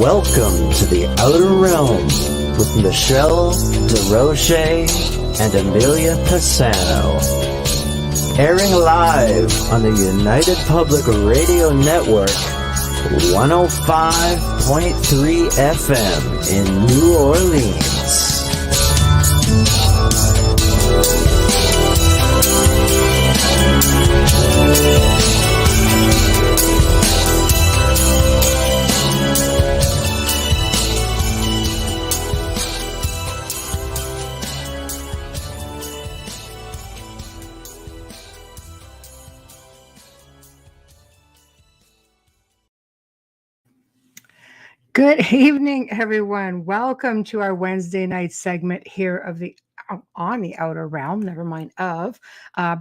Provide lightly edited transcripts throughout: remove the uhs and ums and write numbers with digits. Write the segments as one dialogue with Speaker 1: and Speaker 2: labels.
Speaker 1: Welcome to the Outer Realm with Michelle DeRoche and Amelia Pisano. Airing live on the United Public Radio Network, 105.3 FM in New Orleans.
Speaker 2: Good evening, everyone. Welcome to our Wednesday night segment here of the on the Outer Realm,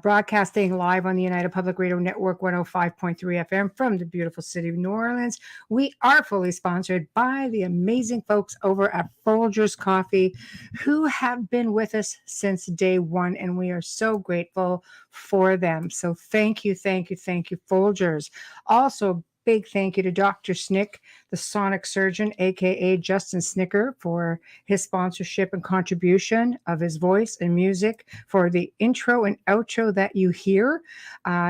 Speaker 2: broadcasting live on the United Public Radio Network 105.3 FM from the beautiful city of New Orleans. We are fully sponsored by the amazing folks over at Folgers Coffee who have been with us since day one, and we are so grateful for them. So thank you, Folgers. Also, big thank you to Dr. Snick, the sonic surgeon, aka Justin Snicker, for his sponsorship and contribution of his voice and music for the intro and outro that you hear.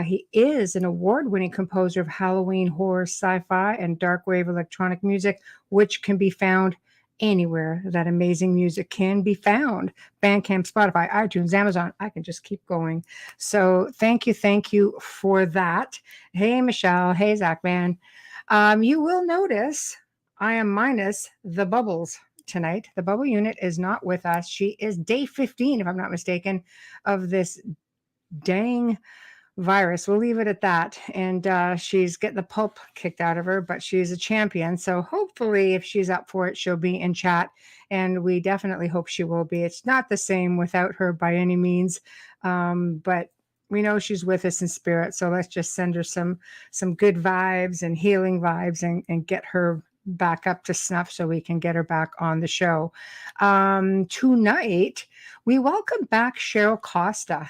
Speaker 2: He is an award-winning composer of Halloween, horror, sci-fi, and dark wave electronic music, which can be found anywhere that amazing music can be found. Bandcamp, Spotify, iTunes, Amazon. I can just keep going. So thank you for that. Hey, Michelle. Hey, Zach, man. You will notice I am minus the bubbles tonight. The bubble unit is not with us. She is day 15, if I'm not mistaken, of this dang virus. We'll leave it at that. And she's getting the pulp kicked out of her, but she's a champion. So hopefully if she's up for it, she'll be in chat. And we definitely hope she will be. It's not the same without her by any means. But we know she's with us in spirit. So let's just send her some good vibes and healing vibes and get her back up to snuff so we can get her back on the show. Tonight, we welcome back Cheryl Costa.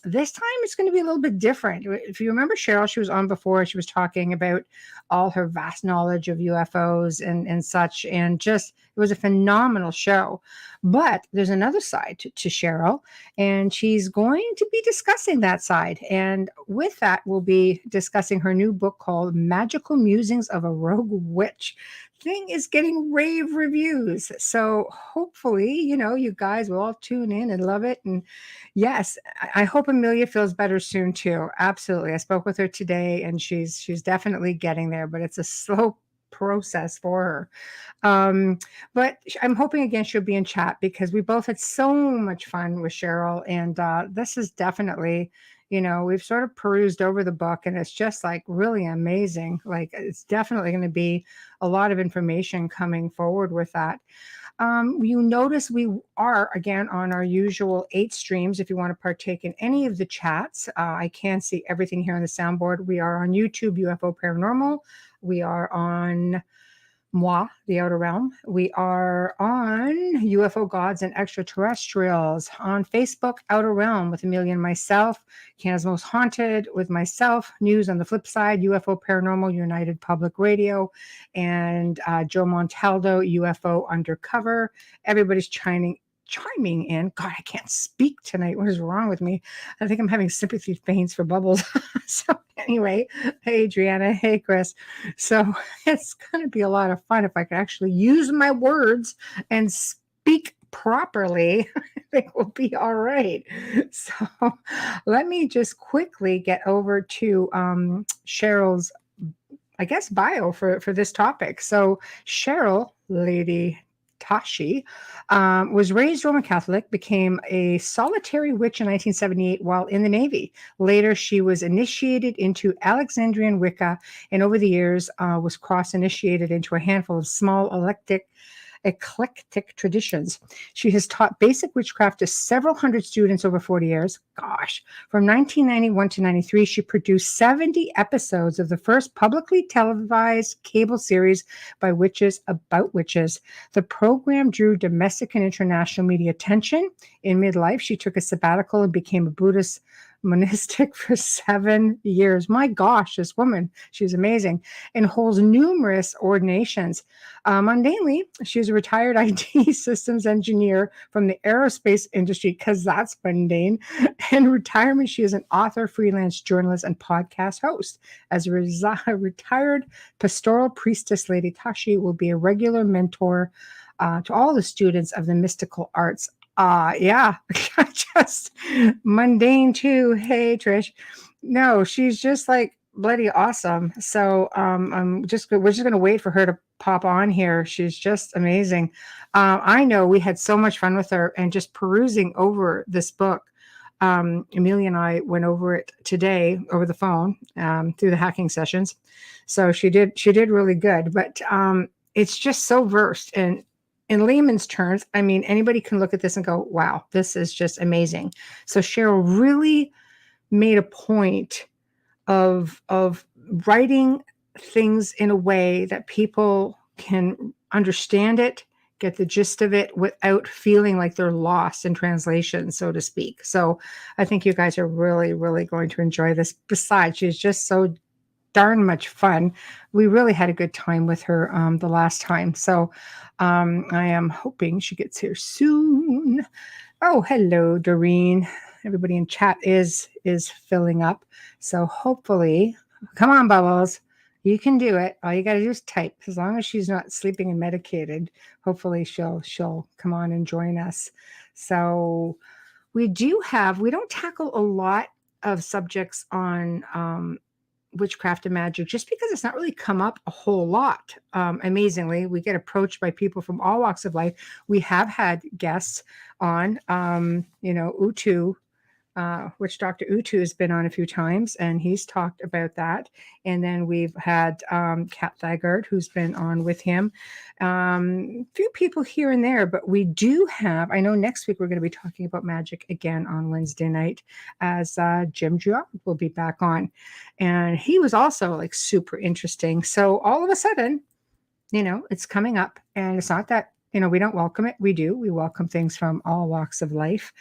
Speaker 2: This time it's going to be a little bit different. If you remember Cheryl, she was on before. She was talking about all her vast knowledge of UFOs and such, and just it was a phenomenal show. But there's another side to Cheryl, and she's going to be discussing that side. And with that, we'll be discussing her new book called Magickal Musings of a Rogue Witch. Thing is getting rave reviews. So hopefully, you guys will all tune in and love it. And yes, I hope Amelia feels better soon too. Absolutely. I spoke with her today and she's definitely getting there, but it's a slow process for her. But I'm hoping again she'll be in chat because we both had so much fun with Cheryl, and this is definitely, we've sort of perused over the book and it's just like really amazing. Like it's definitely going to be a lot of information coming forward with that. You notice we are again on our usual 8 streams. If you want to partake in any of the chats, I can see everything here on the soundboard. We are on YouTube, UFO Paranormal. We are on Moi, the Outer Realm. We are on UFO Gods and Extraterrestrials. On Facebook, Outer Realm with Amelia and myself. Canada's Most Haunted with myself. News on the flip side, UFO Paranormal, United Public Radio. And Joe Montaldo, UFO Undercover. Everybody's chiming in. God, I can't speak tonight. What is wrong with me? I think I'm having sympathy veins for bubbles. So anyway, hey, Adriana. Hey, Chris. So it's going to be a lot of fun if I can actually use my words and speak properly. I think we'll be all right. So let me just quickly get over to Cheryl's, I guess, bio for this topic. So Cheryl Lady Tashi was raised Roman Catholic, became a solitary witch in 1978 while in the Navy. Later, she was initiated into Alexsanderian Wicca, and over the years was cross-initiated into a handful of small eclectic traditions. She has taught basic witchcraft to several hundred students over 40 years. Gosh. From 1991 to 93, she produced 70 episodes of the first publicly televised cable series by witches about witches. The program drew domestic and international media attention. In midlife, she took a sabbatical and became a Buddhist monastic for 7 years. My gosh, this woman, she's amazing, and holds numerous ordinations. Mundanely, she's a retired IT systems engineer from the aerospace industry, because that's mundane. In retirement, she is an author, freelance journalist, and podcast host. As a retired Pastoral Priestess Lady Tashi will be a regular mentor to all the students of the mystical arts. Yeah, just mundane too. Hey, Trish. No, she's just like bloody awesome. So we're just gonna wait for her to pop on here. She's just amazing. I know we had so much fun with her and just perusing over this book. Amelia and I went over it today over the phone through the hacking sessions. So she did really good, but it's just so versed, and in layman's terms, I mean, anybody can look at this and go, wow, this is just amazing. So Cheryl really made a point of writing things in a way that people can understand it, get the gist of it without feeling like they're lost in translation, so to speak. So I think you guys are really, really going to enjoy this. Besides, she's just so darn much fun. We really had a good time with her the last time. So I am hoping she gets here soon. Oh, hello, Doreen. Everybody in chat is filling up. So hopefully, come on, Bubbles. You can do it. All you got to do is type. As long as she's not sleeping and medicated, hopefully she'll come on and join us. So we don't tackle a lot of subjects on witchcraft and magic, just because it's not really come up a whole lot. Amazingly, we get approached by people from all walks of life. We have had guests on, Utu, which Dr. Utu has been on a few times, and he's talked about that. And then we've had Kat Thagard, who's been on with him. Few people here and there, but we do have, I know next week we're going to be talking about magic again on Wednesday night, as Jim Girard will be back on. And he was also like super interesting. So all of a sudden, it's coming up, and it's not that, we don't welcome it. We do. We welcome things from all walks of life.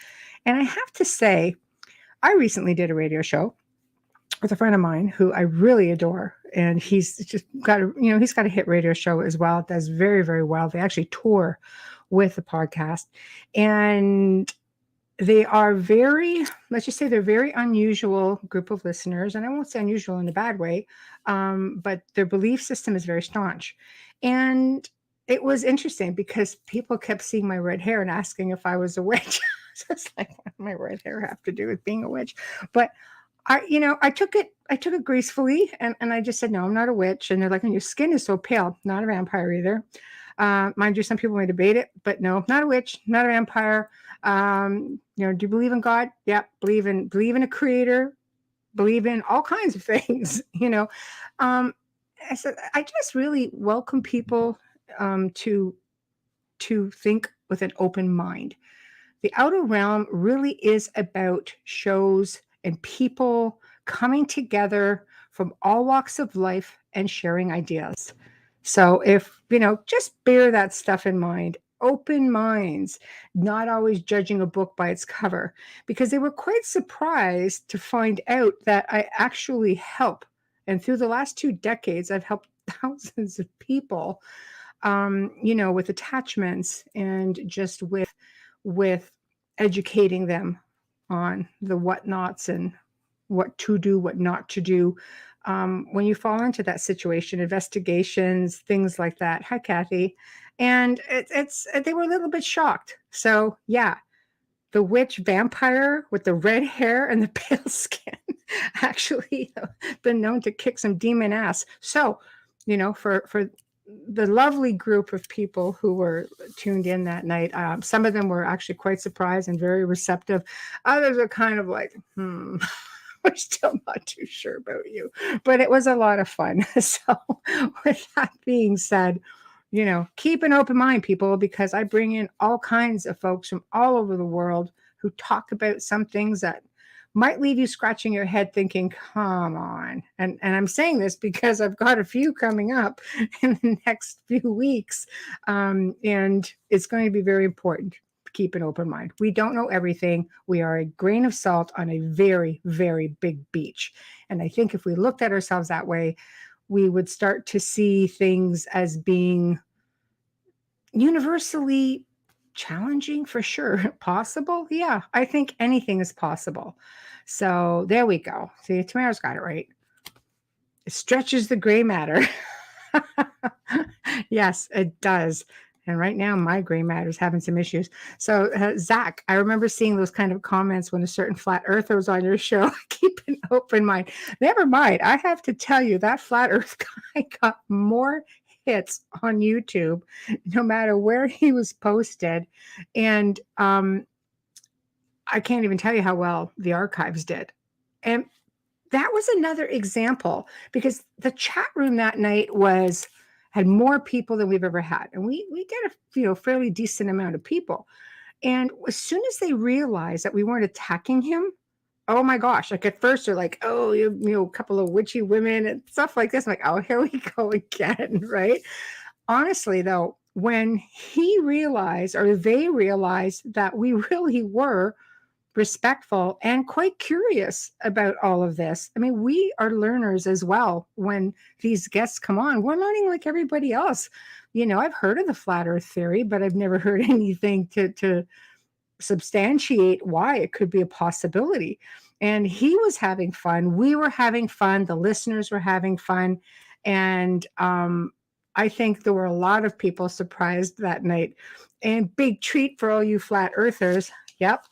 Speaker 2: And I have to say, I recently did a radio show with a friend of mine who I really adore. And he's just got he's got a hit radio show as well. It does very, very well. They actually tour with the podcast. And they are let's just say they're very unusual group of listeners. And I won't say unusual in a bad way, but their belief system is very staunch. And it was interesting because people kept seeing my red hair and asking if I was a witch. So it's like, what does my red hair have to do with being a witch? But I took it gracefully, and I just said, no, I'm not a witch. And they're like, and your skin is so pale, not a vampire either. Mind you, some people may debate it, but no, not a witch, not a vampire. Do you believe in God? Yeah, believe in a creator, believe in all kinds of things. I said, I just really welcome people to think with an open mind. The outer realm really is about shows and people coming together from all walks of life and sharing ideas. So if, just bear that stuff in mind. Open minds, not always judging a book by its cover, because they were quite surprised to find out that I actually help. And through the last 2 decades, I've helped thousands of people, with attachments and just with educating them on the whatnots and what to do, what not to do. When you fall into that situation, investigations, things like that. Hi, Kathy. And they were a little bit shocked. So yeah, the witch vampire with the red hair and the pale skin actually been known to kick some demon ass. So, for the lovely group of people who were tuned in that night, some of them were actually quite surprised and very receptive. Others are kind of like, we're still not too sure about you, but it was a lot of fun. So with that being said, keep an open mind, people, because I bring in all kinds of folks from all over the world who talk about some things that might leave you scratching your head thinking, come on. And I'm saying this because I've got a few coming up in the next few weeks. And it's going to be very important keep an open mind. We don't know everything. We are a grain of salt on a very, very big beach. And I think if we looked at ourselves that way, we would start to see things as being universally challenging, for sure. Possible? Yeah, I think anything is possible. So there we go. See, Tamara's got it right. It stretches the gray matter. Yes, it does. And right now, my gray matter is having some issues. So, Zach, I remember seeing those kind of comments when a certain flat earther was on your show. Keep an open mind. Never mind. I have to tell you, that flat earth guy got more hits on YouTube, no matter where he was posted. And I can't even tell you how well the archives did. And that was another example, because the chat room that night had more people than we've ever had, and we did a fairly decent amount of people. And as soon as they realized that we weren't attacking him, oh my gosh! Like at first they're like, "Oh, a couple of witchy women and stuff like this." I'm like, "Oh, here we go again," right? Honestly, though, when he realized, or they realized, that we really were respectful and quite curious about all of this. I mean, we are learners as well. When these guests come on, we're learning like everybody else. I've heard of the flat earth theory, but I've never heard anything to substantiate why it could be a possibility. And he was having fun. We were having fun. The listeners were having fun. And I think there were a lot of people surprised that night. And big treat for all you flat earthers. Yep.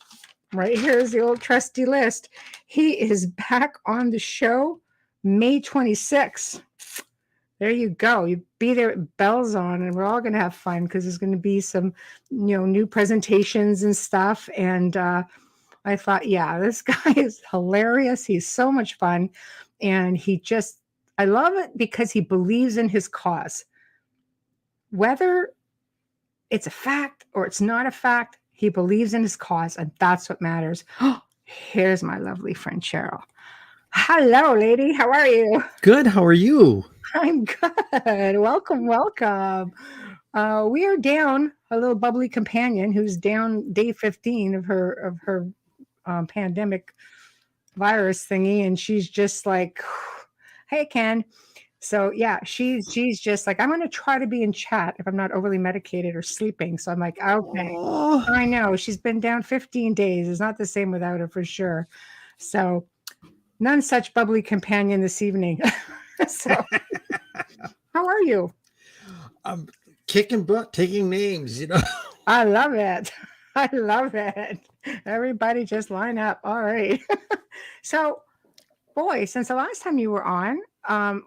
Speaker 2: Right here's the old trusty list. He is back on the show May 26th. There you go. You be there at bells on, and we're all going to have fun, because there's going to be some, new presentations and stuff. And I thought, yeah, this guy is hilarious. He's so much fun. And I love it because he believes in his cause. Whether it's a fact or it's not a fact, he believes in his cause, and that's what matters. Here's my lovely friend Cheryl. Hello, lady. How are you?
Speaker 3: Good. How are you?
Speaker 2: I'm good. Welcome. We are down a little bubbly companion who's down day 15 of her pandemic virus thingy, and she's just like, "Hey, Ken." So yeah, she's just like, "I'm going to try to be in chat if I'm not overly medicated or sleeping." So I'm like, okay.
Speaker 3: Oh,
Speaker 2: I know she's been down 15 days. It's not the same without her, for sure. So none such bubbly companion this evening. So how are you?
Speaker 3: I'm kicking butt, taking names,
Speaker 2: I love it. I love it. Everybody just line up. All right. So, boy, since the last time you were on,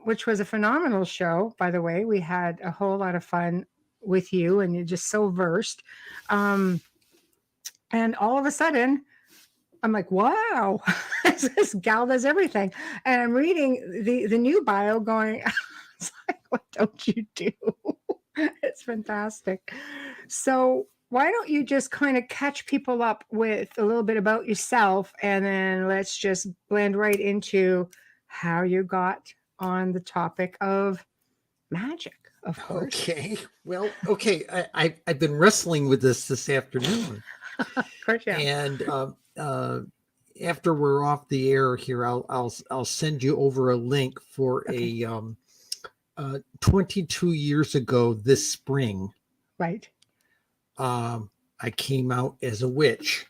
Speaker 2: which was a phenomenal show, by the way, we had a whole lot of fun with you, and you're just so versed. And all of a sudden, I'm like, wow, this gal does everything. And I'm reading the new bio going, it's like, what don't you do? It's fantastic. So why don't you just kind of catch people up with a little bit about yourself, and then let's just blend right into how you got on the topic of magic, of course.
Speaker 3: Okay. Well, okay. I've been wrestling with this afternoon.
Speaker 2: Of course, yeah.
Speaker 3: And after we're off the air here, I'll send you over a link for
Speaker 2: Okay.
Speaker 3: 22 years ago this spring.
Speaker 2: Right.
Speaker 3: I came out as a witch.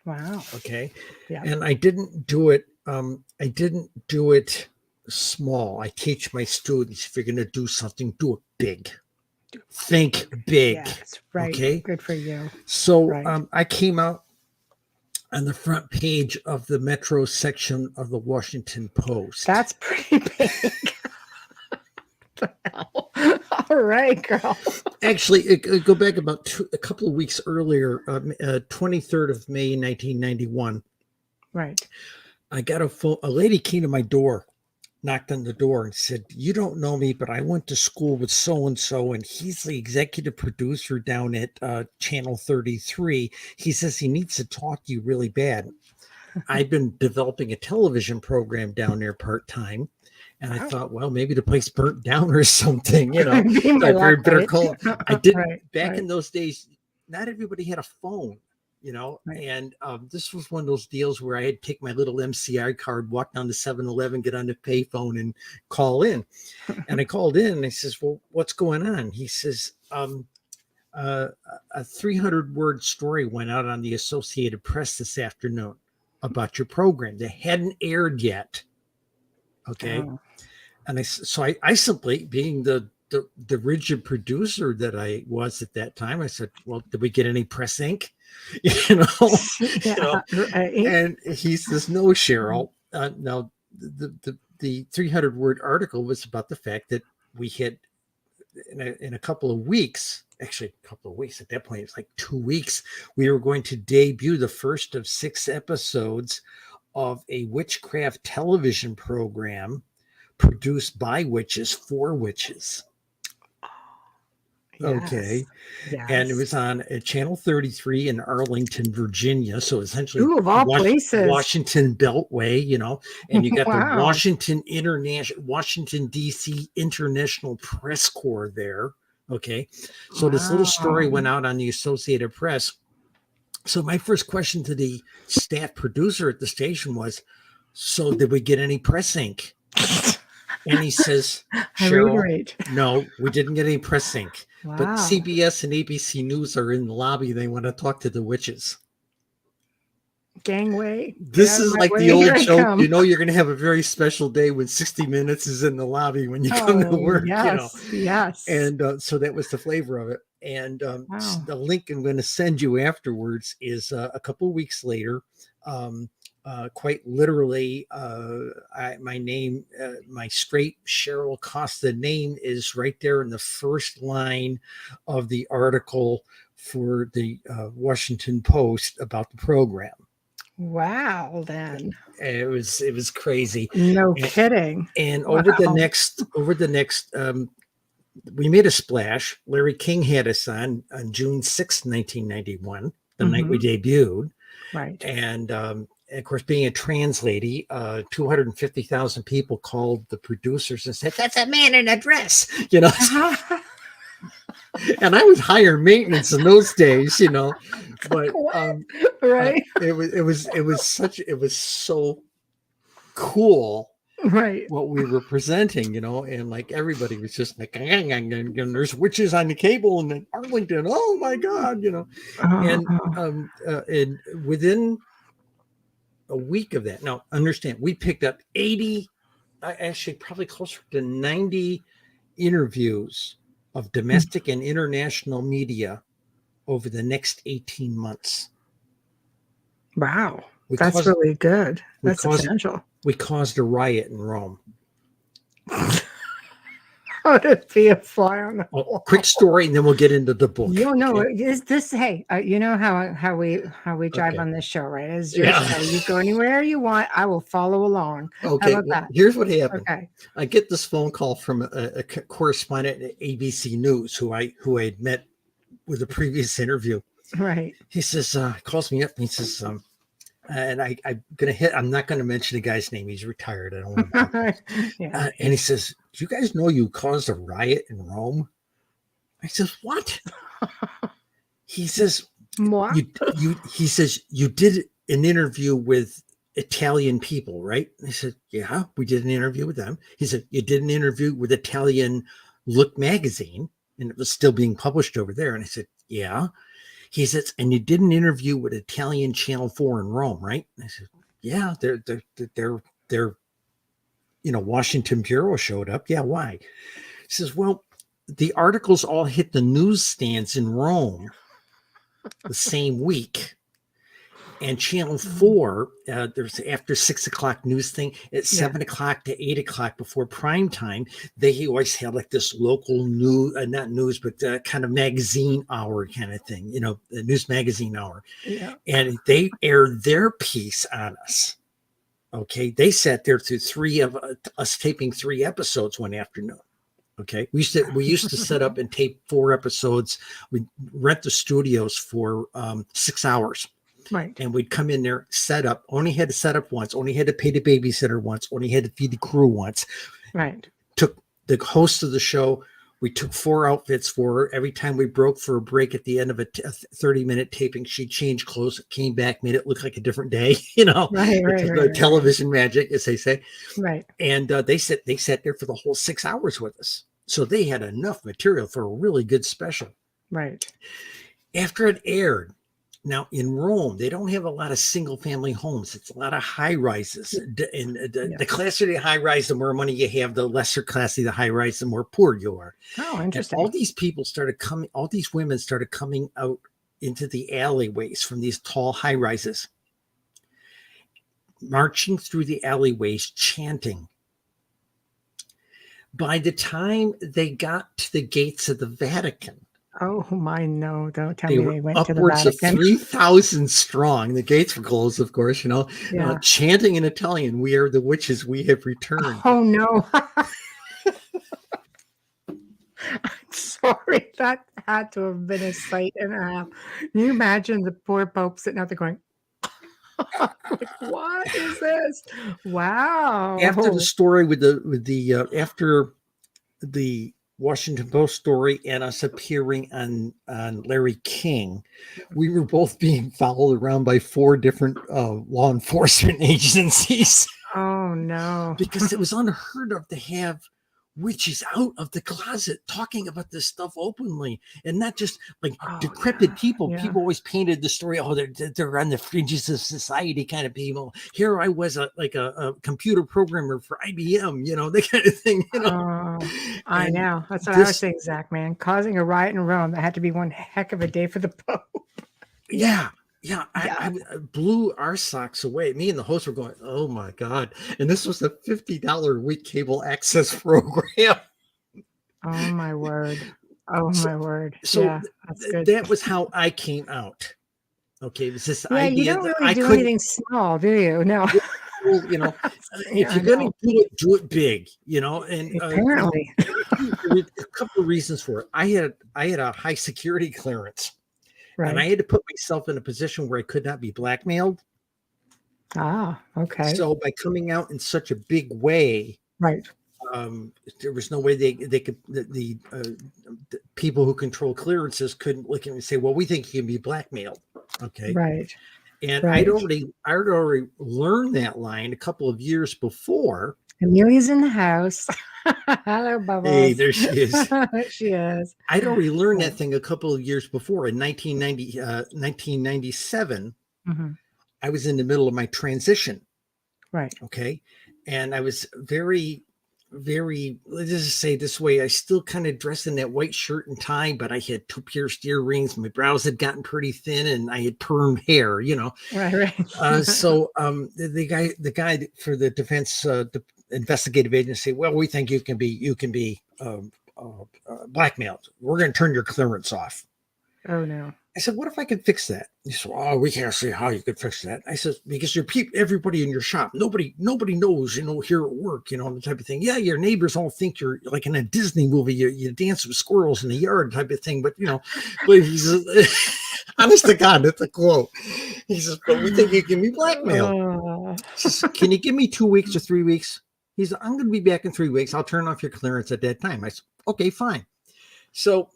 Speaker 2: Wow.
Speaker 3: Okay.
Speaker 2: Yeah.
Speaker 3: And I didn't do it. I didn't do it small. I teach my students, if you're going to do something, do it big. Think big.
Speaker 2: Yes, right.
Speaker 3: Okay.
Speaker 2: Good for you.
Speaker 3: So
Speaker 2: Right.
Speaker 3: I came out on the front page of the Metro section of the Washington Post.
Speaker 2: That's pretty big. All right, girl.
Speaker 3: Actually, go back about a couple of weeks earlier, 23rd of May, 1991.
Speaker 2: Right.
Speaker 3: I got a phone. A lady came to my door, knocked on the door, and said, "You don't know me, but I went to school with so-and-so, and he's the executive producer down at Channel 33. He says he needs to talk to you really bad." I've been developing a television program down there part-time. And I thought, well, maybe the place burnt down or something,
Speaker 2: Be my
Speaker 3: I
Speaker 2: luck,
Speaker 3: better
Speaker 2: right?
Speaker 3: call. I didn't
Speaker 2: Right,
Speaker 3: back
Speaker 2: right.
Speaker 3: in those days. Not everybody had a phone.
Speaker 2: Right.
Speaker 3: And this was one of those deals where I had to take my little MCI card, walk down to 7-Eleven, get on the payphone and call in. And I called in and I says, well, what's going on? He says, a 300-word story went out on the Associated Press this afternoon about your program that hadn't aired yet. Okay.
Speaker 2: Oh.
Speaker 3: And I simply, being the rigid producer that I was at that time, I said, well, did we get any press ink?
Speaker 2: Yeah. Right.
Speaker 3: And he says, no, Cheryl. Now, the 300-word article was about the fact that we had, in a couple of weeks, actually a couple of weeks at that point, it's like 2 weeks, we were going to debut the first of 6 episodes of a witchcraft television program produced by witches for witches.
Speaker 2: Yes.
Speaker 3: Okay.
Speaker 2: Yes.
Speaker 3: And it was on Channel 33 in Arlington, Virginia. So essentially,
Speaker 2: Ooh, of all places.
Speaker 3: Washington Beltway, and you got the
Speaker 2: Wow.
Speaker 3: Washington D.C. International Press Corps there. Okay. So this little story went out on the Associated Press. So my first question to the staff producer at the station was, so did we get any press ink? And he says, Cheryl, no, we didn't get any press ink.
Speaker 2: Wow.
Speaker 3: But CBS and ABC News are in the lobby. They want to talk to the witches.
Speaker 2: Gangway.
Speaker 3: This is like the old joke. You're going to have a very special day when 60 Minutes is in the lobby when you come to work.
Speaker 2: Yes. Yes.
Speaker 3: And so that was the flavor of it. And the link I'm going to send you afterwards is a couple of weeks later. Quite literally, my name, my straight Cheryl Costa name is right there in the first line of the article for the Washington Post about the program.
Speaker 2: Wow, then
Speaker 3: it was crazy.
Speaker 2: No kidding.
Speaker 3: And over the next, we made a splash. Larry King had us on June 6th, 1991, the night we debuted.
Speaker 2: Right.
Speaker 3: And of course, being a trans lady, 250,000 people called the producers and said, "That's a man in a dress," And I was higher maintenance in those days, But
Speaker 2: right,
Speaker 3: it was so cool,
Speaker 2: right?
Speaker 3: What we were presenting, and like everybody was just like, and there's witches on the cable and in Arlington. Oh my God, and within a week of that. Now, understand, we picked up 80, actually probably closer to 90 interviews of domestic and international media over the next 18 months.
Speaker 2: Wow. That's really good. That's substantial.
Speaker 3: We caused a riot in Rome.
Speaker 2: How to be a fly on the wall.
Speaker 3: Quick story, and then we'll get into the book.
Speaker 2: Is this? Hey, you know how we drive on this show, right? As your show, you go anywhere you want. I will follow along.
Speaker 3: Okay.
Speaker 2: How about that?
Speaker 3: Here's what happened.
Speaker 2: Okay.
Speaker 3: I get this phone call from a correspondent at ABC News who I had met with a previous interview.
Speaker 2: Right.
Speaker 3: He says, calls me up and he says, and I'm not going to mention the guy's name. He's retired. I don't want to. And he says, "Do you guys know you caused a riot in Rome?" I says, "What?" He says,
Speaker 2: "What?"
Speaker 3: He says, "You did an interview with Italian people, right?" I said, "Yeah, we did an interview with them." He said, "You did an interview with Italian Look magazine, and it was still being published over there." And I said, "Yeah." He says, "And you did an interview with Italian Channel 4 in Rome, right?" And I said, "Yeah, they're Washington Bureau showed up. Yeah, why?" He says, "Well, the articles all hit the newsstands in Rome the same week. And Channel 4, there's after 6 o'clock news thing at 7 o'clock to 8 o'clock before prime time. They always had like this local news, not news, but kind of magazine hour kind of thing, the news magazine hour.
Speaker 2: Yeah.
Speaker 3: And they aired their piece on us. Okay. They sat there through 3 of us taping 3 episodes one afternoon. Okay. We used to set up and tape 4 episodes. We'd rent the studios for 6 hours.
Speaker 2: Right.
Speaker 3: And we'd come in there, set up, only had to set up once, only had to pay the babysitter once, only had to feed the crew once.
Speaker 2: Right.
Speaker 3: Took the host of the show We took 4 outfits for her. Every time we broke for a break at the end of a 30-minute taping, she changed clothes, came back, made it look like a different day.
Speaker 2: Right,
Speaker 3: It's
Speaker 2: right,
Speaker 3: like
Speaker 2: right,
Speaker 3: television magic, as they say.
Speaker 2: right,
Speaker 3: And they sat there for the whole 6 hours with us. So they had enough material for a really good special.
Speaker 2: right.
Speaker 3: After it aired, now in Rome, they don't have a lot of single family homes. It's a lot of high rises. And the
Speaker 2: Yes.
Speaker 3: classier the high rise, the more money you have. The lesser classy the high rise, the more poor you are.
Speaker 2: Oh,
Speaker 3: And
Speaker 2: interesting.
Speaker 3: all these people started coming, all these women started coming out into the alleyways from these tall high rises, marching through the alleyways, chanting. By the time they got to the gates of the Vatican,
Speaker 2: Oh my, no! Don't tell
Speaker 3: they
Speaker 2: me
Speaker 3: were
Speaker 2: they went to the
Speaker 3: upwards of
Speaker 2: Vatican.
Speaker 3: 3,000 strong. The gates were closed, of course,
Speaker 2: Yeah.
Speaker 3: chanting in Italian, "We are the witches, we have returned."
Speaker 2: Oh no! I'm sorry, that had to have been a sight and a half. Can you imagine the poor Pope sitting out there going, like, "What is this? Wow!"
Speaker 3: After the story after the Washington Post story and us appearing on Larry King, we were both being followed around by 4 different law enforcement agencies
Speaker 2: Oh no!
Speaker 3: because it was unheard of to have witches out of the closet talking about this stuff openly, and not just like
Speaker 2: Oh,
Speaker 3: decrepit
Speaker 2: yeah,
Speaker 3: people.
Speaker 2: yeah.
Speaker 3: People always painted the story, oh, they're on the fringes of society kind of people. Here I was a computer programmer for IBM, that kind of thing,
Speaker 2: Oh, I
Speaker 3: And
Speaker 2: know. That's what I was
Speaker 3: this,
Speaker 2: saying, Zach, man. Causing a riot in Rome, that had to be one heck of a day for the Pope.
Speaker 3: yeah.
Speaker 2: Yeah.
Speaker 3: I blew our socks away. Me and the host were going, oh my God. And this was a $50 a week cable access program.
Speaker 2: Oh my word. Oh
Speaker 3: So,
Speaker 2: my word.
Speaker 3: so
Speaker 2: Yeah, that's good.
Speaker 3: that was how I came out. Okay, it was this
Speaker 2: Yeah, you
Speaker 3: idea
Speaker 2: don't
Speaker 3: that
Speaker 2: really
Speaker 3: I
Speaker 2: do
Speaker 3: couldn't,
Speaker 2: anything small, do you? No.
Speaker 3: well, if
Speaker 2: Yeah, I
Speaker 3: you're going
Speaker 2: know.
Speaker 3: to do it big, and
Speaker 2: Apparently.
Speaker 3: there were a couple of reasons for it. I had a high security clearance, and I
Speaker 2: Right.
Speaker 3: had to put myself in a position where I could not be blackmailed.
Speaker 2: Ah, okay.
Speaker 3: So by coming out in such a big way,
Speaker 2: Right.
Speaker 3: there was no way they could the people who control clearances couldn't look at me and say, well, we think you can be blackmailed. Okay.
Speaker 2: Right.
Speaker 3: And
Speaker 2: Right.
Speaker 3: I'd already learned that line a couple of years before.
Speaker 2: Amelia's in the house. Hello,
Speaker 3: Hey,
Speaker 2: Bubbles.
Speaker 3: there she is.
Speaker 2: She is.
Speaker 3: I'd already learned
Speaker 2: Right.
Speaker 3: that thing a couple of years before. In 1997,
Speaker 2: Mm-hmm.
Speaker 3: I was in the middle of my transition.
Speaker 2: Right.
Speaker 3: Okay. And I was very, very, let's just say this way, I still kind of dressed in that white shirt and tie, but I had 2 pierced earrings. My brows had gotten pretty thin and I had permed hair,
Speaker 2: Right. Right.
Speaker 3: So the guy for the defense investigative agency, well, we think you can be blackmailed. We're going to turn your clearance off.
Speaker 2: Oh no.
Speaker 3: I said, what if I could fix that? He said, oh, we can't see how you could fix that. I said, because your people, everybody in your shop, nobody knows, here at work, the type of thing. Yeah, your neighbors all think you're like in a Disney movie, you dance with squirrels in the yard type of thing. But, but he says, honest to God, that's a quote. He says, but we think you can be blackmailed. He says, can you give me 2 weeks or 3 weeks? He said, I'm going to be back in 3 weeks. I'll turn off your clearance at that time. I said, okay, fine. So,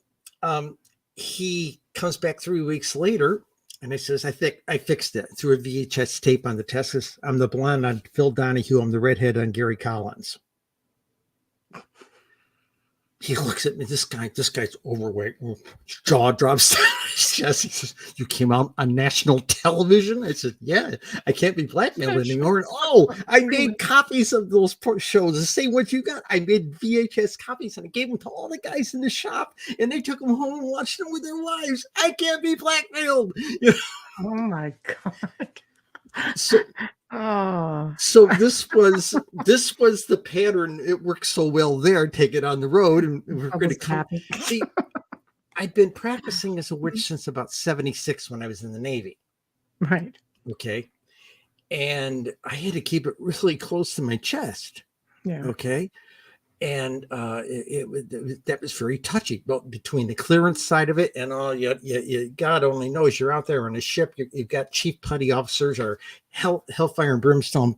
Speaker 3: he comes back 3 weeks later and I says, I think I fixed it. Threw a VHS tape on the test. I'm the blonde on Phil Donahue. I'm the redhead on Gary Collins. He looks at me. This guy's overweight. Jaw drops down his chest. He says, you came out on national television? I said, yeah, I can't be blackmailed anymore. And I made copies of those shows. The same what you got. I made VHS copies and I gave them to all the guys in the shop and they took them home and watched them with their wives. I can't be blackmailed.
Speaker 2: Oh my God.
Speaker 3: So this was the pattern. It worked so well there. Take it on the road, and we're going to come. See, I'd been practicing as a witch since about 76 when I was in the Navy.
Speaker 2: Right.
Speaker 3: Okay, and I had to keep it really close to my chest.
Speaker 2: Yeah.
Speaker 3: Okay, and that was very touchy. But between the clearance side of it and all, God only knows you're out there on a ship. You've got chief petty officers or hellfire and brimstone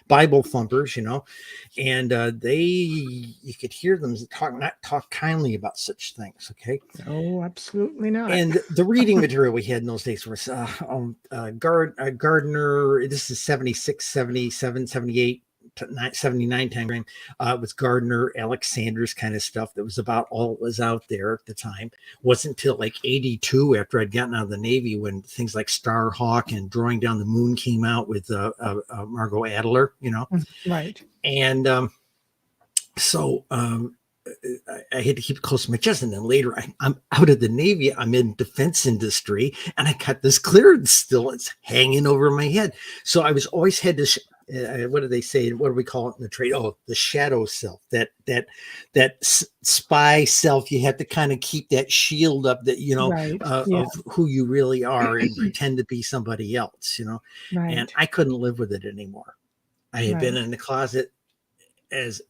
Speaker 3: Bible thumpers, and you could hear them not talk kindly about such things. Okay.
Speaker 2: Oh, absolutely not.
Speaker 3: And the reading material we had in those days was Gardner. This is 76, 77, 78. 79 time frame with Gardner, Alexander's kind of stuff. That was about all that was out there at the time. Wasn't until like 82 after I'd gotten out of the Navy when things like Starhawk and Drawing Down the Moon came out with Margot Adler,
Speaker 2: Right.
Speaker 3: And so I had to keep it close to my chest. And then later I'm out of the Navy. I'm in defense industry and I got this clearance still. It's hanging over my head. So I was always had to what do they say? What do we call it in the trade? Oh, the shadow self, that spy self. You have to kind of keep that shield up that,
Speaker 2: Right.
Speaker 3: of who you really are and pretend to be somebody else,
Speaker 2: Right.
Speaker 3: and I couldn't live with it anymore. I had been in the closet as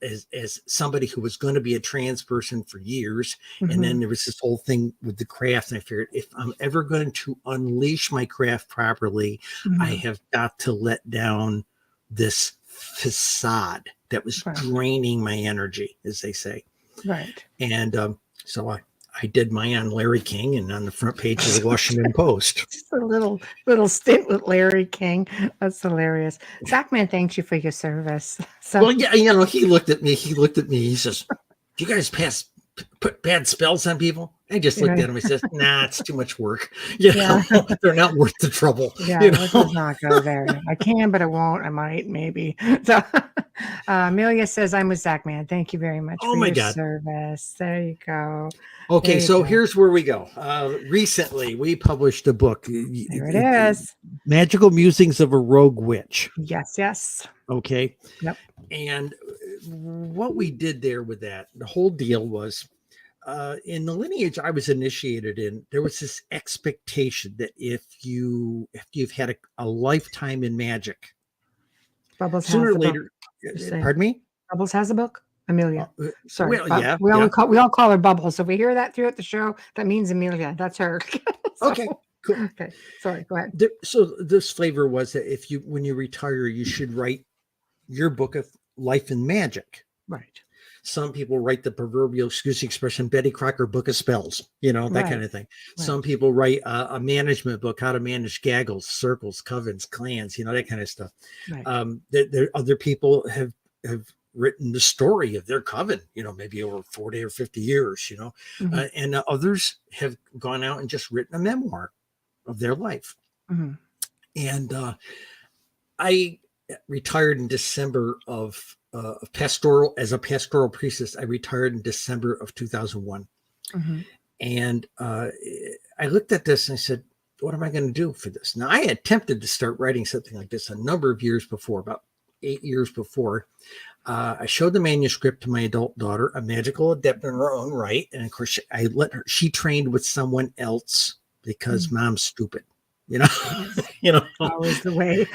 Speaker 3: somebody who was going to be a trans person for years. And then there was this whole thing with the craft. And I figured if I'm ever going to unleash my craft properly, I have got to let down this facade that was draining my energy, as they say.
Speaker 2: Right.
Speaker 3: And so I did mine on Larry King and on the front page of the Washington Post.
Speaker 2: Just a little stint with Larry King. That's hilarious. Zachman thanks you for your service. So,
Speaker 3: well, yeah, he looked at me. He says, "Do you guys put bad spells on people?" I just looked at him and says, "Nah, it's too much work. They're not worth the trouble."
Speaker 2: Let's not go there. I can, but I won't. I might, maybe. So Amelia says, "I'm with Zachman. Thank you very much for your service." There you go.
Speaker 3: Okay, so here's where we go. Recently, we published a book.
Speaker 2: There it is.
Speaker 3: Magickal Musings of a Rogue Witch.
Speaker 2: Yes.
Speaker 3: Okay.
Speaker 2: Yep.
Speaker 3: And what we did there with that, the whole deal was, in the lineage I was initiated in, there was this expectation that if you've had a lifetime in magic,
Speaker 2: Bubbles
Speaker 3: sooner or later, pardon me?
Speaker 2: Bubbles has a book. Amelia. Sorry.
Speaker 3: Well,
Speaker 2: we all call her Bubbles. So if we hear that throughout the show, that means Amelia. That's her.
Speaker 3: Okay. Cool.
Speaker 2: Okay. Sorry. Go ahead.
Speaker 3: So this flavor was that when you retire, you should write your book of life in magic.
Speaker 2: Right.
Speaker 3: Some people write the proverbial, excuse the expression, Betty Crocker book of spells, that kind of thing. Right. Some people write a management book, how to manage gaggles, circles, covens, clans, that kind of stuff. Right. There other people have written the story of their coven, maybe over 40 or 50 years, and others have gone out and just written a memoir of their life. And I retired in December of as a pastoral priestess. I retired in December of 2001. And I looked at this and I said, what am I going to do for this? Now, I attempted to start writing something like this a number of years before, about 8 years before. I showed the manuscript to my adult daughter, a magical adept in her own right. And of course, she trained with someone else because mom's stupid.
Speaker 2: Always the way.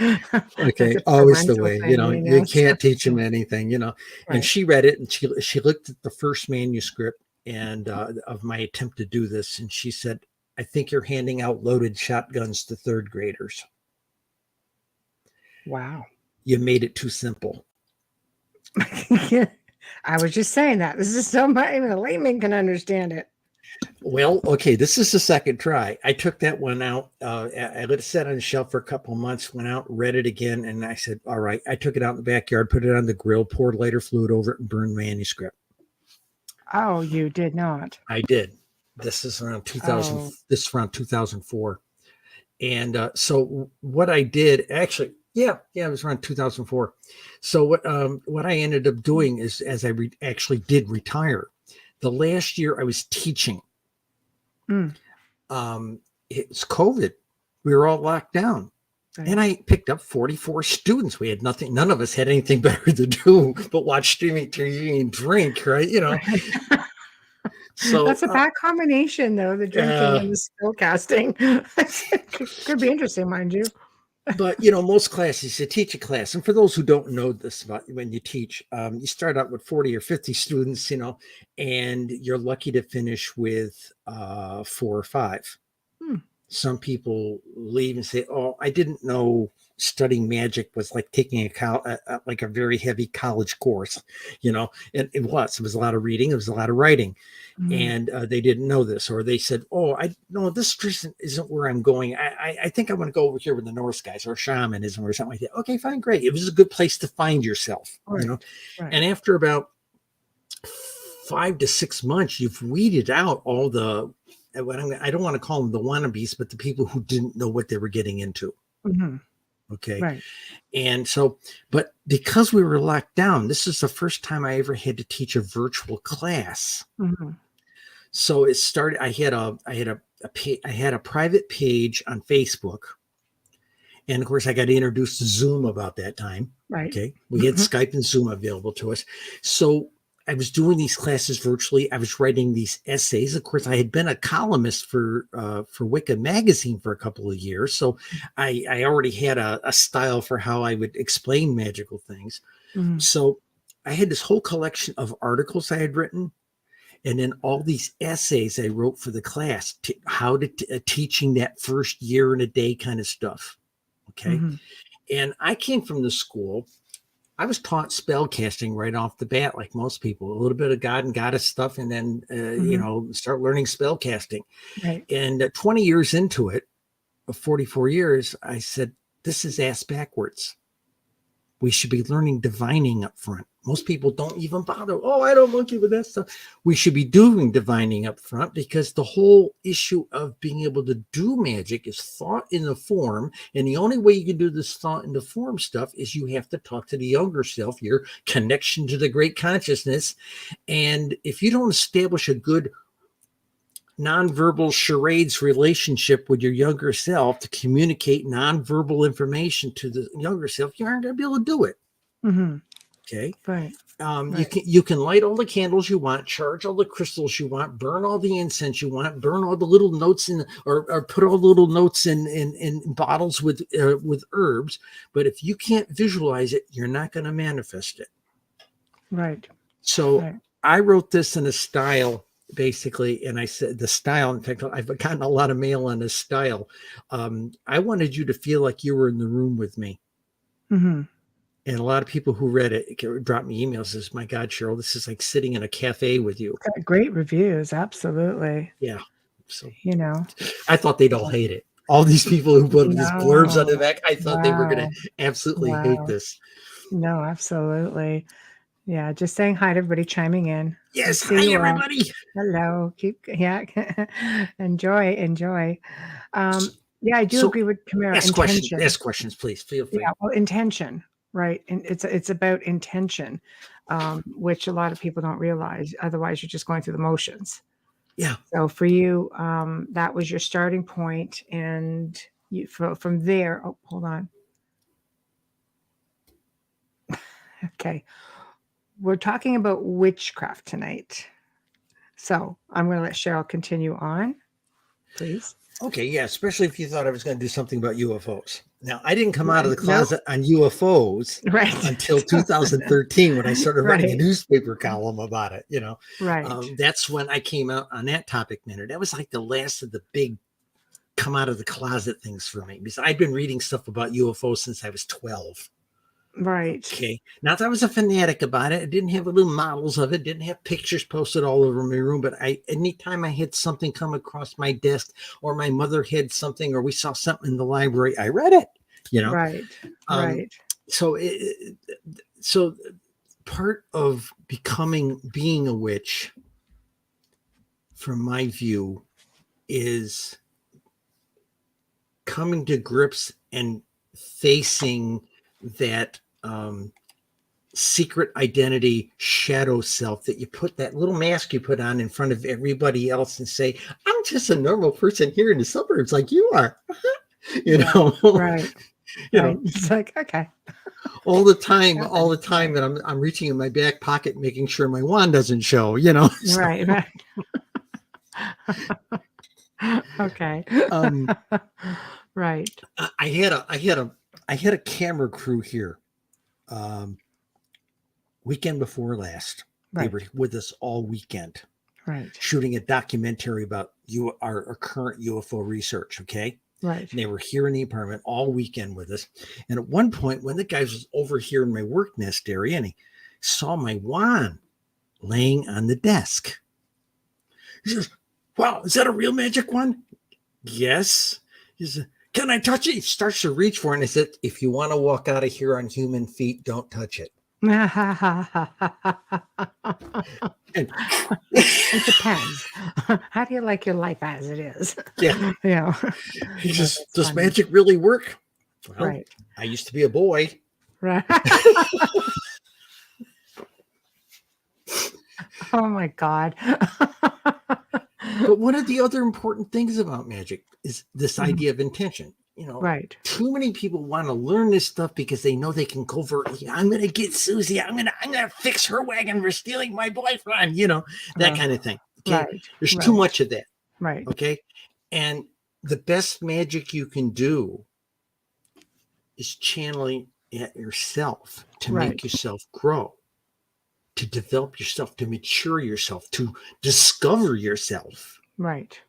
Speaker 3: Okay, always the way. You can't teach them anything. Right. And she read it and she looked at the first manuscript and of my attempt to do this, and she said, "I think you're handing out loaded shotguns to third graders."
Speaker 2: Wow,
Speaker 3: you made it too simple.
Speaker 2: I was just saying that this is so much even a layman can understand it.
Speaker 3: Well, okay, this is the second try. I took that one out. I let it sit on the shelf for a couple of months, went out, read it again, and I said, all right. I took it out in the backyard, put it on the grill, poured lighter fluid over it, and burned the manuscript.
Speaker 2: Oh, you did not?
Speaker 3: I did. This is around 2000. Oh. This is around 2004. And so what I did, actually, it was around 2004. So what I ended up doing is, as I actually did retire, the last year I was teaching. It's COVID. We were all locked down. Right. And I picked up 44 students. We had nothing. None of us had anything better to do but watch streaming TV and drink, right?
Speaker 2: So that's a bad combination, though, the drinking and the spell casting. Could be interesting, mind you.
Speaker 3: But most classes, you teach a class, and for those who don't know this about when you teach, you start out with 40 or 50 students, and you're lucky to finish with 4 or 5.
Speaker 2: Hmm.
Speaker 3: Some people leave and say, "Oh, I didn't know studying magic was like taking like a very heavy college course," and it was a lot of reading, it was a lot of writing.
Speaker 2: Mhm.
Speaker 3: And they didn't know this, or they said, "Oh, I no, this isn't where I'm going. I think I want to go over here with the Norse guys or shamanism or something like that." Okay, fine, great. It was a good place to find yourself,
Speaker 2: Right.
Speaker 3: And
Speaker 2: Right.
Speaker 3: after about 5 to 6 months, you've weeded out all the I don't want to call them the wannabes, but the people who didn't know what they were getting into.
Speaker 2: Mhm.
Speaker 3: Okay,
Speaker 2: Right.
Speaker 3: and so, but because we were locked down, this is the first time I ever had to teach a virtual class.
Speaker 2: Mhm.
Speaker 3: So it started. I had a private page on Facebook, and of course, I got introduced to Zoom about that time.
Speaker 2: Right.
Speaker 3: Okay, we had
Speaker 2: Mhm.
Speaker 3: Skype and Zoom available to us, so I was doing these classes virtually. I was writing these essays. Of course, I had been a columnist for Wicca magazine for a couple of years, so I already had a style for how I would explain magical things.
Speaker 2: Mhm.
Speaker 3: So I had this whole collection of articles I had written, and then all these essays I wrote for the class, teaching that first year and a day kind of stuff. Okay.
Speaker 2: Mhm.
Speaker 3: And I came from the school. I was taught spell casting right off the bat, like most people, a little bit of God and goddess stuff, and then,
Speaker 2: Mhm.
Speaker 3: start learning spell casting.
Speaker 2: Right.
Speaker 3: And 20 years into it, 44 years, I said, this is ass backwards. We should be learning divining up front. Most people don't even bother. Oh, I don't monkey with that stuff. We should be doing divining up front, because the whole issue of being able to do magic is thought in the form. And the only way you can do this thought in the form stuff is you have to talk to the younger self, your connection to the great consciousness. And if you don't establish a good nonverbal charades relationship with your younger self to communicate nonverbal information to the younger self, you aren't going to be able to do it.
Speaker 2: Mhm.
Speaker 3: Okay.
Speaker 2: Right.
Speaker 3: You
Speaker 2: Right.
Speaker 3: can light all the candles you want, charge all the crystals you want, burn all the incense you want, burn all the little notes or put all the little notes in bottles with herbs. But if you can't visualize it, you're not going to manifest it.
Speaker 2: Right.
Speaker 3: So
Speaker 2: Right.
Speaker 3: I wrote this in a style, basically, and I said the style. In fact, I've gotten a lot of mail on this style. I wanted you to feel like you were in the room with me.
Speaker 2: Mhm.
Speaker 3: And a lot of people who read it dropped me emails, says, "My God, Cheryl, this is like sitting in a cafe with you."
Speaker 2: Got great reviews. Absolutely.
Speaker 3: Yeah. So
Speaker 2: You know.
Speaker 3: I thought they'd all hate it. All these people who put this blurbs on the
Speaker 2: No.
Speaker 3: back, I thought they were going
Speaker 2: Wow.
Speaker 3: to absolutely hate
Speaker 2: Wow.
Speaker 3: this.
Speaker 2: No, absolutely. Yeah, just saying hi to everybody chiming in. We
Speaker 3: Yes.
Speaker 2: see
Speaker 3: Hi,
Speaker 2: you all.
Speaker 3: everybody.
Speaker 2: Hello. Yeah. Enjoy. Um, yeah, I do
Speaker 3: So
Speaker 2: agree with Camara.
Speaker 3: ask questions.
Speaker 2: Intention.
Speaker 3: Ask questions, please. Feel free.
Speaker 2: Yeah, well, intention, right? And it's about intention, which a lot of people don't realize. Otherwise, you're just going through the motions.
Speaker 3: Yeah.
Speaker 2: So for you, that was your starting point, and from there. Oh, hold on. Okay, we're talking about witchcraft tonight. So I'm going to let Cheryl continue on, please.
Speaker 3: Okay. Yeah. Especially if you thought I was going to do something about UFOs. Now, I didn't come out of the
Speaker 2: Nope.
Speaker 3: closet on UFOs
Speaker 2: Right.
Speaker 3: until 2013 when I started writing a
Speaker 2: Right.
Speaker 3: newspaper column about it.
Speaker 2: Right.
Speaker 3: That's when I came out on that topic matter. That was like the last of the big come out of the closet things for me, because I'd been reading stuff about UFOs since I was 12.
Speaker 2: Right.
Speaker 3: Okay. Not that I was a fanatic about it. I didn't have little models of it, didn't have pictures posted all over my room, but anytime I had something come across my desk, or my mother had something, or we saw something in the library, I read it,
Speaker 2: Right.
Speaker 3: Um,
Speaker 2: Right.
Speaker 3: so part of being a witch, from my view, is coming to grips and facing that secret identity, shadow self, that you put, that little mask you put on in front of everybody else, and say, "I'm just a normal person here in the suburbs like you are."
Speaker 2: Right.
Speaker 3: You
Speaker 2: Right.
Speaker 3: know,
Speaker 2: It's like, okay.
Speaker 3: all the time,
Speaker 2: Right.
Speaker 3: and I'm reaching in my back pocket, making sure my wand doesn't show. So,
Speaker 2: Right. Right. Okay.
Speaker 3: um,
Speaker 2: Right.
Speaker 3: I had a camera crew here, weekend before last. They
Speaker 2: Right.
Speaker 3: were with us all weekend,
Speaker 2: Right.
Speaker 3: shooting a documentary about our current UFO research. Okay.
Speaker 2: Right.
Speaker 3: And they were here in the apartment all weekend with us. And at one point, when the guy was over here in my work nest area, and he saw my wand laying on the desk, he says, "Wow, is that a real magic wand?" Yes. He said, "Can I touch it?" He starts to reach for it. And I said, "If you want to walk out of here on human feet, don't touch it." And
Speaker 2: It depends. How do you like your life as it is?
Speaker 3: yeah,
Speaker 2: Yeah.
Speaker 3: he
Speaker 2: Oh,
Speaker 3: says,
Speaker 2: that's
Speaker 3: "Does
Speaker 2: funny.
Speaker 3: magic really work?" Well,
Speaker 2: Right.
Speaker 3: I used to be a boy.
Speaker 2: Right. Oh my God.
Speaker 3: But one of the other important things about magic is this
Speaker 2: Mhm.
Speaker 3: idea of intention.
Speaker 2: Right.
Speaker 3: Too many people want to learn this stuff because they know they can covertly, I'm going to get Susie. I'm going to fix her wagon for stealing my boyfriend, that kind of thing. Okay.
Speaker 2: Right.
Speaker 3: There's too
Speaker 2: Right.
Speaker 3: much of that.
Speaker 2: Right.
Speaker 3: Okay. And the best magic you can do is channeling at yourself to
Speaker 2: Right.
Speaker 3: make yourself grow, to develop yourself, to mature yourself, to discover yourself.
Speaker 2: Right.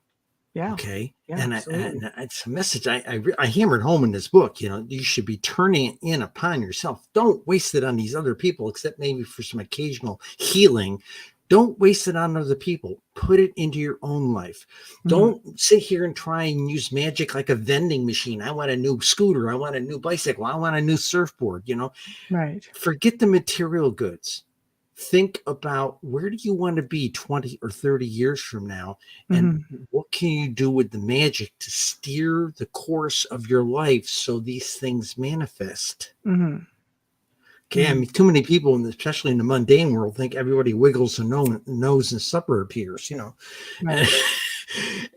Speaker 2: Yeah.
Speaker 3: Okay.
Speaker 2: Yeah,
Speaker 3: And
Speaker 2: absolutely.
Speaker 3: it's a message I hammered home in this book. You should be turning it in upon yourself. Don't waste it on these other people, except maybe for some occasional healing. Don't waste it on other people. Put it into your own life.
Speaker 2: Mhm.
Speaker 3: Don't sit here and try and use magic like a vending machine. I want a new scooter. I want a new bicycle. I want a new surfboard.
Speaker 2: Right.
Speaker 3: Forget the material goods. Think about, where do you want to be 20 or 30 years from now? And what can you do with the magic to steer the course of your life so these things manifest?
Speaker 2: Mhm.
Speaker 3: Okay. I mean, too many people, especially in the mundane world, think everybody wiggles a nose and supper appears,
Speaker 2: Right.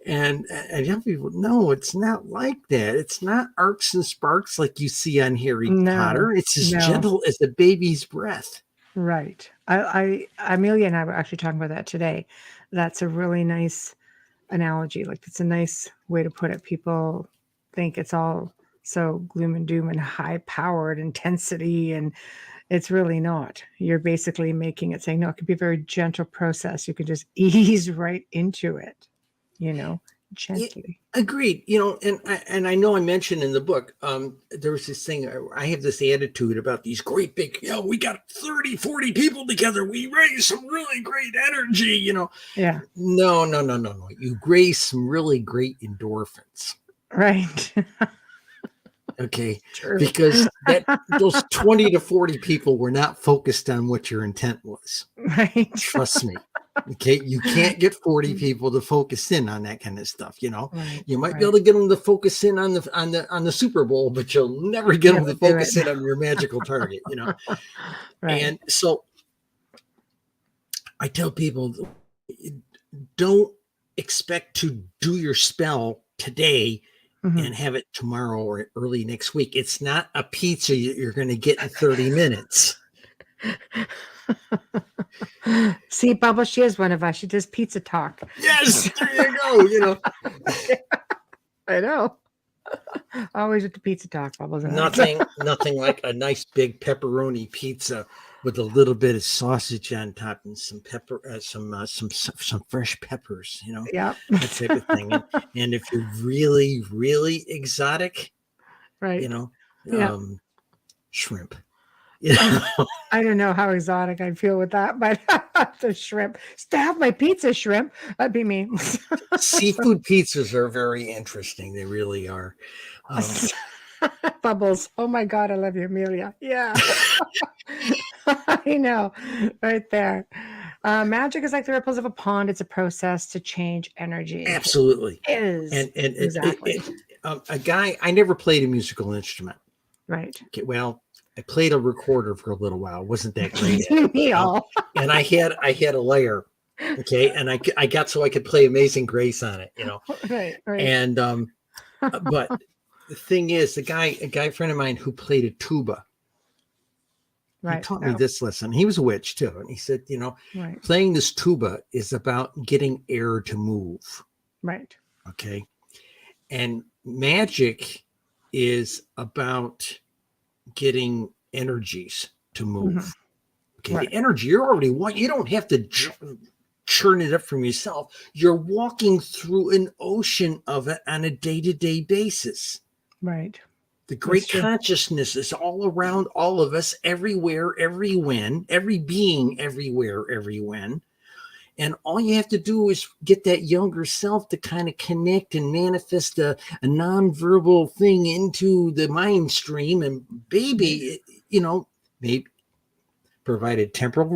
Speaker 3: and young people, no, it's not like that. It's not arcs and sparks like you see on Harry
Speaker 2: No.
Speaker 3: Potter. It's as
Speaker 2: No.
Speaker 3: gentle as a baby's breath.
Speaker 2: Right. Amelia and I were actually talking about that today. That's a really nice analogy. Like, it's a nice way to put it. People think it's all so gloom and doom and high powered intensity, and it's really not. You're basically making it, saying, no, it could be a very gentle process. You can just ease right into it, gently.
Speaker 3: Agreed. And I know I mentioned in the book, there was this thing, I have this attitude about these great big, we got 30, 40 people together. We raise some really great energy,
Speaker 2: Yeah.
Speaker 3: No. You raise some really great endorphins.
Speaker 2: Right.
Speaker 3: Okay.
Speaker 2: True.
Speaker 3: Because those 20 to 40 people were not focused on what your intent was.
Speaker 2: Right.
Speaker 3: Trust me. Okay. You can't get 40 people to focus in on that kind of stuff.
Speaker 2: Right.
Speaker 3: You might be able to get them to focus in on the Super Bowl, but you'll never get them to focus in on your magical target,
Speaker 2: Right.
Speaker 3: And so I tell people, don't expect to do your spell today and have it tomorrow or early next week. It's not a pizza you're going to get in 30 minutes.
Speaker 2: See, Bubble, she is one of us. She does pizza talk.
Speaker 3: Yes, there you go.
Speaker 2: I know. Always with the pizza talk, Bubbles.
Speaker 3: Nothing like a nice big pepperoni pizza with a little bit of sausage on top and some pepper, some fresh peppers.
Speaker 2: Yeah.
Speaker 3: That type of thing. And if you're really, really exotic,
Speaker 2: Right.
Speaker 3: shrimp.
Speaker 2: I don't know how exotic I feel with that, but the shrimp. Have my pizza shrimp. That'd be me.
Speaker 3: Seafood pizzas are very interesting. They really are.
Speaker 2: Bubbles. Oh my God, I love you, Amelia. Yeah. I know. Right there. Magic is like the ripples of a pond. It's a process to change energy.
Speaker 3: Absolutely.
Speaker 2: It is.
Speaker 3: And
Speaker 2: exactly.
Speaker 3: A guy, I never played a musical instrument.
Speaker 2: Right.
Speaker 3: Okay, well, I played a recorder for a little while. Wasn't that great?
Speaker 2: Me all.
Speaker 3: And I had a layer. Okay. And I got so I could play Amazing Grace on it,
Speaker 2: Right.
Speaker 3: And but the thing is, a guy friend of mine who played a tuba.
Speaker 2: Right.
Speaker 3: He taught me this lesson. He was a witch too. And he said,
Speaker 2: right.
Speaker 3: playing this tuba is about getting air to move.
Speaker 2: Right.
Speaker 3: Okay. And magic is about getting energies to move.
Speaker 2: Mhm.
Speaker 3: Okay,
Speaker 2: Right.
Speaker 3: the energy you're already you don't have to churn it up from yourself. You're walking through an ocean of it on a day-to-day basis.
Speaker 2: Right.
Speaker 3: The
Speaker 2: That's
Speaker 3: great
Speaker 2: true.
Speaker 3: consciousness is all around all of us, everywhere, every when, every being, everywhere, every when. And all you have to do is get that younger self to kind of connect and manifest a non-verbal thing into the mind stream. And baby, maybe provided temporal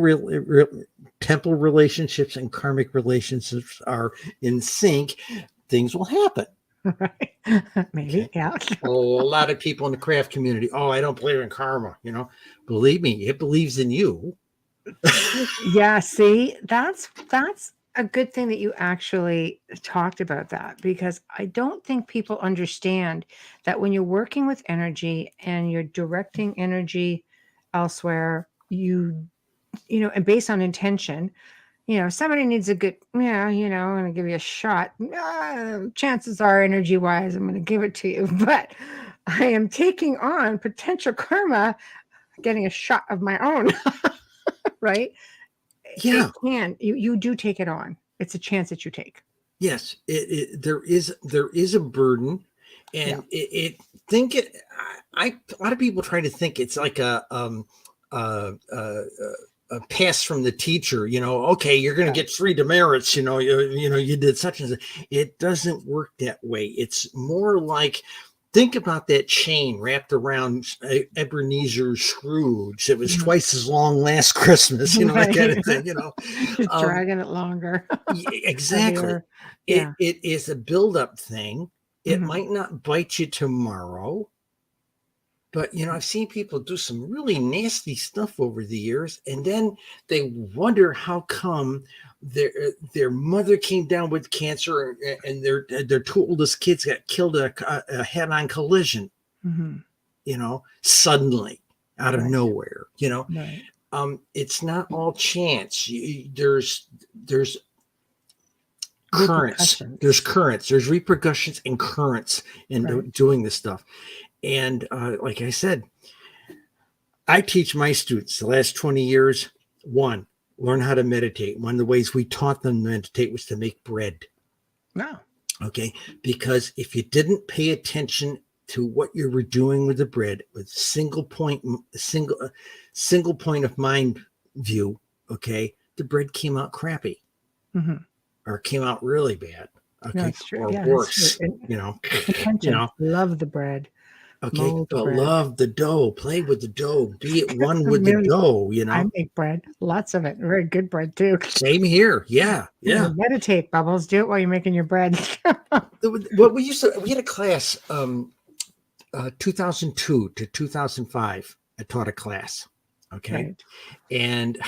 Speaker 3: relationships and karmic relationships are in sync, things will happen.
Speaker 2: Right. Maybe.
Speaker 3: Okay.
Speaker 2: Yeah.
Speaker 3: A lot of people in the craft community, I don't believe in karma. Believe me, it believes in you.
Speaker 2: Yeah, see, that's a good thing that you actually talked about that, because I don't think people understand that when you're working with energy and you're directing energy elsewhere, and based on intention, somebody needs a good, I'm going to give you a shot. Chances are, energy wise, I'm going to give it to you, but I am taking on potential karma, getting a shot of my own, right? It
Speaker 3: Yeah.
Speaker 2: can. You do take it on. It's a chance that you take.
Speaker 3: Yes, there is a burden,
Speaker 2: Yeah.
Speaker 3: and a lot of people try to think it's like a pass from the teacher. Okay, you're going to get free demerits. You did such and such. It doesn't work that way. It's more like, think about that chain wrapped around Ebenezer Scrooge. It was twice as long last Christmas, that kind of thing,
Speaker 2: Just dragging it longer.
Speaker 3: Exactly.
Speaker 2: Heavier. Yeah.
Speaker 3: It is a build-up thing. It
Speaker 2: Mhm.
Speaker 3: might not bite you tomorrow, but I've seen people do some really nasty stuff over the years, and then they wonder how come their mother came down with cancer, and their two oldest kids got killed in a head-on collision.
Speaker 2: Mhm.
Speaker 3: Suddenly out of
Speaker 2: Right.
Speaker 3: nowhere.
Speaker 2: Right.
Speaker 3: It's not all chance. There's currents.
Speaker 2: Repercussions.
Speaker 3: There's currents. There's repercussions and currents in
Speaker 2: Right.
Speaker 3: doing this stuff. And like I said, I teach my students the last 20 years, one, learn how to meditate. One of the ways we taught them to meditate was to make bread.
Speaker 2: Wow.
Speaker 3: Okay. Because if you didn't pay attention to what you were doing with the bread, with single point of mind view, okay, the bread came out crappy.
Speaker 2: Mhm.
Speaker 3: Or came out really bad. Okay.
Speaker 2: That's true.
Speaker 3: Or
Speaker 2: Yeah,
Speaker 3: worse,
Speaker 2: intention. Love the bread.
Speaker 3: Okay,
Speaker 2: Mold the
Speaker 3: but
Speaker 2: bread.
Speaker 3: love the dough. Play with the dough. Be at one with the
Speaker 2: Really,
Speaker 3: dough.
Speaker 2: I make bread. Lots of it. Very good bread too.
Speaker 3: Same here. Yeah.
Speaker 2: Meditate, Bubbles. Do it while you're making your bread.
Speaker 3: What we had a class, 2002 to 2005. I taught a class. Okay,
Speaker 2: Right.
Speaker 3: and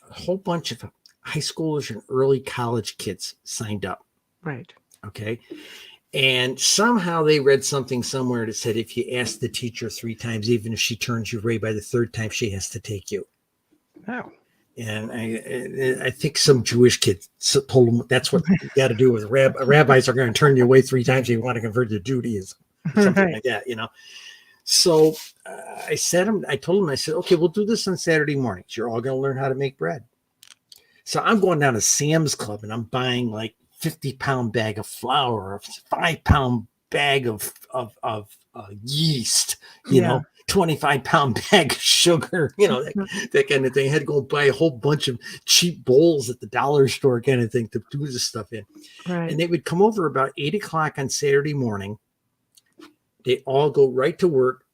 Speaker 3: a whole bunch of high schoolers and early college kids signed up.
Speaker 2: Right.
Speaker 3: Okay. And somehow they read something somewhere that said, if you ask the teacher 3 times, even if she turns you away by the 3rd time, she has to take you.
Speaker 2: Oh.
Speaker 3: And I think some Jewish kid told them that's what you got to do with rabbis are going to turn you away 3 times if you want to convert to Judaism, something like that, So I told them, I said, okay, we'll do this on Saturday mornings. You're all going to learn how to make bread. So I'm going down to Sam's Club and I'm buying like 50-pound bag of flour, a 5-pound bag of yeast, 25-pound bag of sugar, that kind of thing. I had to go buy a whole bunch of cheap bowls at the dollar store kind of thing to do this stuff in.
Speaker 2: Right.
Speaker 3: And they would come over about 8 o'clock on Saturday morning. They all go right to work.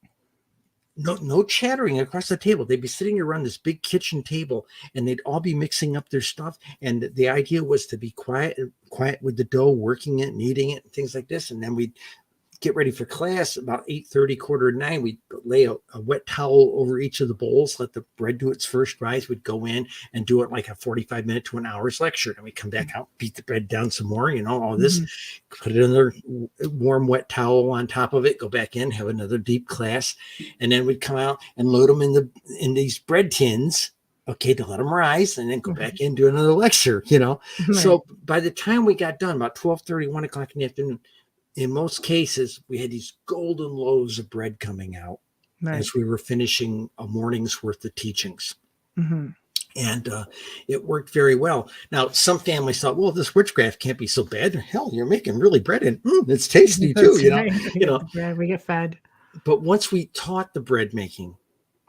Speaker 3: No chattering across the table. They'd be sitting around this big kitchen table and they'd all be mixing up their stuff. And the idea was to be quiet with the dough, working it, kneading it, and things like this. And then we'd get ready for class about 8:30, 8:45. We'd lay a wet towel over each of the bowls, let the bread do its first rise. We'd go in and do it like a 45-minute to an hour's lecture. And we'd come back out, beat the bread down some more, all this, put it in another warm, wet towel on top of it, go back in, have another deep class. And then we'd come out and load them in these bread tins, okay, to let them rise, and then go back in, do another lecture,
Speaker 2: Right.
Speaker 3: So by the time we got done, about 12:30, 1 o'clock in the afternoon, in most cases, we had these golden loaves of bread coming out
Speaker 2: Right.
Speaker 3: as we were finishing a morning's worth of teachings.
Speaker 2: Mm-hmm.
Speaker 3: And it worked very well. Now, some families thought, well, this witchcraft can't be so bad. Hell, you're making really bread, and it's tasty too,
Speaker 2: That's right. We get fed.
Speaker 3: But once we taught the bread making,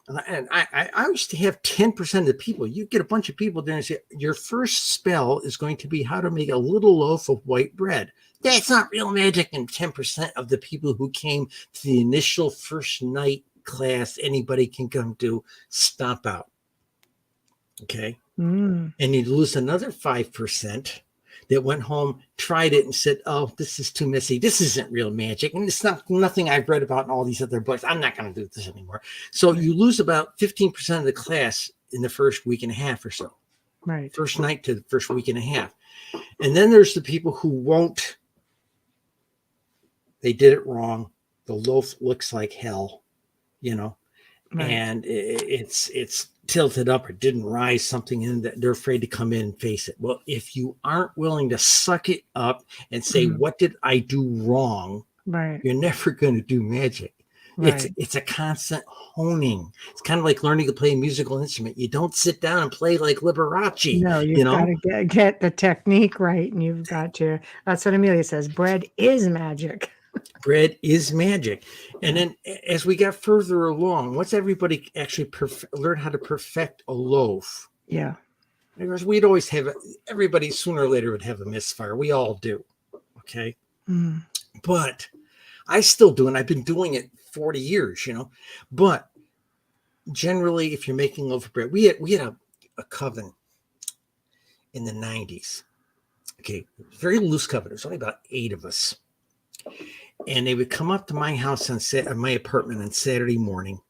Speaker 3: and I used to have 10% of the people, you get a bunch of people there and say, your first spell is going to be how to make a little loaf of white bread. That's not real magic. And 10% of the people who came to the initial first night class anybody can come to stomp out. Okay. And you lose another 5% that went home, tried it, and said, oh, this is too messy. This isn't real magic. And it's nothing I've read about in all these other books. I'm not going to do this anymore. So you lose about 15% of the class in the first week and a half or so.
Speaker 2: Right.
Speaker 3: First night to the first week and a half. And then there's the people who won't. They did it wrong. The loaf looks like hell,
Speaker 2: Right.
Speaker 3: and it's tilted up or didn't rise, something in that they're afraid to come in and face it. Well, if you aren't willing to suck it up and say, what did I do wrong?
Speaker 2: Right.
Speaker 3: You're never going to do magic.
Speaker 2: Right.
Speaker 3: It's a constant honing. It's kind of like learning to play a musical instrument. You don't sit down and play like Liberace.
Speaker 2: No, you've got to get the technique right, and you've got to. That's what Amelia says. Bread is magic.
Speaker 3: Bread is magic. And then as we got further along, once everybody actually learned how to perfect a loaf.
Speaker 2: Yeah.
Speaker 3: Because we'd always have everybody sooner or later would have a misfire. We all do. Okay. But I still do, and I've been doing it 40 years, but generally, if you're making loaf of bread, we had a coven in the 90s. Okay. Very loose coven. There's only about 8 of us. And they would come up to my house on my apartment on Saturday morning.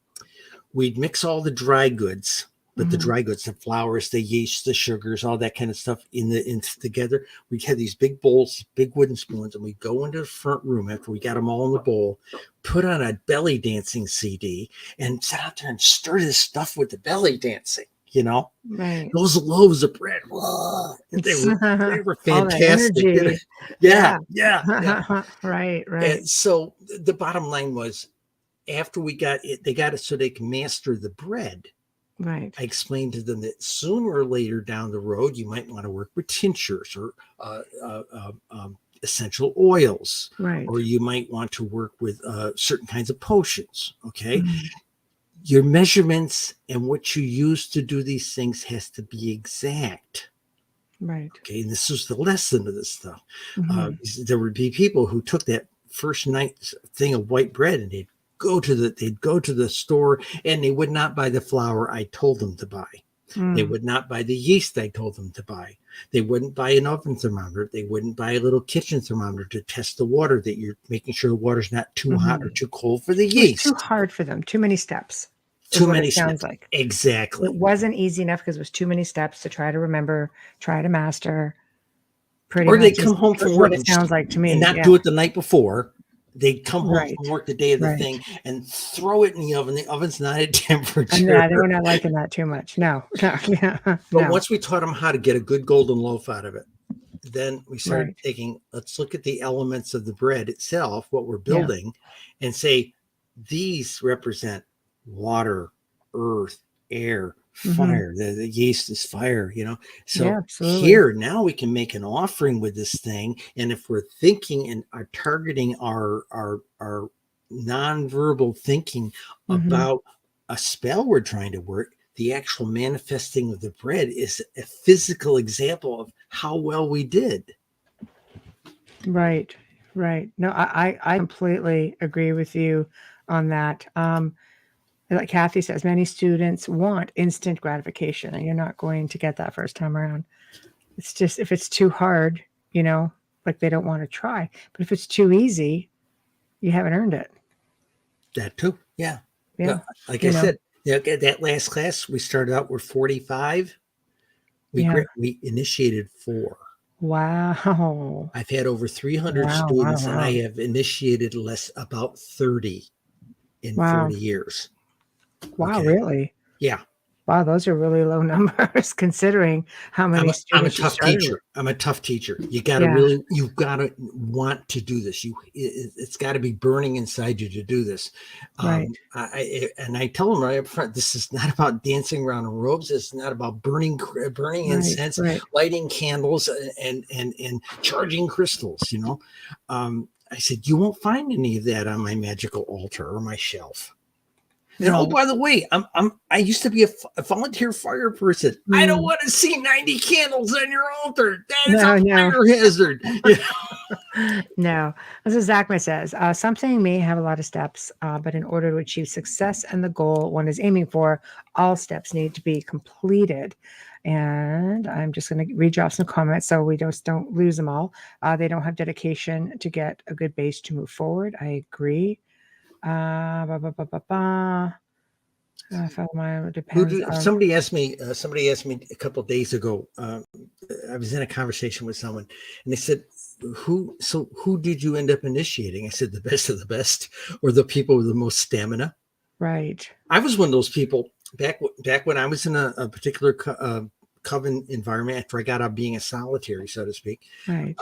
Speaker 3: We'd mix all the dry goods, but the dry goods, the flours, the yeast, the sugars, all that kind of stuff in together. We'd have these big bowls, big wooden spoons, and we'd go into the front room after we got them all in the bowl, put on a belly dancing CD, and sit out there and stir this stuff with the belly dancing.
Speaker 2: Right.
Speaker 3: Those loaves of bread, whoa, they were fantastic. Yeah.
Speaker 2: Right.
Speaker 3: And so the bottom line was, after we got it, they got it so they can master the bread.
Speaker 2: Right.
Speaker 3: I explained to them that sooner or later down the road, you might want to work with tinctures or essential oils,
Speaker 2: right?
Speaker 3: Or you might want to work with certain kinds of potions. Okay. Your measurements and what you use to do these things has to be exact.
Speaker 2: Right.
Speaker 3: Okay. And this was the lesson of this stuff. There would be people who took that first night thing of white bread and they'd go to the store and they would not buy the flour I told them to buy. They would not buy the yeast I told them to buy. They wouldn't buy an oven thermometer. They wouldn't buy a little kitchen thermometer to test the water, that you're making sure the water's not too hot or too cold for the yeast.
Speaker 2: It was too hard for them. Too many steps.
Speaker 3: Too many
Speaker 2: sounds
Speaker 3: steps.
Speaker 2: Like.
Speaker 3: Exactly.
Speaker 2: It wasn't easy enough because it was too many steps to try to remember, try to master.
Speaker 3: Or they come home from work.
Speaker 2: It sounds like to me.
Speaker 3: And not do it the night before. They'd come home from work the day of the thing and throw it in the oven. The oven's not at temperature.
Speaker 2: Yeah, they were not liking that too much. No.
Speaker 3: But once we taught them how to get a good golden loaf out of it, then we started let's look at the elements of the bread itself, what we're building, and say, these represent water, earth, air, fire. The yeast is fire, So here now we can make an offering with this thing, and if we're thinking and are targeting our nonverbal thinking about a spell we're trying to work, the actual manifesting of the bread is a physical example of how well we did.
Speaker 2: Right. No, I completely agree with you on that. Like Kathy says, many students want instant gratification, and you're not going to get that first time around. It's just, if it's too hard, like they don't want to try. But if it's too easy, you haven't earned it.
Speaker 3: That too. Yeah. Like I said, that last class, we started out with 45. We initiated 4.
Speaker 2: Wow.
Speaker 3: I've had over 300 students, and I have initiated about 30 in 40 years.
Speaker 2: Wow, really?
Speaker 3: Yeah.
Speaker 2: Wow, those are really low numbers considering how many
Speaker 3: I'm a
Speaker 2: students you
Speaker 3: tough
Speaker 2: started with.
Speaker 3: teacher. I'm a tough teacher. You got to
Speaker 2: Yeah,
Speaker 3: really, you've got to want to do this. It's got to be burning inside you to do this.
Speaker 2: right,
Speaker 3: And I tell them right up front, this is not about dancing around in robes. It's not about burning
Speaker 2: right,
Speaker 3: incense,
Speaker 2: right.
Speaker 3: lighting candles, and charging crystals. I said, you won't find any of that on my magical altar or my shelf. And oh,
Speaker 2: No.
Speaker 3: by the way, I used to be a volunteer fire person. I don't
Speaker 2: Mm.
Speaker 3: want to see 90 candles on your altar. That is
Speaker 2: No,
Speaker 3: a
Speaker 2: no.
Speaker 3: fire hazard. Yeah.
Speaker 2: No, as Zachman says, something may have a lot of steps, but in order to achieve success and the goal one is aiming for, all steps need to be completed. And I'm just going to read off some comments so we don't lose them all. They don't have dedication to get a good base to move forward. I agree. Ba, ba, ba, ba, ba. Depends on.
Speaker 3: Somebody asked me a couple of days ago. I was in a conversation with someone, and they said, who did you end up initiating? I said, the best of the best, or the people with the most stamina.
Speaker 2: Right.
Speaker 3: I was one of those people back when I was in a particular coven environment after I got out of being a solitary, so to speak.
Speaker 2: Right.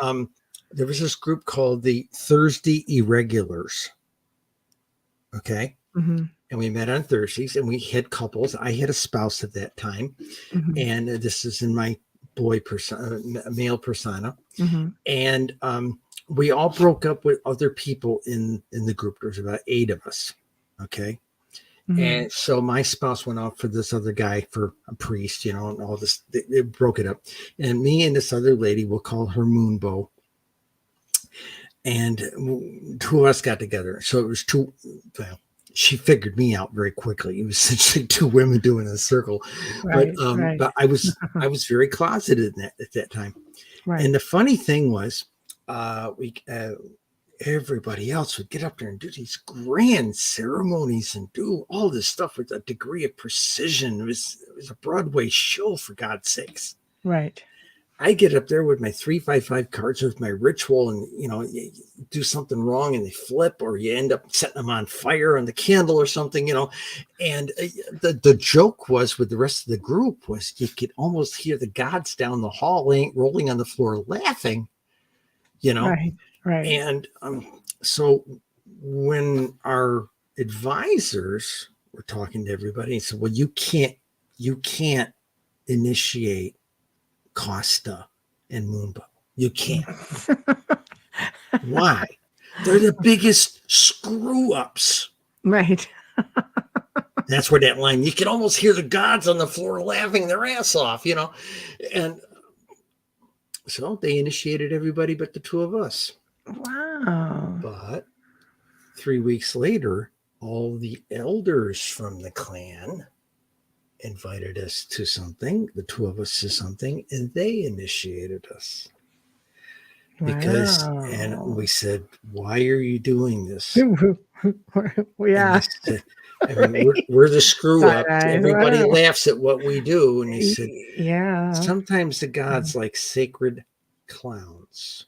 Speaker 3: There was this group called the Thursday Irregulars. Okay.
Speaker 2: Mm-hmm.
Speaker 3: And we met on Thursdays, and we had couples. I had a spouse at that time,
Speaker 2: Mm-hmm.
Speaker 3: and this is in my male persona.
Speaker 2: Mm-hmm.
Speaker 3: And we all broke up with other people in the group. There was about 8 of us. Okay.
Speaker 2: Mm-hmm.
Speaker 3: And so my spouse went out for this other guy, for a priest, and all this. They broke it up. And me and this other lady, we'll call her Moonbow. And 2 of us got together. So it was 2. Well, she figured me out very quickly. It was essentially 2 women doing a circle.
Speaker 2: Right,
Speaker 3: But
Speaker 2: right.
Speaker 3: but I was very closeted at that time.
Speaker 2: Right.
Speaker 3: And the funny thing was, everybody else would get up there and do these grand ceremonies and do all this stuff with a degree of precision. It was a Broadway show, for God's sakes.
Speaker 2: Right.
Speaker 3: I get up there with my 355 cards with my ritual, and you do something wrong and they flip, or you end up setting them on fire on the candle or something, and the joke was with the rest of the group was you could almost hear the gods down the hall rolling on the floor laughing,
Speaker 2: Right. Right.
Speaker 3: and so when our advisors were talking to everybody, and said, well, you can't initiate Costa and Moonbow. You can't. Why? They're the biggest screw ups.
Speaker 2: Right.
Speaker 3: That's where that line, you can almost hear the gods on the floor laughing their ass off, And so they initiated everybody but the 2 of us.
Speaker 2: Wow.
Speaker 3: But 3 weeks later, all the elders from the clan invited us to something, the 2 of us to something, and they initiated us. And we said, why are you doing this?
Speaker 2: Yeah.
Speaker 3: Said, we're the screw up. Everybody
Speaker 2: Wow.
Speaker 3: laughs at what we do. And he said,
Speaker 2: yeah.
Speaker 3: sometimes the gods like sacred clowns.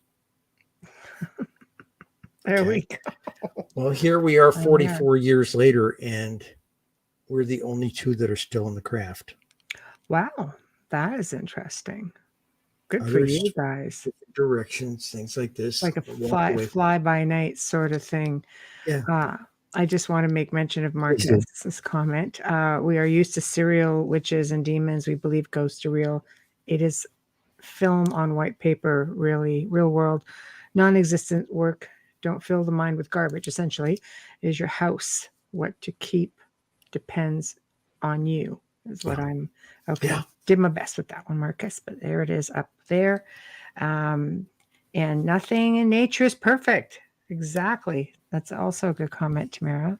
Speaker 2: There we go.
Speaker 3: Well, here we are 44 years later, and we're the only 2 that are still in the craft.
Speaker 2: Wow. That is interesting. Good for you guys.
Speaker 3: Directions, things like this.
Speaker 2: Like a fly by night sort of thing.
Speaker 3: Yeah.
Speaker 2: I just want to make mention of Marcus's comment. We are used to serial witches and demons. We believe ghosts are real. It is film on white paper, really, real world, non-existent work. Don't fill the mind with garbage, essentially. It is your house. What to keep depends on you, is what I'm... Okay. Yeah. Did my best with that one, Marcus, but there it is up there. And nothing in nature is perfect. Exactly. That's also a good comment, Tamara.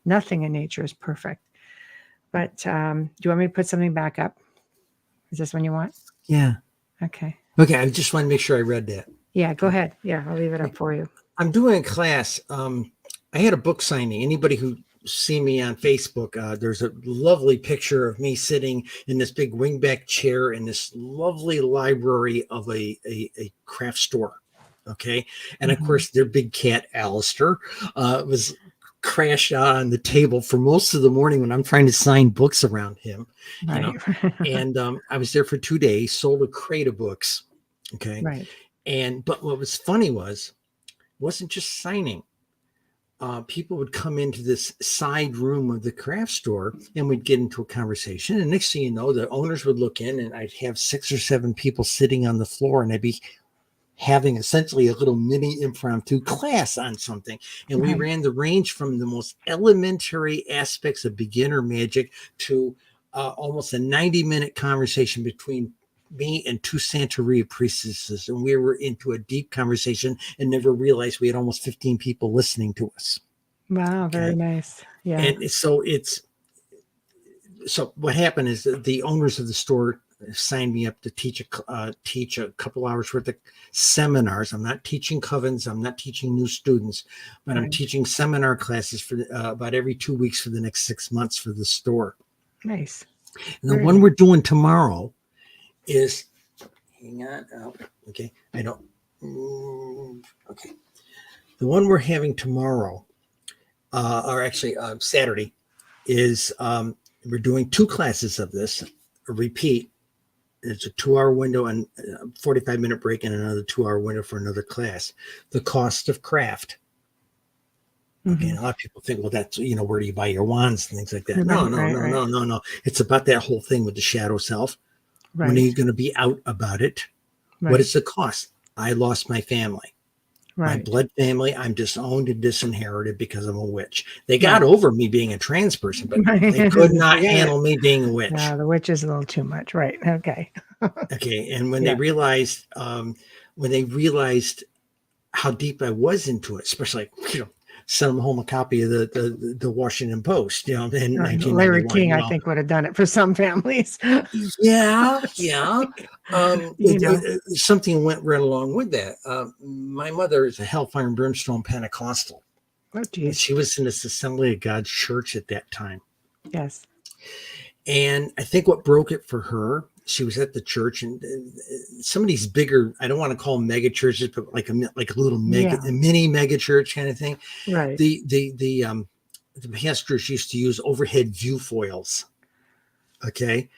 Speaker 2: Nothing in nature is perfect. But do you want me to put something back up? Is this one you want?
Speaker 3: Yeah.
Speaker 2: Okay.
Speaker 3: Okay. I just want to make sure I read that.
Speaker 2: Yeah, go ahead. Yeah, I'll leave it up for you.
Speaker 3: I'm doing a class. I had a book signing. Anybody who see me on Facebook, there's a lovely picture of me sitting in this big wingback chair in this lovely library of a craft store. Okay. And of course, their big cat, Alistair, was crash out on the table for most of the morning when I'm trying to sign books around him, you know.
Speaker 2: Right.
Speaker 3: And I was there for 2 days, sold a crate of books. Okay.
Speaker 2: Right.
Speaker 3: But what was funny was, it wasn't just signing. People would come into this side room of the craft store and we'd get into a conversation. And next thing you know, the owners would look in and I'd have 6 or 7 people sitting on the floor and I'd be having essentially a little mini impromptu class on something. And we
Speaker 2: Right.
Speaker 3: ran the range from the most elementary aspects of beginner magic to almost a 90-minute conversation between me and 2 Santeria priestesses. And we were into a deep conversation and never realized we had almost 15 people listening to us.
Speaker 2: Wow. Very nice. Yeah.
Speaker 3: And so what happened is that the owners of the store signed me up to teach a couple hours worth of seminars. I'm not teaching covens. I'm not teaching new students, but I'm
Speaker 2: Right.
Speaker 3: teaching seminar classes for about every 2 weeks for the next 6 months for the store.
Speaker 2: Nice.
Speaker 3: And the
Speaker 2: Very
Speaker 3: one
Speaker 2: nice.
Speaker 3: we're doing tomorrow is, hang on. Oh, okay. I don't. Okay. The one we're having tomorrow, or actually Saturday, is we're doing 2 classes of this, a repeat. It's a 2-hour window and a 45-minute break and another 2-hour window for another class. The cost of craft. Okay, and a lot of people think, well, that's, where do you buy your wands and things like that? No. It's about that whole thing with the shadow self.
Speaker 2: Right.
Speaker 3: When are you going to be out about it?
Speaker 2: Right.
Speaker 3: What is the cost? I lost my family. My
Speaker 2: Right.
Speaker 3: blood family, I'm disowned and disinherited because I'm a witch. They got over me being a trans person, but they could not handle me being a witch.
Speaker 2: No, the witch is a little too much. Right. Okay.
Speaker 3: Okay. And when
Speaker 2: Yeah.
Speaker 3: they realized how deep I was into it, especially, sent them home a copy of the Washington Post, in
Speaker 2: Right.
Speaker 3: 1991.
Speaker 2: Larry King, I think, would have done it for some families.
Speaker 3: Yeah.
Speaker 2: You know.
Speaker 3: Something went right along with that. My mother is a hellfire and brimstone Pentecostal.
Speaker 2: Oh,
Speaker 3: And
Speaker 2: geez.
Speaker 3: she was in this Assembly of God church at that time.
Speaker 2: Yes.
Speaker 3: And I think what broke it for her, she was at the church, and some of these bigger, I don't want to call them mega churches, but like a little mini mega church kind of thing.
Speaker 2: Right.
Speaker 3: The pastors used to use overhead view foils. Okay.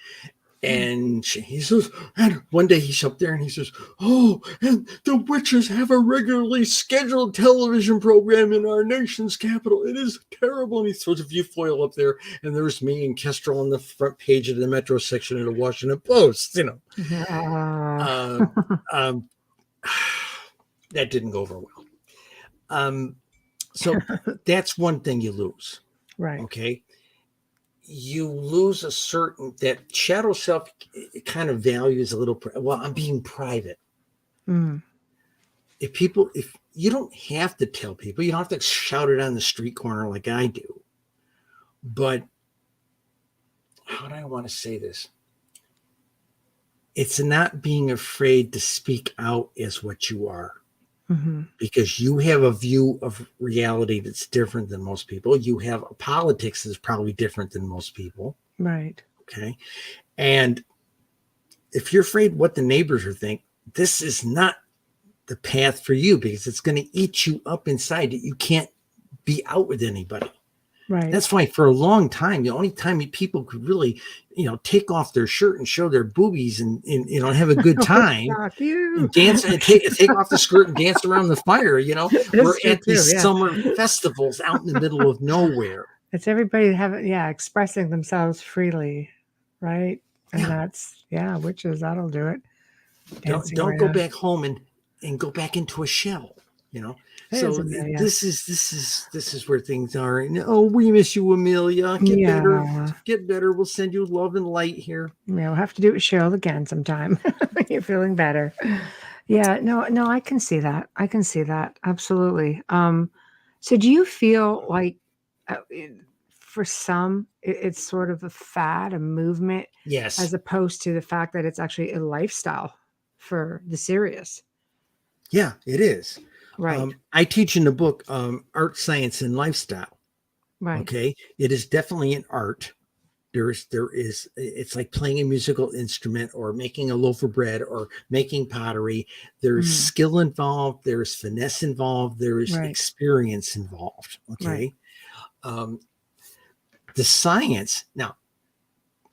Speaker 3: And he says, and one day he's up there and he says, oh, and the witches have a regularly scheduled television program in our nation's capital. It is terrible. And he throws a view foil up there, and there's me and Kestrel on the front page of the Metro section of the Washington Post, that didn't go over well. So that's one thing you lose.
Speaker 2: Right.
Speaker 3: Okay. You lose that shadow self kind of values a little, I'm being private.
Speaker 2: Mm.
Speaker 3: If you don't have to tell people, you don't have to shout it on the street corner like I do. But how do I want to say this? It's not being afraid to speak out as what you are.
Speaker 2: Mm-hmm.
Speaker 3: Because you have a view of reality that's different than most people. You have a politics that's probably different than most people.
Speaker 2: Right.
Speaker 3: Okay. And if you're afraid what the neighbors are think, this is not the path for you, because it's going to eat you up inside. You can't be out with anybody.
Speaker 2: Right.
Speaker 3: That's why for a long time, the only time people could really, take off their shirt and show their boobies and have a good time, and dance and take off the skirt and dance around the fire. We're at these summer festivals out in the middle of nowhere.
Speaker 2: It's everybody expressing themselves freely, right? And that's witches. That'll do it.
Speaker 3: Don't go back home and go back into a shell. So this is where things are. Oh, we miss you, Amelia. Get better. We'll send you love and light here.
Speaker 2: Yeah, we'll have to do it with Cheryl again sometime. You're feeling better. Yeah, no, I can see that. Absolutely. So do you feel like for some, it's sort of a fad, a movement,
Speaker 3: yes,
Speaker 2: as opposed to the fact that it's actually a lifestyle for the serious?
Speaker 3: Yeah, it is.
Speaker 2: Right.
Speaker 3: I teach in the book Art, Science, and Lifestyle.
Speaker 2: Right.
Speaker 3: Okay. It is definitely an art. It's like playing a musical instrument or making a loaf of bread or making pottery. There's skill involved. There's finesse involved. There is experience involved. Okay. The science now.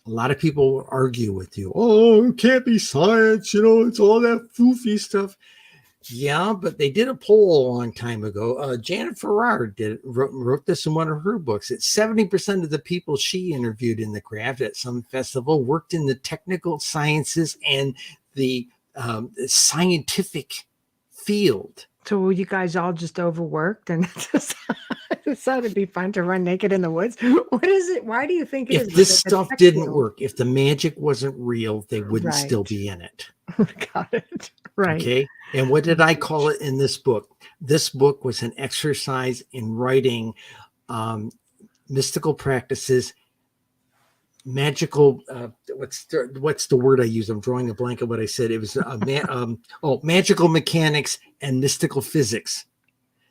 Speaker 3: A lot of people will argue with you. Oh, it can't be science. It's all that foofy stuff. Yeah, but they did a poll a long time ago. Janet Farrar wrote this in one of her books. That 70% of the people she interviewed in the craft at some festival worked in the technical sciences and the scientific field.
Speaker 2: So you guys all just overworked and decided it'd be fun to run naked in the woods? What is it? Why do you think it
Speaker 3: if
Speaker 2: is?
Speaker 3: this stuff didn't work, if the magic wasn't real, they wouldn't
Speaker 2: Right.
Speaker 3: still be in it.
Speaker 2: Got it. Right.
Speaker 3: Okay. And what did I call it in this book? This book was an exercise in writing mystical practices, magical. What's the word I use? I'm drawing a blank of what I said. It was magical mechanics and mystical physics.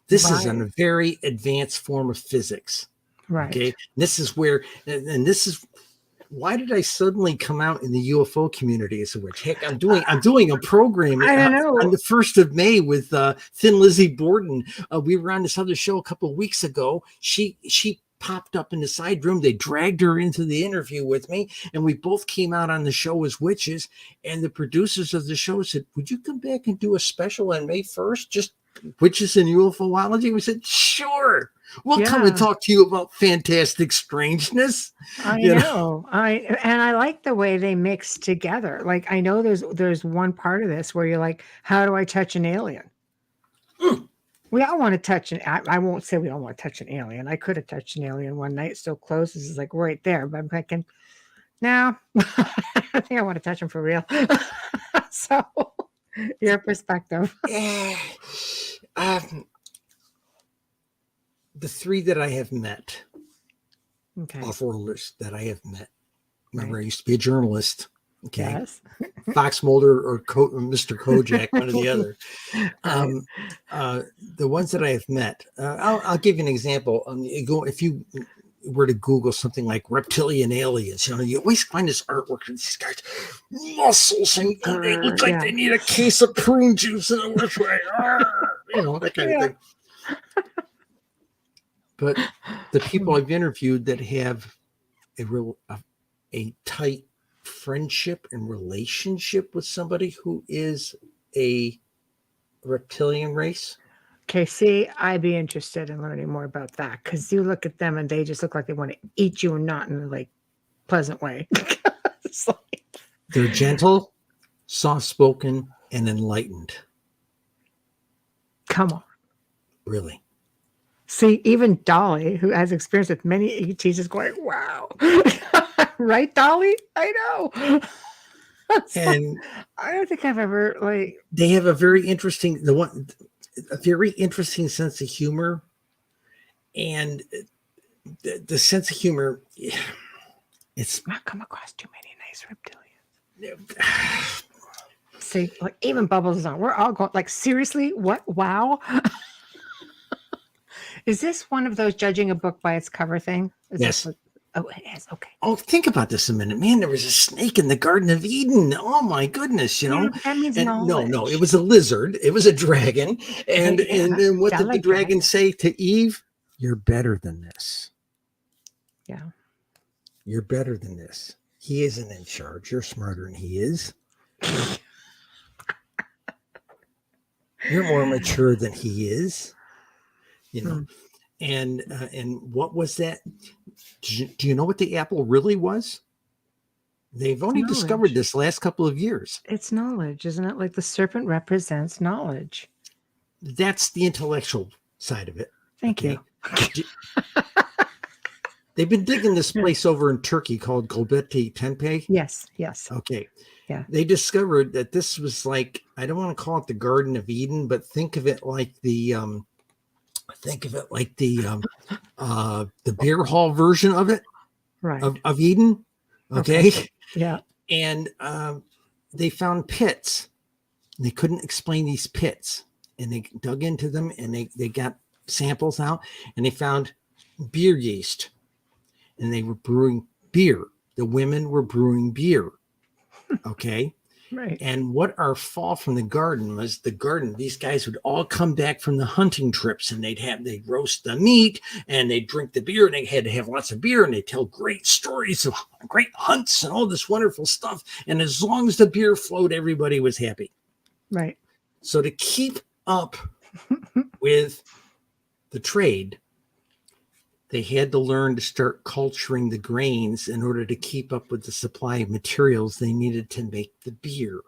Speaker 3: This is a very advanced form of physics.
Speaker 2: Right.
Speaker 3: Okay. This is where, and this is. Why did I suddenly come out in the UFO community as a witch? Heck, I'm doing a program on the 1st of May with Thin Lizzie Borden. We were on this other show a couple of weeks ago. She popped up in the side room. They dragged her into the interview with me, and we both came out on the show as witches. And the producers of the show said, "Would you come back and do a special on May 1st? Just witches and UFOlogy?" We said, "Sure. We'll come and talk to you about fantastic strangeness."
Speaker 2: I know. I like the way they mix together. Like, I know there's one part of this where you're like, how do I touch an alien? We all want to touch I won't say we all want to touch an alien. I could have touched an alien one night. So close. This is like right there. But I'm thinking, no, I think I want to touch him for real. So your perspective.
Speaker 3: The 3 that I have met,
Speaker 2: Okay.
Speaker 3: off-worlders that I have met. Remember, I used to be a journalist. Okay.
Speaker 2: Yes.
Speaker 3: Fox Mulder or Mr. Kojak, one or the other. The ones that I have met, I'll give you an example. If you were to Google something like reptilian aliens, you always find this artwork of these guys, muscles, and they look like they need a case of prune juice in the worst way. That kind of thing. But the people I've interviewed that have a tight friendship and relationship with somebody who is a reptilian race.
Speaker 2: Okay, see, I'd be interested in learning more about that, because you look at them and they just look like they want to eat you and not in a pleasant way.
Speaker 3: They're gentle, soft-spoken, and enlightened.
Speaker 2: Come on.
Speaker 3: Really.
Speaker 2: See, even Dolly, who has experience with many ETs, is going, wow. Right, Dolly? I know.
Speaker 3: And
Speaker 2: I don't think I've ever
Speaker 3: they have a very interesting sense of humor, and the sense of humor, it's
Speaker 2: not come across too many nice reptilians. See, even Bubbles is on. We're all going seriously? What? Wow. Is this one of those judging a book by its cover thing?
Speaker 3: Yes.
Speaker 2: Oh, it is. Okay.
Speaker 3: Oh, think about this a minute, man. There was a snake in the Garden of Eden. Oh my goodness,
Speaker 2: That means
Speaker 3: no, it was a lizard. It was a dragon. And what did the dragon say to Eve? You're better than this.
Speaker 2: Yeah.
Speaker 3: You're better than this. He isn't in charge. You're smarter than he is. You're more mature than he is. And what was that? Do you know what the apple really was? They've only discovered this last couple of years.
Speaker 2: It's knowledge, isn't it? Like the serpent represents knowledge.
Speaker 3: That's the intellectual side of it.
Speaker 2: Thank you.
Speaker 3: They've been digging this place over in Turkey called Göbekli Tepe.
Speaker 2: Yes.
Speaker 3: Okay.
Speaker 2: Yeah.
Speaker 3: They discovered that this was I don't want to call it the Garden of Eden, but think of it like the beer hall version of it,
Speaker 2: right?
Speaker 3: Of Eden. Okay.
Speaker 2: Yeah.
Speaker 3: And they found pits. They couldn't explain these pits, and they dug into them, and they got samples out, and they found beer yeast, and they were brewing beer. The women were brewing beer. Okay.
Speaker 2: Right.
Speaker 3: And what our fall from the garden was, the garden, these guys would all come back from the hunting trips, and they'd roast the meat and they'd drink the beer, and they had to have lots of beer, and they'd tell great stories of great hunts and all this wonderful stuff. And as long as the beer flowed, everybody was happy.
Speaker 2: Right.
Speaker 3: So to keep up with the trade, they had to learn to start culturing the grains in order to keep up with the supply of materials they needed to make the beer.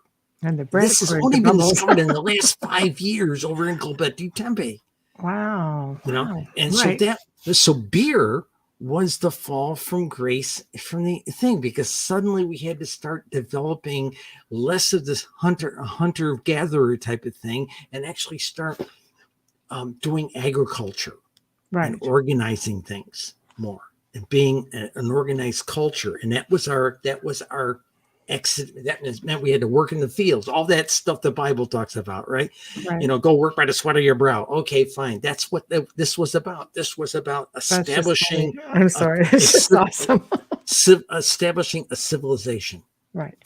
Speaker 2: And the bread.
Speaker 3: This has only been discovered in the last 5 years over in Gilbert Tempe.
Speaker 2: Wow.
Speaker 3: You know,
Speaker 2: Wow.
Speaker 3: and
Speaker 2: Right.
Speaker 3: so beer was the fall from grace from the thing, because suddenly we had to start developing less of this hunter-gatherer type of thing and actually start doing agriculture.
Speaker 2: Right.
Speaker 3: And organizing things more and being an organized culture. And that was our exit. That meant we had to work in the fields, all that stuff the Bible talks about, right?
Speaker 2: Right.
Speaker 3: You know, go work by the sweat of your brow. Okay, fine. That's what this was about. This was about establishing.
Speaker 2: I'm sorry. It's just awesome.
Speaker 3: Establishing a civilization.
Speaker 2: Right.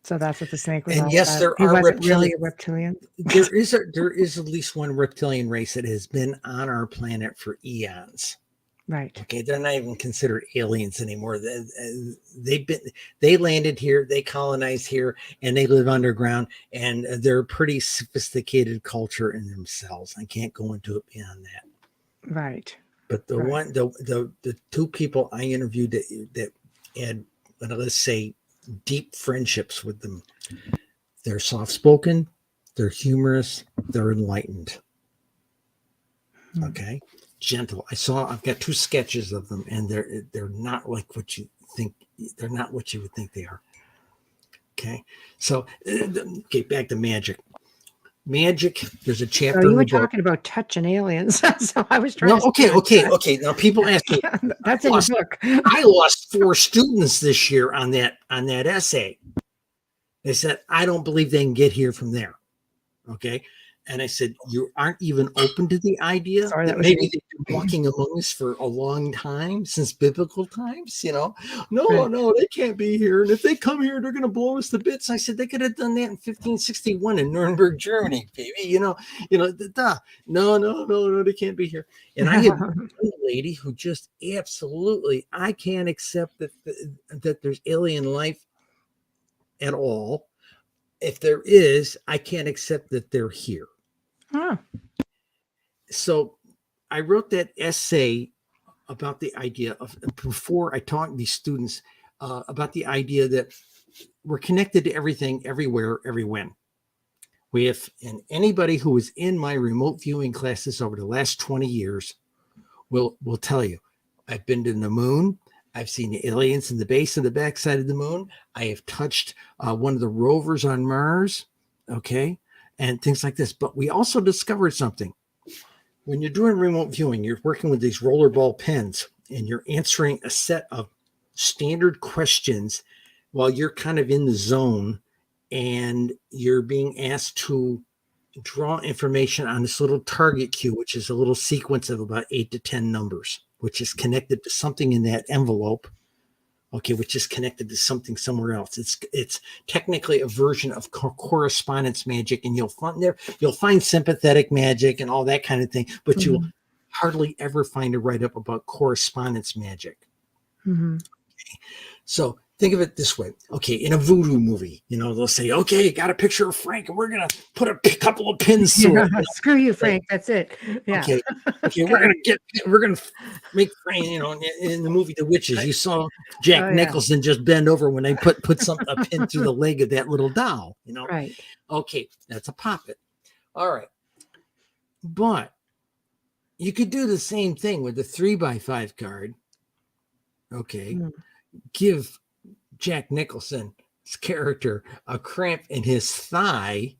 Speaker 2: So that's what the snake was.
Speaker 3: And
Speaker 2: all
Speaker 3: yes,
Speaker 2: about.
Speaker 3: there
Speaker 2: He
Speaker 3: are
Speaker 2: wasn't really a reptilian.
Speaker 3: There is at least one reptilian race that has been on our planet for eons.
Speaker 2: Right.
Speaker 3: Okay, they're not even considered aliens anymore. They landed here, they colonized here, and they live underground, and they're a pretty sophisticated culture in themselves. I can't go into it beyond that.
Speaker 2: Right.
Speaker 3: But the two people I interviewed that had, let's say, deep friendships with them, they're soft-spoken, they're humorous, they're enlightened. Okay, gentle. I've got 2 sketches of them, and they're not like what you think. They're not what you would think they are. Okay, so back to magic. Magic. There's a chapter.
Speaker 2: So you were talking about touching aliens, so I was trying.
Speaker 3: Okay. Now people ask me.
Speaker 2: That's in your book.
Speaker 3: I lost 4 students this year on that essay. They said, I don't believe they can get here from there. Okay. And I said, you aren't even open to the idea that maybe they've been walking among us for a long time, since biblical times, you know? No, they can't be here. And if they come here, they're going to blow us to bits. I said, they could have done that in 1561 in Nuremberg, Germany, baby. No, they can't be here. And I had one lady who just absolutely, I can't accept that there's alien life at all. If there is, I can't accept that they're here.
Speaker 2: Huh.
Speaker 3: So I wrote that essay about the idea of, before I taught these students about the idea that we're connected to everything, everywhere, every when. And anybody who was in my remote viewing classes over the last 20 years will tell you, I've been to the moon. I've seen the aliens in the base and the backside of the moon. I have touched one of the rovers on Mars, okay, and things like this. But we also discovered something. When you're doing remote viewing, you're working with these rollerball pens, and you're answering a set of standard questions while you're kind of in the zone, and you're being asked to draw information on this little target cue, which is a little sequence of about 8 to 10 numbers, which is connected to something in that envelope, okay, which is connected to something somewhere else. It's technically a version of correspondence magic, and you'll find sympathetic magic and all that kind of thing, but you'll hardly ever find a write-up about correspondence magic.
Speaker 2: Mm-hmm.
Speaker 3: Okay. So think of it this way. Okay, in a voodoo movie, they'll say, okay, got a picture of Frank, and we're going to put a couple of pins through it.
Speaker 2: Screw you, Frank. That's it. Yeah.
Speaker 3: Okay, we're going to make Frank, in the movie The Witches, you saw Jack Nicholson just bend over when they put a pin through the leg of that little doll,
Speaker 2: Right.
Speaker 3: Okay, that's a puppet. All right. But you could do the same thing with the 3x5 card. Okay. Give Jack Nicholson's character a cramp in his thigh,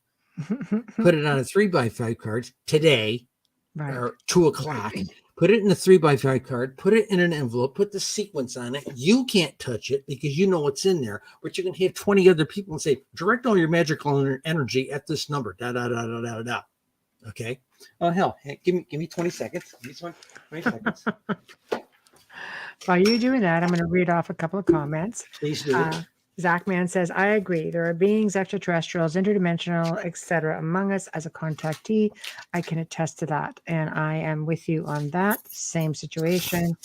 Speaker 3: put it on a 3x5 card today, or 2:00, put it in the 3x5 card, put it in an envelope, put the sequence on it. You can't touch it because you know what's in there, but you can have 20 other people and say, direct all your magical energy at this number, Okay. Oh, hell, give me 20 seconds. Give me 20 seconds.
Speaker 2: While you're doing that, I'm going to read off a couple of comments.
Speaker 3: Please do.
Speaker 2: Zachman says, I agree. There are beings, extraterrestrials, interdimensional, etc. among us. As a contactee, I can attest to that. And I am with you on that. Same situation.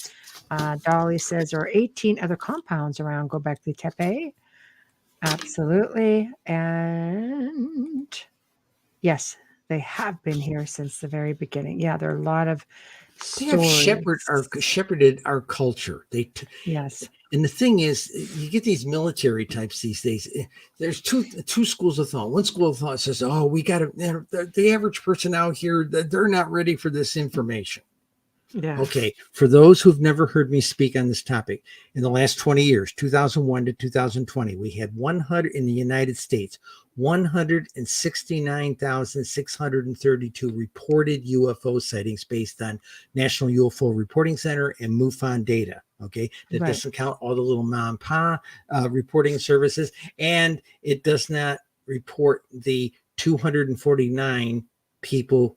Speaker 2: Dolly says, there are 18 other compounds around Gobekli Tepe. Absolutely. And yes, they have been here since the very beginning. Yeah, there are a lot of
Speaker 3: They have
Speaker 2: stories.
Speaker 3: shepherded our culture.
Speaker 2: Yes.
Speaker 3: And the thing is, you get these military types these days. There's two schools of thought. One school of thought says, "Oh, we got to." The average person out here, they're not ready for this information.
Speaker 2: Yeah.
Speaker 3: Okay, for those who've never heard me speak on this topic, in the last 20 years, 2001 to 2020, we had 100 in the United States, 169,632 reported UFO sightings based on National UFO Reporting Center and MUFON data. Okay, that
Speaker 2: Right.
Speaker 3: doesn't count all the little mom and pop reporting services, and it does not report the 249 people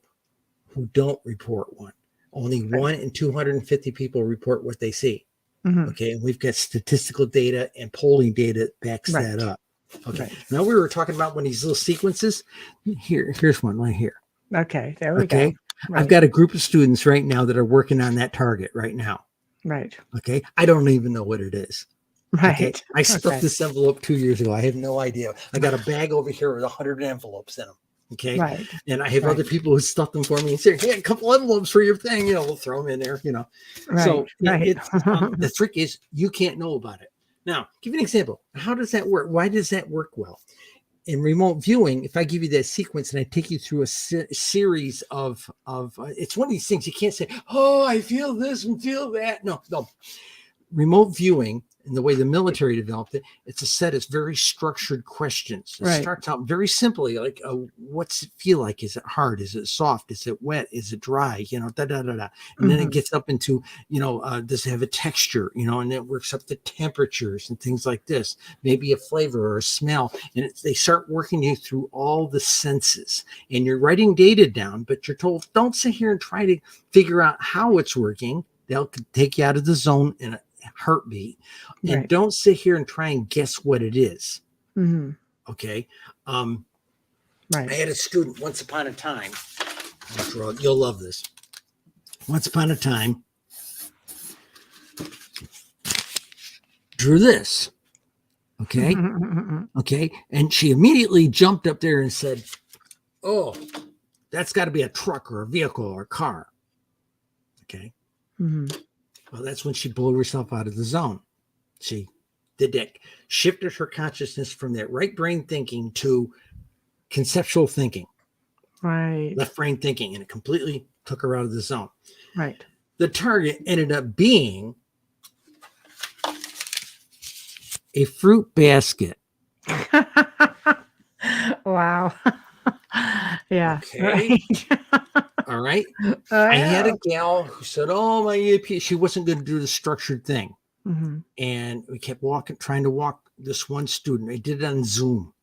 Speaker 3: who don't report one. Only
Speaker 2: Right.
Speaker 3: 1 in 250 people report what they see.
Speaker 2: Mhm.
Speaker 3: Okay. And we've got statistical data and polling data that backs
Speaker 2: Right.
Speaker 3: that up. Okay.
Speaker 2: Right.
Speaker 3: Now we were talking about one of these little sequences. Here's one right here.
Speaker 2: Okay. There we
Speaker 3: Okay.
Speaker 2: go. Right.
Speaker 3: I've got a group of students right now that are working on that target right now.
Speaker 2: Right.
Speaker 3: Okay. I don't even know what it is.
Speaker 2: Right.
Speaker 3: Okay. I stuffed
Speaker 2: Okay.
Speaker 3: this envelope 2 years ago. I have no idea. I got a bag over here with 100 envelopes in them. Okay.
Speaker 2: Right.
Speaker 3: And I have
Speaker 2: Right.
Speaker 3: other people who stuff them for me and say, hey, a couple envelopes for your thing. We'll throw them in there,
Speaker 2: Right.
Speaker 3: So
Speaker 2: Right.
Speaker 3: it's the trick is you can't know about it. Now, give you an example. How does that work? Why does that work well? In remote viewing, if I give you that sequence and I take you through a series of it's one of these things you can't say, oh, I feel this and feel that. No. Remote viewing, and the way the military developed it, it's a set of very structured questions. It starts out very simply, like, what's it feel like? Is it hard? Is it soft? Is it wet? Is it dry? And then it gets up into, does it have a texture? And it works up to temperatures and things like this, maybe a flavor or a smell. And they start working you through all the senses. And you're writing data down, but you're told, don't sit here and try to figure out how it's working. They'll take you out of the zone in a heartbeat. And don't sit here and try and guess what it is.
Speaker 2: Mm-hmm.
Speaker 3: Okay.
Speaker 2: Right.
Speaker 3: I had a student once upon a time. You'll love this. Once upon a time, drew this. Okay. Okay. And she immediately jumped up there and said, oh, that's got to be a truck or a vehicle or a car. Okay. Mm-hmm. Well, that's when she blew herself out of the zone. She did that, shifted her consciousness from that right brain thinking to conceptual thinking,
Speaker 2: right,
Speaker 3: left brain thinking, and it completely took her out of the zone.
Speaker 2: Right.
Speaker 3: The target ended up being a fruit basket.
Speaker 2: Wow. Yeah.
Speaker 3: Okay.
Speaker 2: Right.
Speaker 3: All right. I had a gal who said, oh, my EAP, she wasn't going to do the structured thing. Mm-hmm. And we kept trying to walk this one student. I did it on Zoom.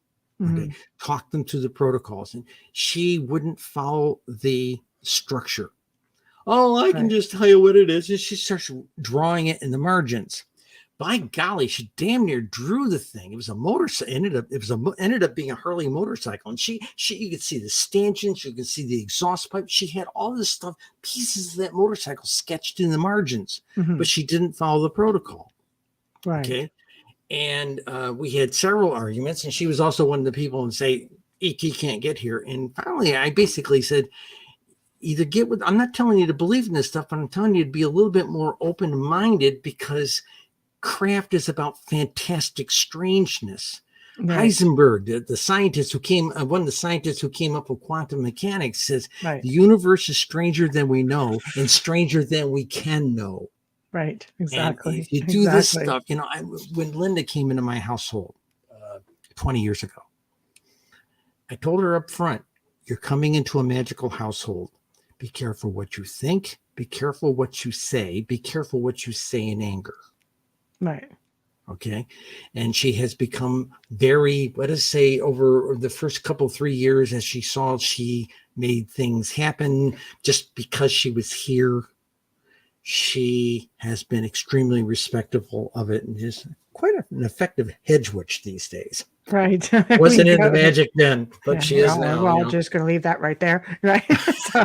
Speaker 3: Okay. Talked them through the protocols, and she wouldn't follow the structure. Oh, I can just tell you what it is. And she starts drawing it in the margins. By golly, she damn near drew the thing. It was a motorcycle. Ended up being a Harley motorcycle. And she you could see the stanchions, you could see the exhaust pipe. She had all this stuff, pieces of that motorcycle sketched in the margins, but she didn't follow the protocol.
Speaker 2: Right.
Speaker 3: Okay. And we had several arguments, and she was also one of the people who say, ET can't get here. And finally, I basically said, either get with, I'm not telling you to believe in this stuff, but I'm telling you to be a little bit more open-minded, because craft is about fantastic strangeness. Right. Heisenberg, the scientist who came, one of the scientists who came up with quantum mechanics, says the universe is stranger than we know and stranger than we can know.
Speaker 2: Right. Exactly.
Speaker 3: And if you do this stuff, when Linda came into my household 20 years ago, I told her up front, you're coming into a magical household. Be careful what you think. Be careful what you say. Be careful what you say in anger.
Speaker 2: Right.
Speaker 3: Okay. And she has become very, let us say, over the first 3 years, as she saw, she made things happen just because she was here. She has been extremely respectful of it and just quite an effective hedge witch these days.
Speaker 2: Right.
Speaker 3: Wasn't
Speaker 2: We
Speaker 3: into
Speaker 2: know.
Speaker 3: magic then, but
Speaker 2: Yeah,
Speaker 3: she is
Speaker 2: well,
Speaker 3: now.
Speaker 2: we're
Speaker 3: you
Speaker 2: all
Speaker 3: know.
Speaker 2: just going to leave that right there. Right. So,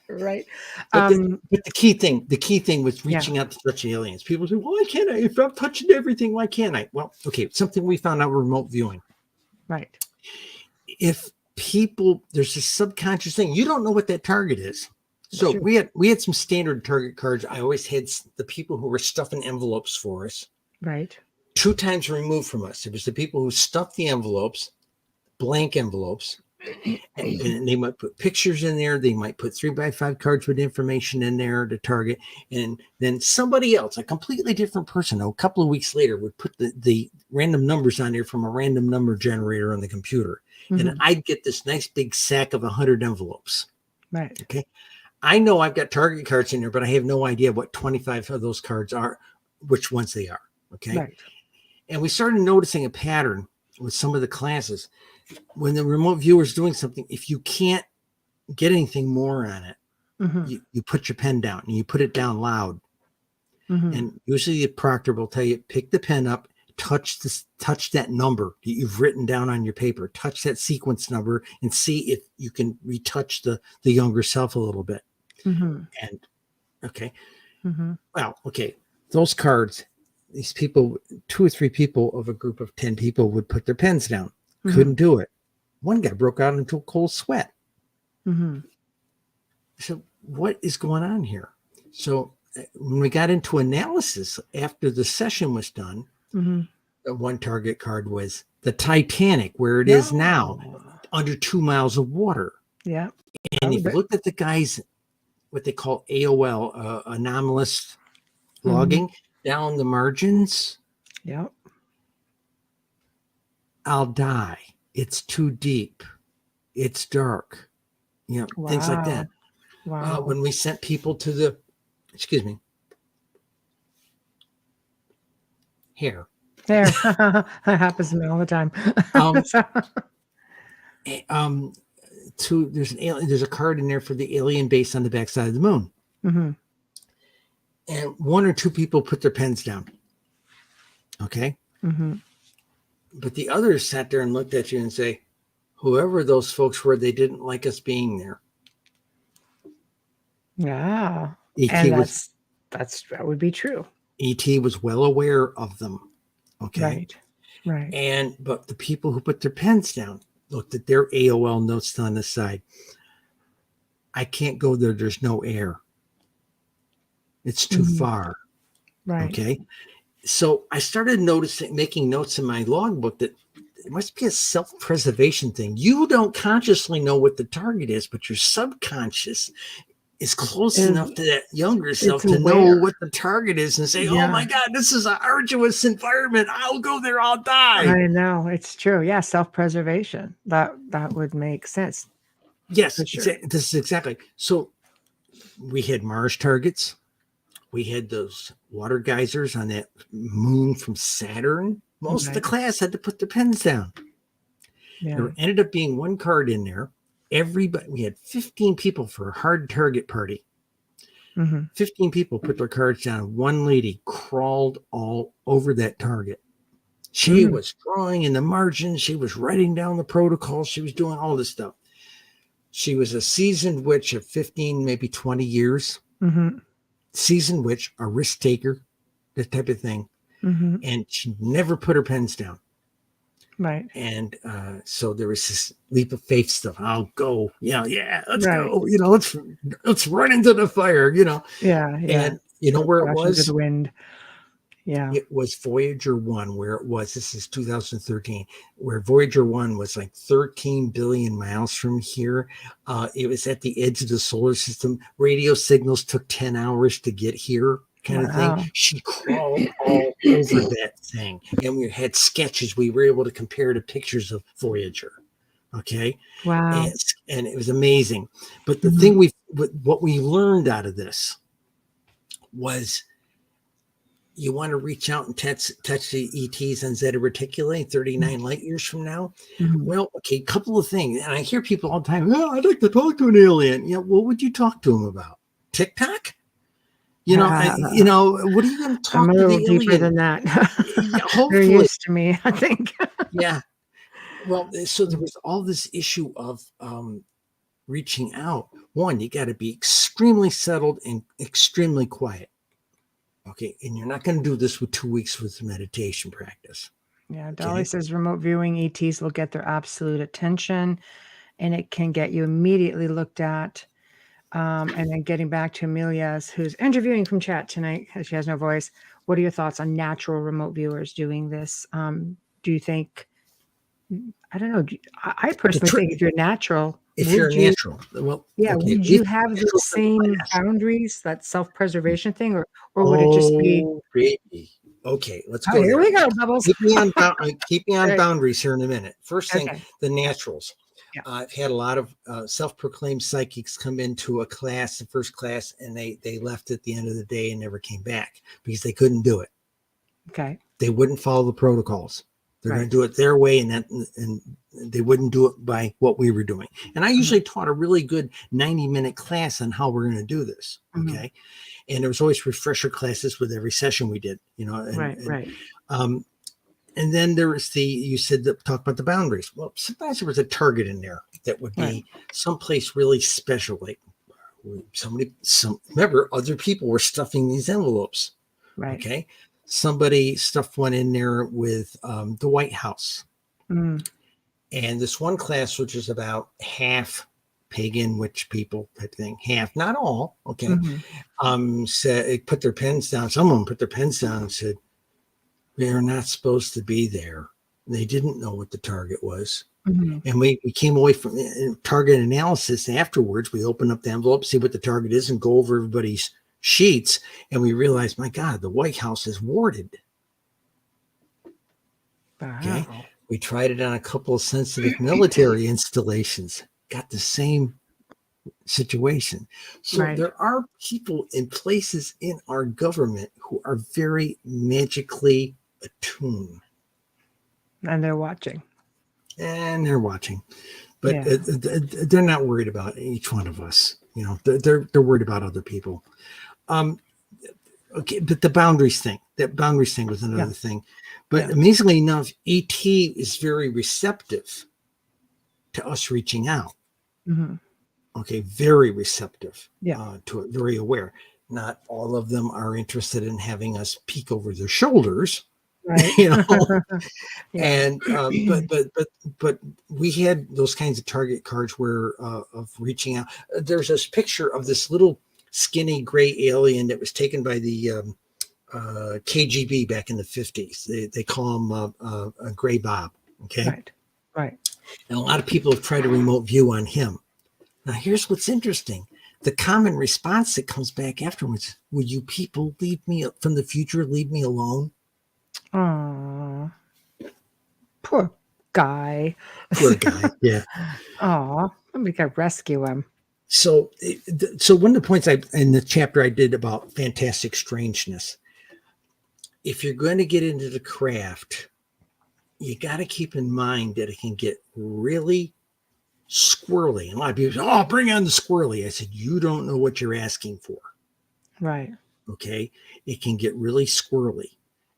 Speaker 2: right.
Speaker 3: But the key thing was
Speaker 2: Yeah.
Speaker 3: reaching out to touch aliens. People say, "Why can't I? If I'm touching everything, why can't I?" Well, okay, something we found out with remote viewing.
Speaker 2: Right.
Speaker 3: If there's a subconscious thing, you don't know what that target is. So
Speaker 2: Sure.
Speaker 3: we had some standard target cards. I always had the people who were stuffing envelopes for us.
Speaker 2: Right.
Speaker 3: 2 times removed from us. It was the people who stuffed the envelopes, blank envelopes, and they might put pictures in there. They might put 3x5 cards with information in there to target. And then somebody else, a completely different person, a couple of weeks later would put the random numbers on there from a random number generator on the computer.
Speaker 2: Mm-hmm.
Speaker 3: And I'd get this nice big sack of 100 envelopes.
Speaker 2: Right.
Speaker 3: Okay. I know I've got target cards in there, but I have no idea what 25 of those cards are, which ones they are. Okay.
Speaker 2: Right.
Speaker 3: And we started noticing a pattern with some of the classes. When the remote viewer is doing something, if you can't get anything more on it,
Speaker 2: Mm-hmm.
Speaker 3: you put your pen down and you put it down loud.
Speaker 2: Mm-hmm.
Speaker 3: And usually the proctor will tell you, pick the pen up, touch that number that you've written down on your paper, touch that sequence number and see if you can retouch the younger self a little bit.
Speaker 2: Mm-hmm.
Speaker 3: And okay.
Speaker 2: Mm-hmm.
Speaker 3: Well, okay. Those cards, these people, 2 or 3 people of a group of 10 people would put their pens down.
Speaker 2: Mm-hmm.
Speaker 3: Couldn't do it. One guy broke out into a cold sweat.
Speaker 2: Mm-hmm.
Speaker 3: So what is going on here? So when we got into analysis after the session was done,
Speaker 2: Mm-hmm.
Speaker 3: the one target card was the Titanic, where it is now, under 2 miles of water.
Speaker 2: Yeah.
Speaker 3: And if you looked at the guys, what they call AOL, anomalous logging, down the margins,
Speaker 2: Yeah.
Speaker 3: I'll die. It's too deep. It's dark. You know, things like that.
Speaker 2: Wow.
Speaker 3: When we sent people to the, excuse me, hair.
Speaker 2: There. That happens to me all the time.
Speaker 3: There's a card in there for the alien base on the backside of the moon.
Speaker 2: Mm-hmm.
Speaker 3: And 1 or 2 people put their pens down. Okay.
Speaker 2: Mm-hmm.
Speaker 3: But the others sat there and looked at you and say, whoever those folks were, they didn't like us being there.
Speaker 2: Yeah.
Speaker 3: ET
Speaker 2: And that would be true.
Speaker 3: ET was well aware of them. Okay.
Speaker 2: Right.
Speaker 3: But the people who put their pens down looked at their AOL notes on the side. I can't go there. There's no air. It's too far.
Speaker 2: Right.
Speaker 3: Okay. So I started making notes in my logbook that it must be a self-preservation thing. You don't consciously know what the target is, but your subconscious is close enough to that younger self to know what the target is and say, oh my God, this is an arduous environment. I'll go there. I'll die.
Speaker 2: I know. It's true. Yeah. Self-preservation. That would make sense.
Speaker 3: Yes.
Speaker 2: Sure.
Speaker 3: This is exactly. So we had Mars targets. We had those water geysers on that moon from Saturn. Most of the class had to put their pens down.
Speaker 2: Yeah.
Speaker 3: There ended up being one card in there. We had 15 people for a hard target party. 15 people put their cards down. One lady crawled all over that target. She was drawing in the margins. She was writing down the protocols. She was doing all this stuff. She was a seasoned witch of 15, maybe 20 years. Seasoned witch, a risk taker, that type of thing. And she never put her pens down.
Speaker 2: Right.
Speaker 3: And so there was this leap of faith stuff. I'll go. Let's go. You know, let's run into the fire, you know.
Speaker 2: Yeah.
Speaker 3: And you know where it was?
Speaker 2: Into the wind. Yeah.
Speaker 3: It was Voyager 1 where it was. This is 2013, where Voyager 1 was like 13 billion miles from here. It was at the edge of the solar system. Radio signals took 10 hours to get here, kind of thing. She crawled all over that thing. And we had sketches. We were able to compare to pictures of Voyager. Okay.
Speaker 2: Wow.
Speaker 3: And it was amazing. But the thing what we learned out of this was, you want to reach out and touch the ETs on Zeta Reticuli 39 light years from now? Well, okay, a couple of things. And I hear people all the time, I'd like to talk to an alien. What would you talk to them about? TikTok? What are you going to
Speaker 2: I'm
Speaker 3: talk
Speaker 2: a
Speaker 3: to
Speaker 2: little
Speaker 3: the
Speaker 2: deeper
Speaker 3: alien?
Speaker 2: than that.
Speaker 3: Yeah,
Speaker 2: They're
Speaker 3: hopefully.
Speaker 2: used to me, I think.
Speaker 3: Yeah. Well, so there was all this issue of reaching out. One, you got to be extremely settled and extremely quiet. Okay. And you're not going to do this with 2 weeks with meditation practice.
Speaker 2: Yeah, Dolly says remote viewing ETs will get their absolute attention, and it can get you immediately looked at. And then getting back to Amelia's, who's interviewing from chat tonight, because she has no voice. What are your thoughts on natural remote viewers doing this? Do you think? I don't know. I personally think if you're natural,
Speaker 3: If
Speaker 2: would
Speaker 3: you're a
Speaker 2: you?
Speaker 3: natural, well,
Speaker 2: Yeah,
Speaker 3: okay.
Speaker 2: would you have the same boundaries, that self-preservation thing, or would it just be?
Speaker 3: Oh, baby. Okay, let's
Speaker 2: Oh,
Speaker 3: go
Speaker 2: here
Speaker 3: there.
Speaker 2: we go, Bubbles.
Speaker 3: Keep me on
Speaker 2: Right.
Speaker 3: boundaries here in a minute. First thing,
Speaker 2: Okay.
Speaker 3: the naturals.
Speaker 2: Yeah.
Speaker 3: I've had a lot of self-proclaimed psychics come into a class, the first class, and they left at the end of the day and never came back because they couldn't do it.
Speaker 2: Okay.
Speaker 3: They wouldn't follow the protocols. They're
Speaker 2: Right.
Speaker 3: going to do it their way, and they wouldn't do it by what we were doing. And I usually taught a really good 90-minute class on how we're going to do this. Okay. And there was always refresher classes with every session we did,
Speaker 2: Right.
Speaker 3: And then there was you said talk about the boundaries. Well, sometimes there was a target in there that would be someplace really special. Like remember, other people were stuffing these envelopes.
Speaker 2: Right.
Speaker 3: Okay. Somebody stuffed one in there with the White House. And this one class, which is about half pagan witch people type thing, half, not all. Okay. Said, put their pens down. Some of them put their pens down and said, they're not supposed to be there. They didn't know what the target was. And we came away from target analysis afterwards. We open up the envelope, see what the target is, and go over everybody's sheets. And we realized, my God, the White House is warded.
Speaker 2: Wow.
Speaker 3: Okay. We tried it on a couple of sensitive military installations, got the same situation. So there are people in places in our government who are very magically attuned.
Speaker 2: And they're watching.
Speaker 3: But they're not worried about each one of us. They're worried about other people. Okay, but the boundaries thing, was another thing. But amazingly enough, ET is very receptive to us reaching out. Okay, very receptive to it, very aware. Not all of them are interested in having us peek over their shoulders. Right. And but we had those kinds of target cards where of reaching out. There's this picture of this little skinny gray alien that was taken by the KGB back in the 50s. They call him a Gray Bob. Okay.
Speaker 2: Right.
Speaker 3: And a lot of people have tried a remote view on him. Now here's what's interesting. The common response that comes back afterwards: would you people leave me from the future? Leave me alone.
Speaker 2: Oh, poor guy.
Speaker 3: Yeah.
Speaker 2: Oh, we got to rescue him.
Speaker 3: So one of the points in the chapter I did about fantastic strangeness, if you're going to get into the craft, you got to keep in mind that it can get really squirrely. And a lot of people say, "Oh, bring on the squirrely." I said, you don't know what you're asking for.
Speaker 2: Right.
Speaker 3: Okay. It can get really squirrely.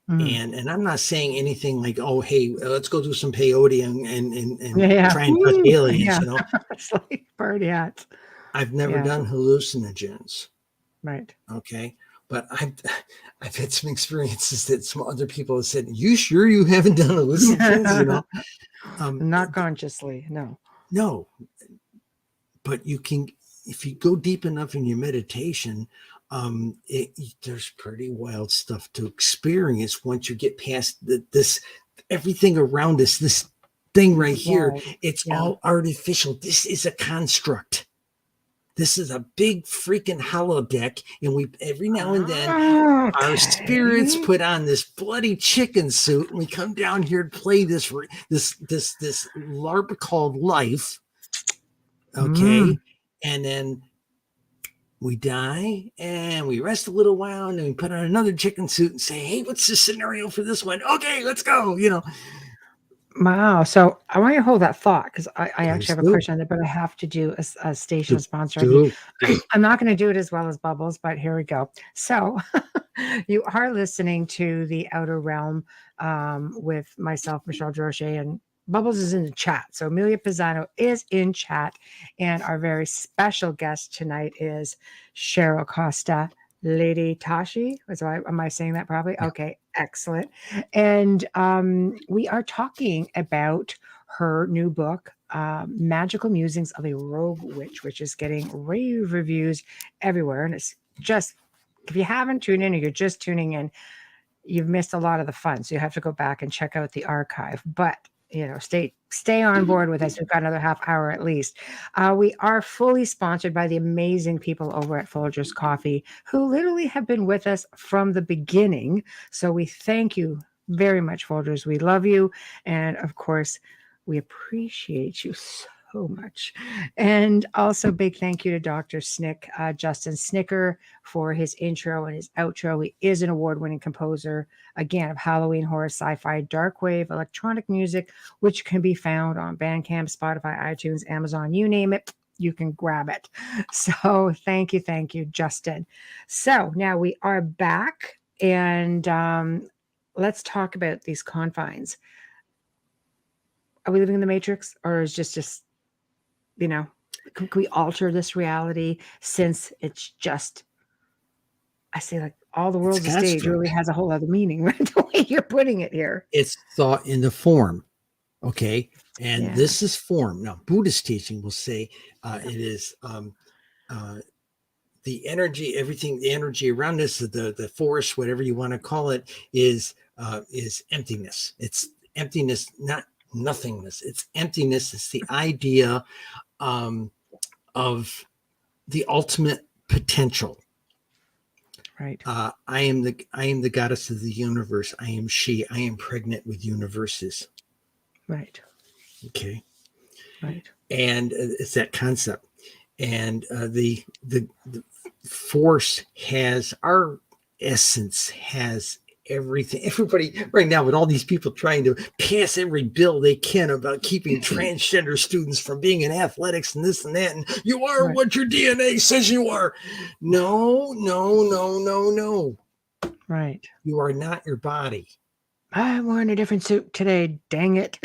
Speaker 3: And I'm not saying anything like, oh, hey, let's go do some peyote and try and touch aliens,
Speaker 2: It's like party hats.
Speaker 3: I've never done hallucinogens.
Speaker 2: Right.
Speaker 3: Okay. But I've had some experiences that some other people have said, you sure you haven't done hallucinogens?
Speaker 2: Not consciously.
Speaker 3: No. But you can, if you go deep enough in your meditation, there's pretty wild stuff to experience once you get past this everything around us, this thing right here. It's all artificial. This is a construct. This is a big freaking holodeck, and we every now and then our spirits put on this bloody chicken suit, and we come down here to play this LARP called life. Okay, and then we die and we rest a little while, and then we put on another chicken suit and say, hey, what's the scenario for this one? Okay, let's go.
Speaker 2: Wow. So I want you to hold that thought because I actually
Speaker 3: Please
Speaker 2: have a
Speaker 3: do.
Speaker 2: question on it, but I have to do a station
Speaker 3: Do.
Speaker 2: sponsor.
Speaker 3: Do.
Speaker 2: I'm not going to do it as well as Bubbles, but here we go. So you are listening to The Outer Realm with myself, Michelle Drochet, and Bubbles is in the chat. So Amelia Pisano is in chat. And our very special guest tonight is Cheryl Costa, Lady Tashi. Am I saying that probably?
Speaker 3: Yeah.
Speaker 2: Okay, excellent. And we are talking about her new book, Magickal Musings of a Rogue Witch, which is getting rave reviews everywhere. And it's just, if you haven't tuned in or you're just tuning in, you've missed a lot of the fun. So you have to go back and check out the archive. But stay on board with us. We've got another half hour at least. We are fully sponsored by the amazing people over at Folgers Coffee, who literally have been with us from the beginning. So we thank you very much, Folgers. We love you, and of course, we appreciate you so much. And also, big thank you to Dr. Snick, Justin Snicker, for his intro and his outro. He is an award-winning composer, again, of Halloween, horror, sci-fi, dark wave, electronic music, which can be found on Bandcamp, Spotify, iTunes, Amazon, you name it, you can grab it. So thank you, Justin. So now we are back, and let's talk about these confines. Are we living in the Matrix, or is just can we alter this reality, since it's just, I say, like, all the world's a stage
Speaker 3: Construct.
Speaker 2: really has a whole other meaning, right? The way you're putting it here.
Speaker 3: It's thought in the form. Okay. And
Speaker 2: Yeah.
Speaker 3: this is form. Now, Buddhist teaching will say it is the energy, everything, the energy around us, the force, whatever you want to call it, is emptiness. It's emptiness, not nothingness. It's emptiness. It's the idea of the ultimate potential.
Speaker 2: Right.
Speaker 3: I am the goddess of the universe. I am she. I am pregnant with universes.
Speaker 2: Right.
Speaker 3: Okay.
Speaker 2: Right.
Speaker 3: And it's that concept. And the force has, our essence has everything. Everybody right now, with all these people trying to pass every bill they can about keeping transgender students from being in athletics and this and that, and you are
Speaker 2: Right.
Speaker 3: what your DNA says you are. No.
Speaker 2: Right.
Speaker 3: You are not your body.
Speaker 2: I'm wearing a different suit today. Dang it.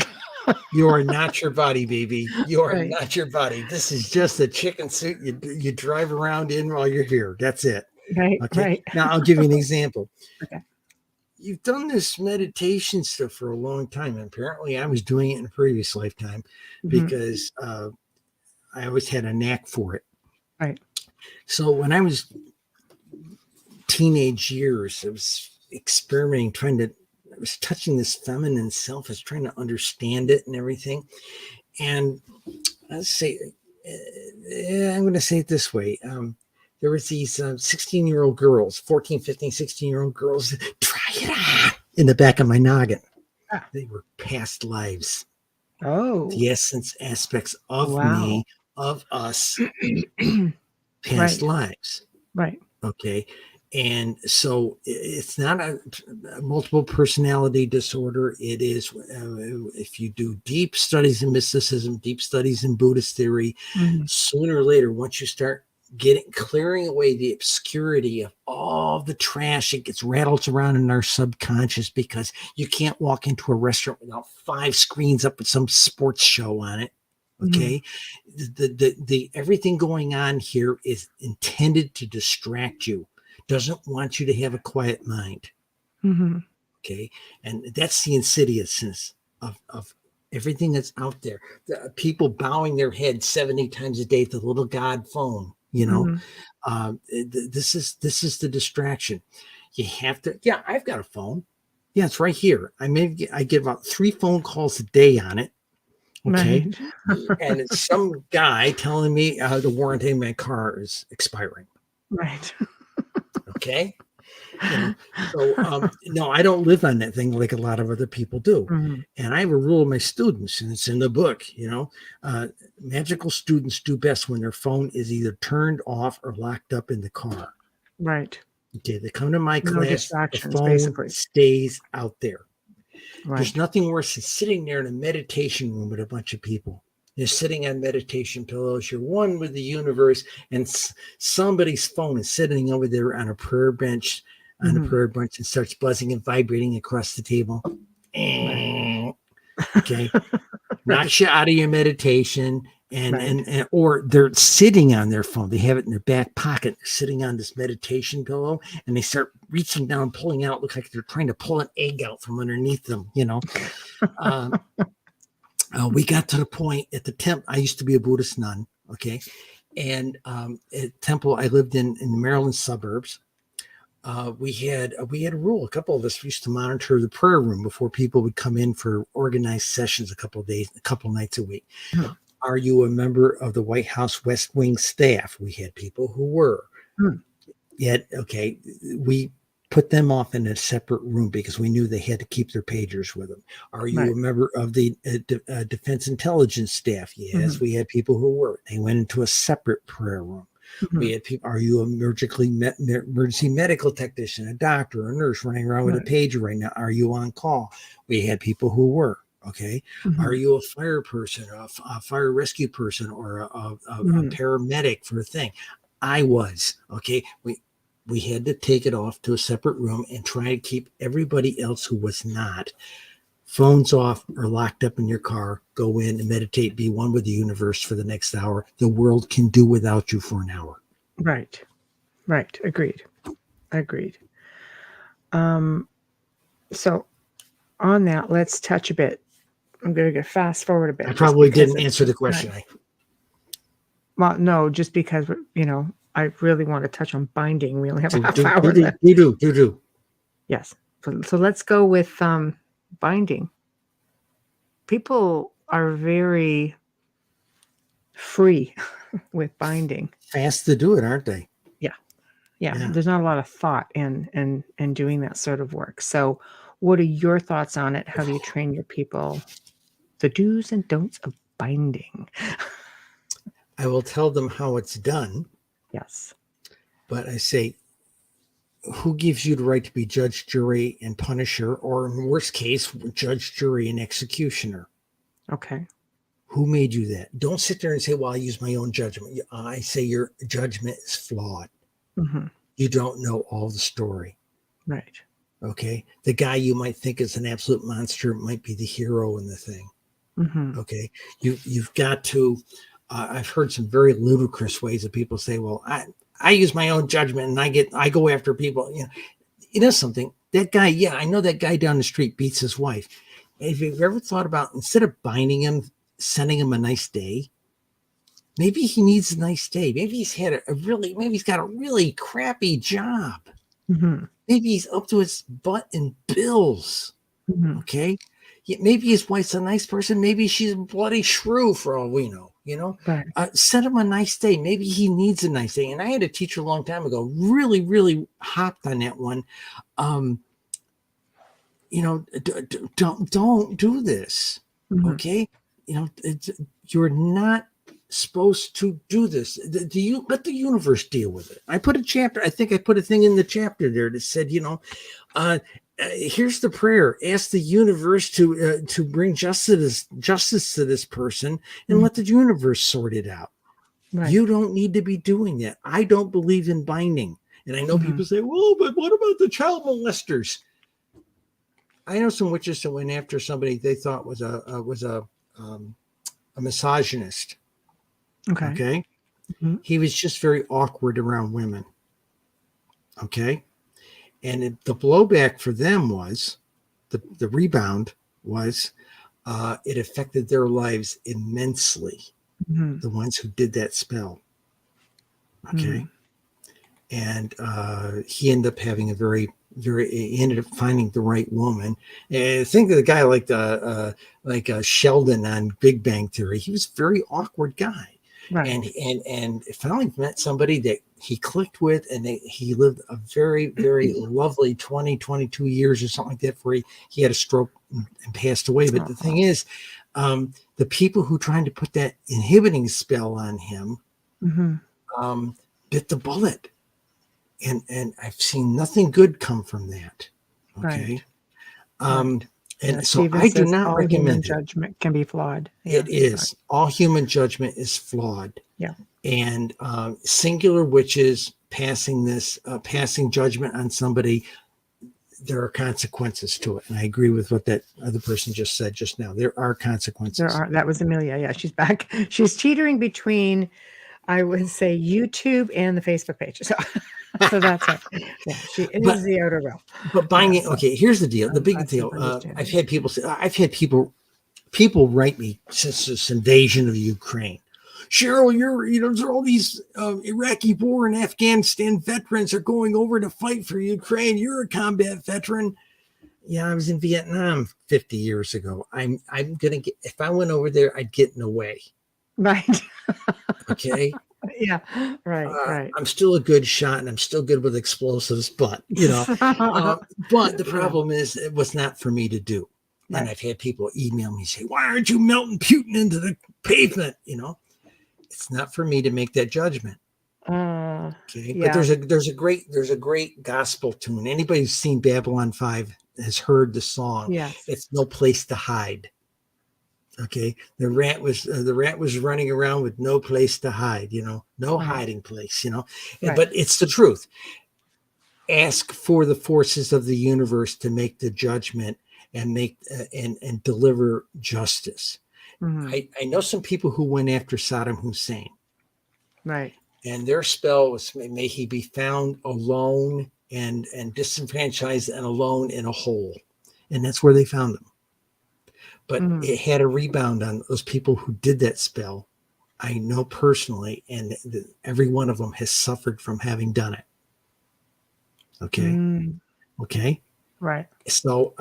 Speaker 3: You are not your body, baby. You are
Speaker 2: Right.
Speaker 3: not your body. This is just a chicken suit you drive around in while you're here. That's it.
Speaker 2: Right.
Speaker 3: Okay.
Speaker 2: Right.
Speaker 3: Now I'll give you an example.
Speaker 2: Okay.
Speaker 3: You've done this meditation stuff for a long time. And apparently I was doing it in a previous lifetime because I always had a knack for it.
Speaker 2: Right.
Speaker 3: So when I was teenage years, I was experimenting, I was touching this feminine self. I was trying to understand it and everything. And I'm going to say it this way. There was these 16-year-old girls, 14, 15, 16-year-old girls, try it on, in the back of my noggin.
Speaker 2: Ah.
Speaker 3: They were past lives.
Speaker 2: Oh.
Speaker 3: The essence aspects of me, of us, past lives.
Speaker 2: Right.
Speaker 3: Okay. And so it's not a multiple personality disorder. It is, if you do deep studies in mysticism, deep studies in Buddhist theory, sooner or later, once you start clearing away the obscurity of all the trash, it gets rattled around in our subconscious, because you can't walk into a restaurant without 5 screens up with some sports show on it. Okay. The everything going on here is intended to distract you. Doesn't want you to have a quiet mind. Okay. And that's the insidiousness of everything that's out there. The people bowing their head 70 times a day to the little God phone, this is the distraction. You have to, I've got a phone. Yeah, it's right here. I get about 3 phone calls a day on it. Okay. Right. And it's some guy telling me the warranty of my car is expiring.
Speaker 2: Right.
Speaker 3: Okay. So no, I don't live on that thing like a lot of other people do. And I have a rule of my students, and it's in the book, magical students do best when their phone is either turned off or locked up in the car.
Speaker 2: Right.
Speaker 3: Okay. They come to my class, the phone
Speaker 2: basically
Speaker 3: stays out there. There's nothing worse than sitting there in a meditation room with a bunch of people. You're sitting on meditation pillows. You're one with the universe, and somebody's phone is sitting over there on a prayer bench, and starts buzzing and vibrating across the table. Okay, knocks you out of your meditation, and or they're sitting on their phone. They have it in their back pocket, sitting on this meditation pillow, and they start reaching down, pulling out. Look like they're trying to pull an egg out from underneath them. We got to the point at the temple. I used to be a Buddhist nun, okay, and at temple I lived in the Maryland suburbs. We had a rule. A couple of us used to monitor the prayer room before people would come in for organized sessions a couple nights a week. Are you a member of the White House West Wing staff? We had people who were. Yet, okay, we put them off in a separate room because we knew they had to keep their pagers with them. Are you a member of the Defense Intelligence staff? Yes, we had people who were. They went into a separate prayer room. We had people. Are you an emergency medical technician, a doctor, a nurse running around with a pager right now? Are you on call? We had people who were. Okay. Are you a fire person, a fire rescue person, or a paramedic for a thing? I was. Okay. We had to take it off to a separate room and try to keep everybody else who was not. Phones off or locked up in your car. Go in and meditate. Be one with the universe for the next hour. The world can do without you for an hour.
Speaker 2: Right. Agreed. So on that, let's touch a bit. I'm going to go fast forward a bit.
Speaker 3: I probably didn't answer the question.
Speaker 2: Well, no, just because, I really want to touch on binding. We only have a half hour left.
Speaker 3: You do.
Speaker 2: Yes. So let's go with binding. People are very free with binding.
Speaker 3: Fast to do it, aren't they?
Speaker 2: Yeah. There's not a lot of thought in doing that sort of work. So what are your thoughts on it? How do you train your people? The do's and don'ts of binding.
Speaker 3: I will tell them how it's done.
Speaker 2: Yes.
Speaker 3: But I say, who gives you the right to be judge, jury, and punisher, or in worst case, judge, jury, and executioner?
Speaker 2: Okay.
Speaker 3: Who made you that? Don't sit there and say, well, I use my own judgment. I say your judgment is flawed. You don't know all the story.
Speaker 2: Right.
Speaker 3: Okay. The guy you might think is an absolute monster might be the hero in the thing. Okay. You've got to, I've heard some very ludicrous ways that people say, well, I use my own judgment and I go after people. You know something, that guy, I know that guy down the street beats his wife. Have you ever thought about, instead of binding him, sending him a nice day? Maybe he needs a nice day. Maybe he's had maybe he's got a really crappy job. Maybe he's up to his butt in bills. Okay. Maybe his wife's a nice person. Maybe she's a bloody shrew for all we know,
Speaker 2: Right.
Speaker 3: Send him a nice day. Maybe he needs a nice day. And I had a teacher a long time ago, really, really hopped on that one. Don't do this. Okay. You're not supposed to do this. Let the universe deal with it. I put a thing in the chapter there that said, here's the prayer. Ask the universe to bring justice to this person and let the universe sort it out. Right. You don't need to be doing that. I don't believe in binding. And I know people say, well, but what about the child molesters? I know some witches that went after somebody they thought was a misogynist. Okay. He was just very awkward around women. Okay. And the blowback for them was, the rebound was, it affected their lives immensely. The ones who did that spell. Okay. And he ended up having he ended up finding the right woman. And think of the guy like Sheldon on Big Bang Theory. He was a very awkward guy. Right. And finally met somebody that he clicked with, and he lived a very, very lovely 22 years or something like that before he had a stroke and passed away. But the thing is, the people who tried to put that inhibiting spell on him bit the bullet. And I've seen nothing good come from that. Okay. Right. And so
Speaker 2: Stephen
Speaker 3: I do
Speaker 2: says
Speaker 3: not
Speaker 2: all human
Speaker 3: recommend it.
Speaker 2: judgment can be flawed.
Speaker 3: It
Speaker 2: Yeah.
Speaker 3: is. All human judgment is flawed.
Speaker 2: Yeah.
Speaker 3: And singular witches passing judgment on somebody, there are consequences to it. And I agree with what that other person just said just now. There are consequences.
Speaker 2: That was Amelia. Yeah, she's back. She's teetering between, I would say, YouTube and the Facebook page. So, so that's it. Yeah, she is the outer rim.
Speaker 3: But buying it,
Speaker 2: so
Speaker 3: okay, here's the deal. The big
Speaker 2: I
Speaker 3: deal.
Speaker 2: understand.
Speaker 3: I've had people write me since this invasion of Ukraine. Cheryl, there's all these Iraqi war and Afghanistan veterans are going over to fight for Ukraine. You're a combat veteran. Yeah, I was in Vietnam 50 years ago. I'm gonna get, if I went over there, I'd get in the way.
Speaker 2: Right.
Speaker 3: Okay.
Speaker 2: Yeah. Right.
Speaker 3: I'm still a good shot and I'm still good with explosives, but but the problem is it was not for me to do.
Speaker 2: Right.
Speaker 3: And I've had people email me say, "Why aren't you melting Putin into the pavement?" It's not for me to make that judgment. Okay.
Speaker 2: Yeah.
Speaker 3: But there's a great gospel tune. Anybody who's seen Babylon 5 has heard the song.
Speaker 2: Yes.
Speaker 3: It's no place to hide. Okay. The rat was running around with no place to hide, no hiding place,
Speaker 2: Right.
Speaker 3: But it's the truth. Ask for the forces of the universe to make the judgment and make and deliver justice.
Speaker 2: Mm-hmm.
Speaker 3: I know some people who went after Saddam Hussein.
Speaker 2: Right.
Speaker 3: And their spell was, may he be found alone and disenfranchised and alone in a hole. And that's where they found him. But it had a rebound on those people who did that spell. I know personally, and every one of them has suffered from having done it. Okay. Okay.
Speaker 2: Right.
Speaker 3: So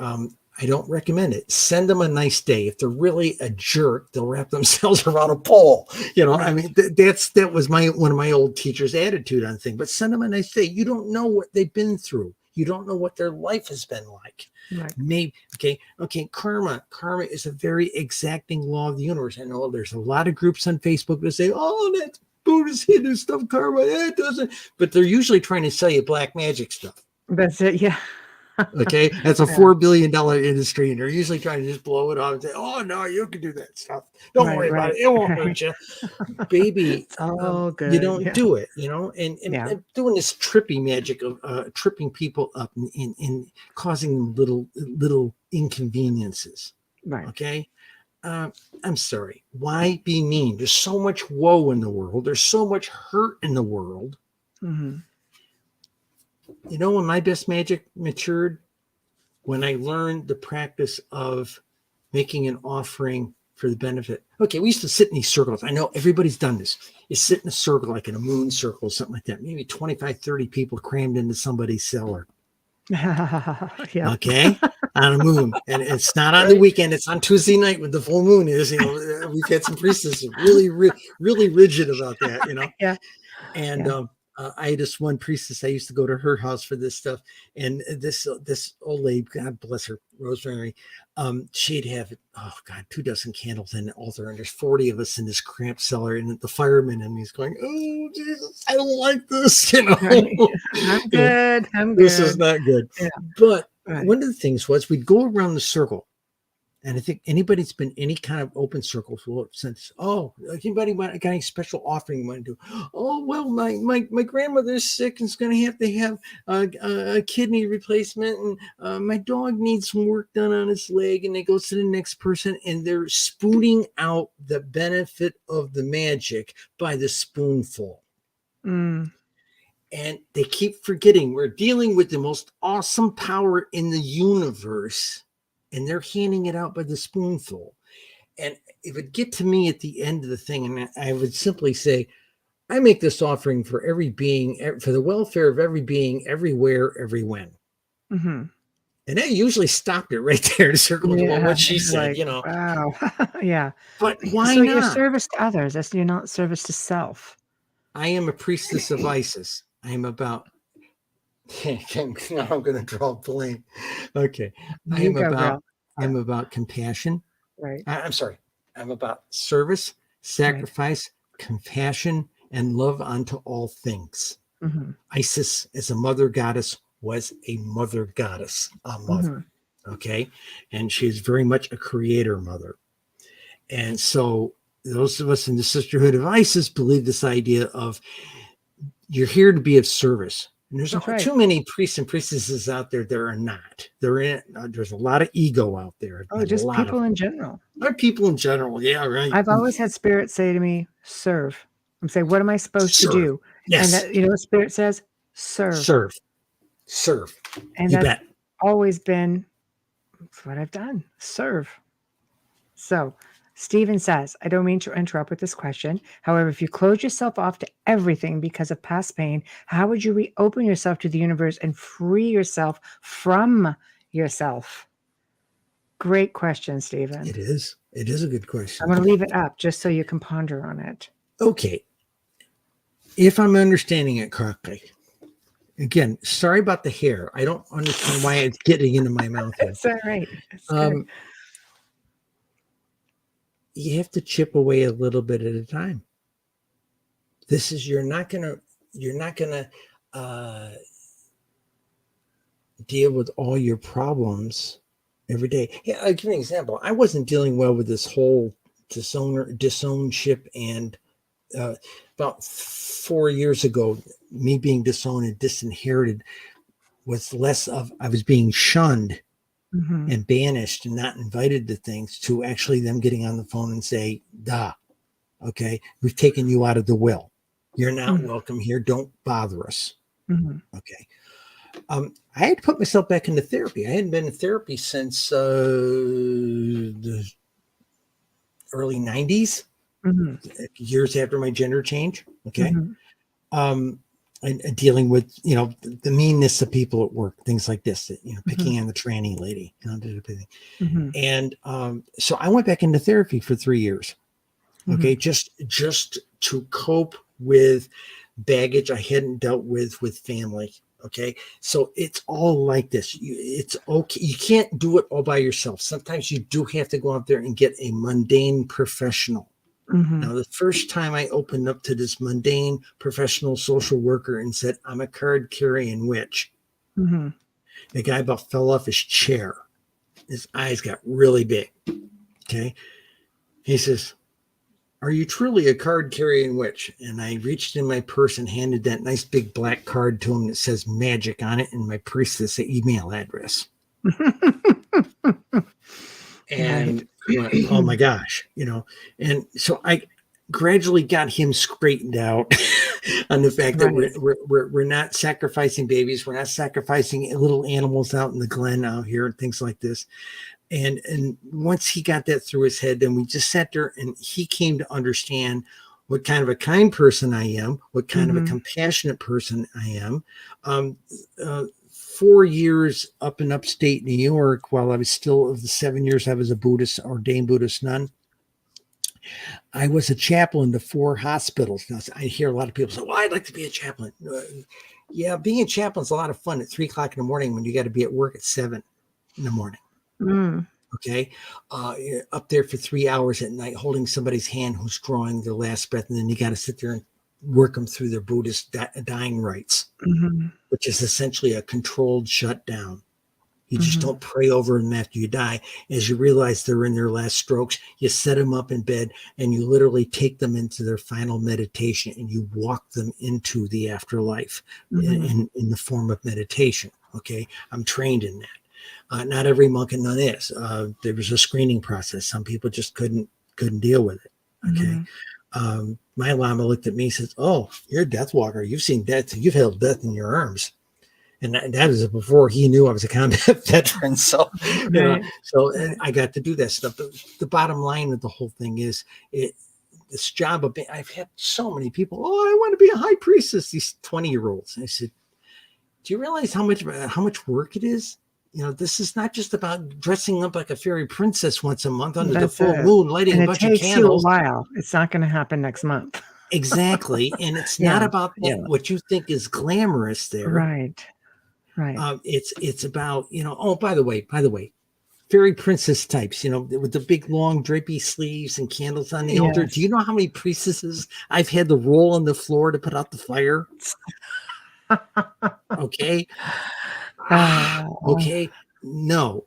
Speaker 3: I don't recommend it. Send them a nice day. If they're really a jerk, they'll wrap themselves around a pole. Right. I mean, that was one of my old teachers' attitude on things. But send them a nice day. You don't know what they've been through. You don't know what their life has been like.
Speaker 2: Right.
Speaker 3: Maybe okay. Karma is a very exacting law of the universe. I know there's a lot of groups on Facebook that say, "Oh, that's Buddhist Hindu stuff, karma." It doesn't. But they're usually trying to sell you black magic stuff.
Speaker 2: That's it. Yeah.
Speaker 3: Okay, that's a $4 billion industry, and they're usually trying to just blow it off and say, "Oh no, you can do that stuff. Don't worry about it. It won't hurt you, baby."
Speaker 2: It's all good.
Speaker 3: You don't do it, and doing this trippy magic of tripping people up and causing them little inconveniences.
Speaker 2: Right.
Speaker 3: Okay. I'm sorry. Why be mean? There's so much woe in the world. There's so much hurt in the world.
Speaker 2: Mm-hmm.
Speaker 3: When my best magic matured, when I learned the practice of making an offering for the benefit. Okay, we used to sit in these circles. I know everybody's done this. You sit in a circle, like in a moon circle, something like that. Maybe 25, 30 people crammed into somebody's cellar.
Speaker 2: Yeah.
Speaker 3: Okay, on a moon. And it's not on the weekend. It's on Tuesday night when the full moon is. We've had some priestesses really rigid about that,
Speaker 2: Yeah.
Speaker 3: And I had this one priestess. I used to go to her house for this stuff, and this old lady, God bless her, Rosemary, she'd have 2 dozen candles in the altar, and there's 40 of us in this cramped cellar, and the fireman and he's going, "Oh Jesus, I don't like this,"
Speaker 2: Right. I'm good.
Speaker 3: This is not good.
Speaker 2: Yeah.
Speaker 3: But one of the things was we'd go around the circle. And I think anybody's been any kind of open circles will since, anybody got any special offering you want to do? Oh, well, my grandmother's sick and is going to have a kidney replacement, and my dog needs some work done on his leg. And they go to the next person, and they're spooning out the benefit of the magic by the spoonful. And they keep forgetting we're dealing with the most awesome power in the universe. And they're handing it out by the spoonful. And it would get to me at the end of the thing, and I would simply say, I make this offering for every being, for the welfare of every being, everywhere, every when.
Speaker 2: Mm-hmm.
Speaker 3: And I usually stopped it right there to circle what she said,
Speaker 2: Wow. Yeah.
Speaker 3: But why
Speaker 2: so
Speaker 3: not?
Speaker 2: You're service to others. You're not service to self.
Speaker 3: I am a priestess of Isis. I am about... Now I'm going to draw blame. Okay. I'm about compassion.
Speaker 2: Right.
Speaker 3: I'm sorry. I'm about service, sacrifice, compassion, and love unto all things.
Speaker 2: Mm-hmm.
Speaker 3: Isis, as a mother goddess, was a mother goddess, a mother. Okay. And she is very much a creator mother. And so those of us in the Sisterhood of Isis believe this idea of you're here to be of service. And there's
Speaker 2: That's
Speaker 3: not
Speaker 2: right.
Speaker 3: too many priests and priestesses out there that are not. There's a lot of ego out there.
Speaker 2: Oh, just people in general.
Speaker 3: People in general. Yeah, right.
Speaker 2: I've always had spirit say to me, serve. I'm saying, what am I supposed to
Speaker 3: Serve.
Speaker 2: do? And
Speaker 3: Yes.
Speaker 2: that, you know, what spirit says, serve.
Speaker 3: Serve.
Speaker 2: And
Speaker 3: You
Speaker 2: that's
Speaker 3: bet.
Speaker 2: always been what I've done. Serve. So Stephen says, I don't mean to interrupt with this question. However, if you close yourself off to everything because of past pain, how would you reopen yourself to the universe and free yourself from yourself? Great question, Stephen.
Speaker 3: It is. It is a good question.
Speaker 2: I'm going to leave it up just so you can ponder on it.
Speaker 3: Okay. If I'm understanding it correctly, again, sorry about the hair. I don't understand why it's getting into my mouth here.
Speaker 2: It's all right. It's good.
Speaker 3: You have to chip away a little bit at a time. This is you're not gonna deal with all your problems every day. Yeah, I'll give you an example. I wasn't dealing well with this whole disownship, and about 4 years ago, me being disowned and disinherited was less of I was being shunned and banished and not invited to things, to actually them getting on the phone and say, okay, we've taken you out of the will. You're not welcome here. Don't bother us. Okay. I had to put myself back into therapy. I hadn't been in therapy since the early 90s, years after my gender change. Okay. And dealing with, the meanness of people at work, things like this, picking on the tranny lady, and so I went back into therapy for 3 years. Okay. Just to cope with baggage I hadn't dealt with family. Okay. So it's all like this. It's okay. You can't do it all by yourself. Sometimes you do have to go out there and get a mundane professional. Now, the first time I opened up to this mundane professional social worker and said, I'm a card carrying witch, the guy about fell off his chair. His eyes got really big. Okay. He says, are you truly a card carrying witch? And I reached in my purse and handed that nice big black card to him that says magic on it and my priestess email address. And he went, oh my gosh, and so I gradually got him straightened out on the fact that we're not sacrificing babies. We're not sacrificing little animals out in the glen out here and things like this. And once he got that through his head, then we just sat there and he came to understand what kind of a kind person I am, what kind of a compassionate person I am. 4 years up in upstate New York, while I was still, of the 7 years I was a Buddhist, ordained Buddhist nun, I was a chaplain to 4 hospitals. Now, I hear a lot of people say, well, I'd like to be a chaplain. Yeah, being a chaplain is a lot of fun at 3 o'clock in the morning when you got to be at work at 7 in the morning. Okay. You're up there for 3 hours at night holding somebody's hand who's drawing their last breath. And then you got to sit there and work them through their Buddhist dying rites, which is essentially a controlled shutdown. You just don't pray over them after you die. As you realize they're in their last strokes, you set them up in bed and you literally take them into their final meditation and you walk them into the afterlife in the form of meditation. Okay. I'm trained in that. Not every monk and nun is. There was a screening process. Some people just couldn't deal with it. Okay. My Lama looked at me and says, oh, you're a death walker. You've seen death. You've held death in your arms. And that was before he knew I was a combat veteran. So, so I got to do that stuff. The bottom line of the whole thing is this job of I've had so many people, oh, I want to be a high priestess, these 20-year-olds. And I said, do you realize how much work it is? This is not just about dressing up like a fairy princess once a month under the full moon, lighting a bunch of candles. It takes you a while.
Speaker 2: It's not going to happen next month.
Speaker 3: Exactly. And it's not about what you think is glamorous there.
Speaker 2: Right.
Speaker 3: It's about, oh, by the way, fairy princess types, with the big long drapey sleeves and candles on the altar. Do you know how many priestesses I've had to roll on the floor to put out the fire? Okay. Okay. No.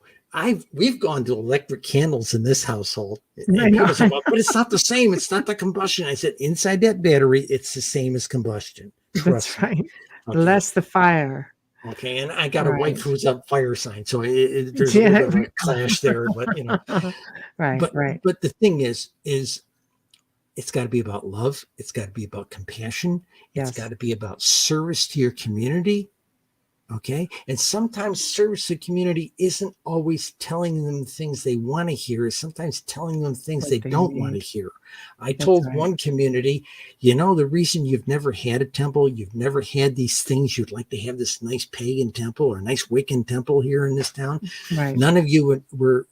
Speaker 3: we've gone to electric candles in this household,
Speaker 2: I
Speaker 3: and
Speaker 2: know.
Speaker 3: people say, well, but it's not the same. It's not the combustion. I said, inside that battery, it's the same as combustion. Trust
Speaker 2: That's
Speaker 3: me.
Speaker 2: right. The
Speaker 3: Okay.
Speaker 2: less the fire.
Speaker 3: Okay. And I got a wife
Speaker 2: Right.
Speaker 3: who's a fire sign. So there's a little
Speaker 2: Yeah.
Speaker 3: bit of a clash there, but
Speaker 2: Right. Right.
Speaker 3: but the thing is it's got to be about love. It's got to be about compassion. It's
Speaker 2: Yes.
Speaker 3: got to be about service to your community. Okay. And sometimes service to community isn't always telling them things they want to hear. It's sometimes telling them things
Speaker 2: What
Speaker 3: they
Speaker 2: they
Speaker 3: don't want to
Speaker 2: need.
Speaker 3: hear. I
Speaker 2: That's
Speaker 3: told
Speaker 2: right.
Speaker 3: one community, the reason you've never had a temple, you've never had these things, you'd like to have this nice pagan temple or a nice Wiccan temple here in this town.
Speaker 2: Right.
Speaker 3: None of you were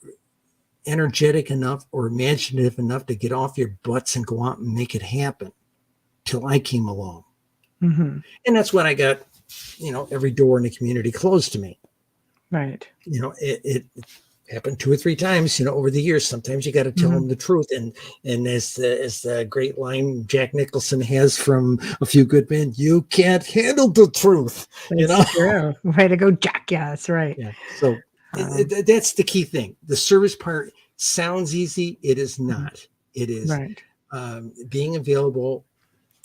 Speaker 3: energetic enough or imaginative enough to get off your butts and go out and make it happen till I came along.
Speaker 2: Mm-hmm.
Speaker 3: And that's when I got, every door in the community closed to me.
Speaker 2: Right.
Speaker 3: It happened 2 or 3 times, over the years. Sometimes you got to tell them the truth. And as the great line Jack Nicholson has from A Few Good Men, you can't handle the truth.
Speaker 2: That's true. Way to go, Jack. Yeah, that's right.
Speaker 3: Yeah. So that's the key thing. The service part sounds easy. It is not. It is
Speaker 2: right.
Speaker 3: Being available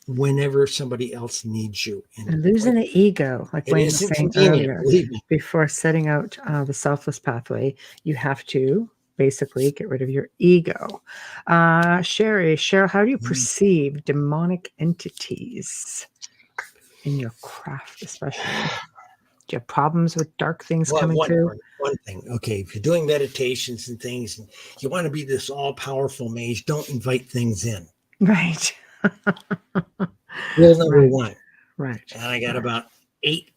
Speaker 3: whenever somebody else needs you.
Speaker 2: And losing the ego, like
Speaker 3: it
Speaker 2: Wayne was
Speaker 3: isn't
Speaker 2: saying
Speaker 3: convenient,
Speaker 2: earlier,
Speaker 3: believe me.
Speaker 2: before setting out the selfless pathway, you have to basically get rid of your ego. Cheryl, how do you perceive demonic entities in your craft, especially? Do you have problems with dark things coming through?
Speaker 3: One thing, okay, if you're doing meditations and things, and you want to be this all-powerful mage, don't invite things in.
Speaker 2: Right.
Speaker 3: Rule number 1.
Speaker 2: Right.
Speaker 3: And I got about 8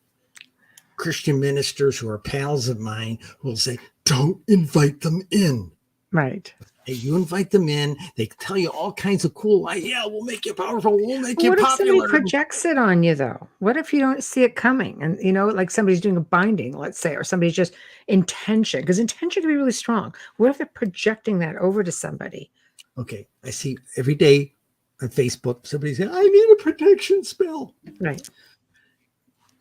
Speaker 3: Christian ministers who are pals of mine who will say, don't invite them in.
Speaker 2: Right.
Speaker 3: Hey, you invite them in, they tell you all kinds of cool, we'll make you powerful, we'll make you
Speaker 2: What if
Speaker 3: popular.
Speaker 2: somebody projects it on you, though? What if you don't see it coming? And, like somebody's doing a binding, let's say, or somebody's just intention, because intention can be really strong. What if they're projecting that over to somebody?
Speaker 3: Okay, I see every day on Facebook, somebody saying, I need a protection spell.
Speaker 2: Right.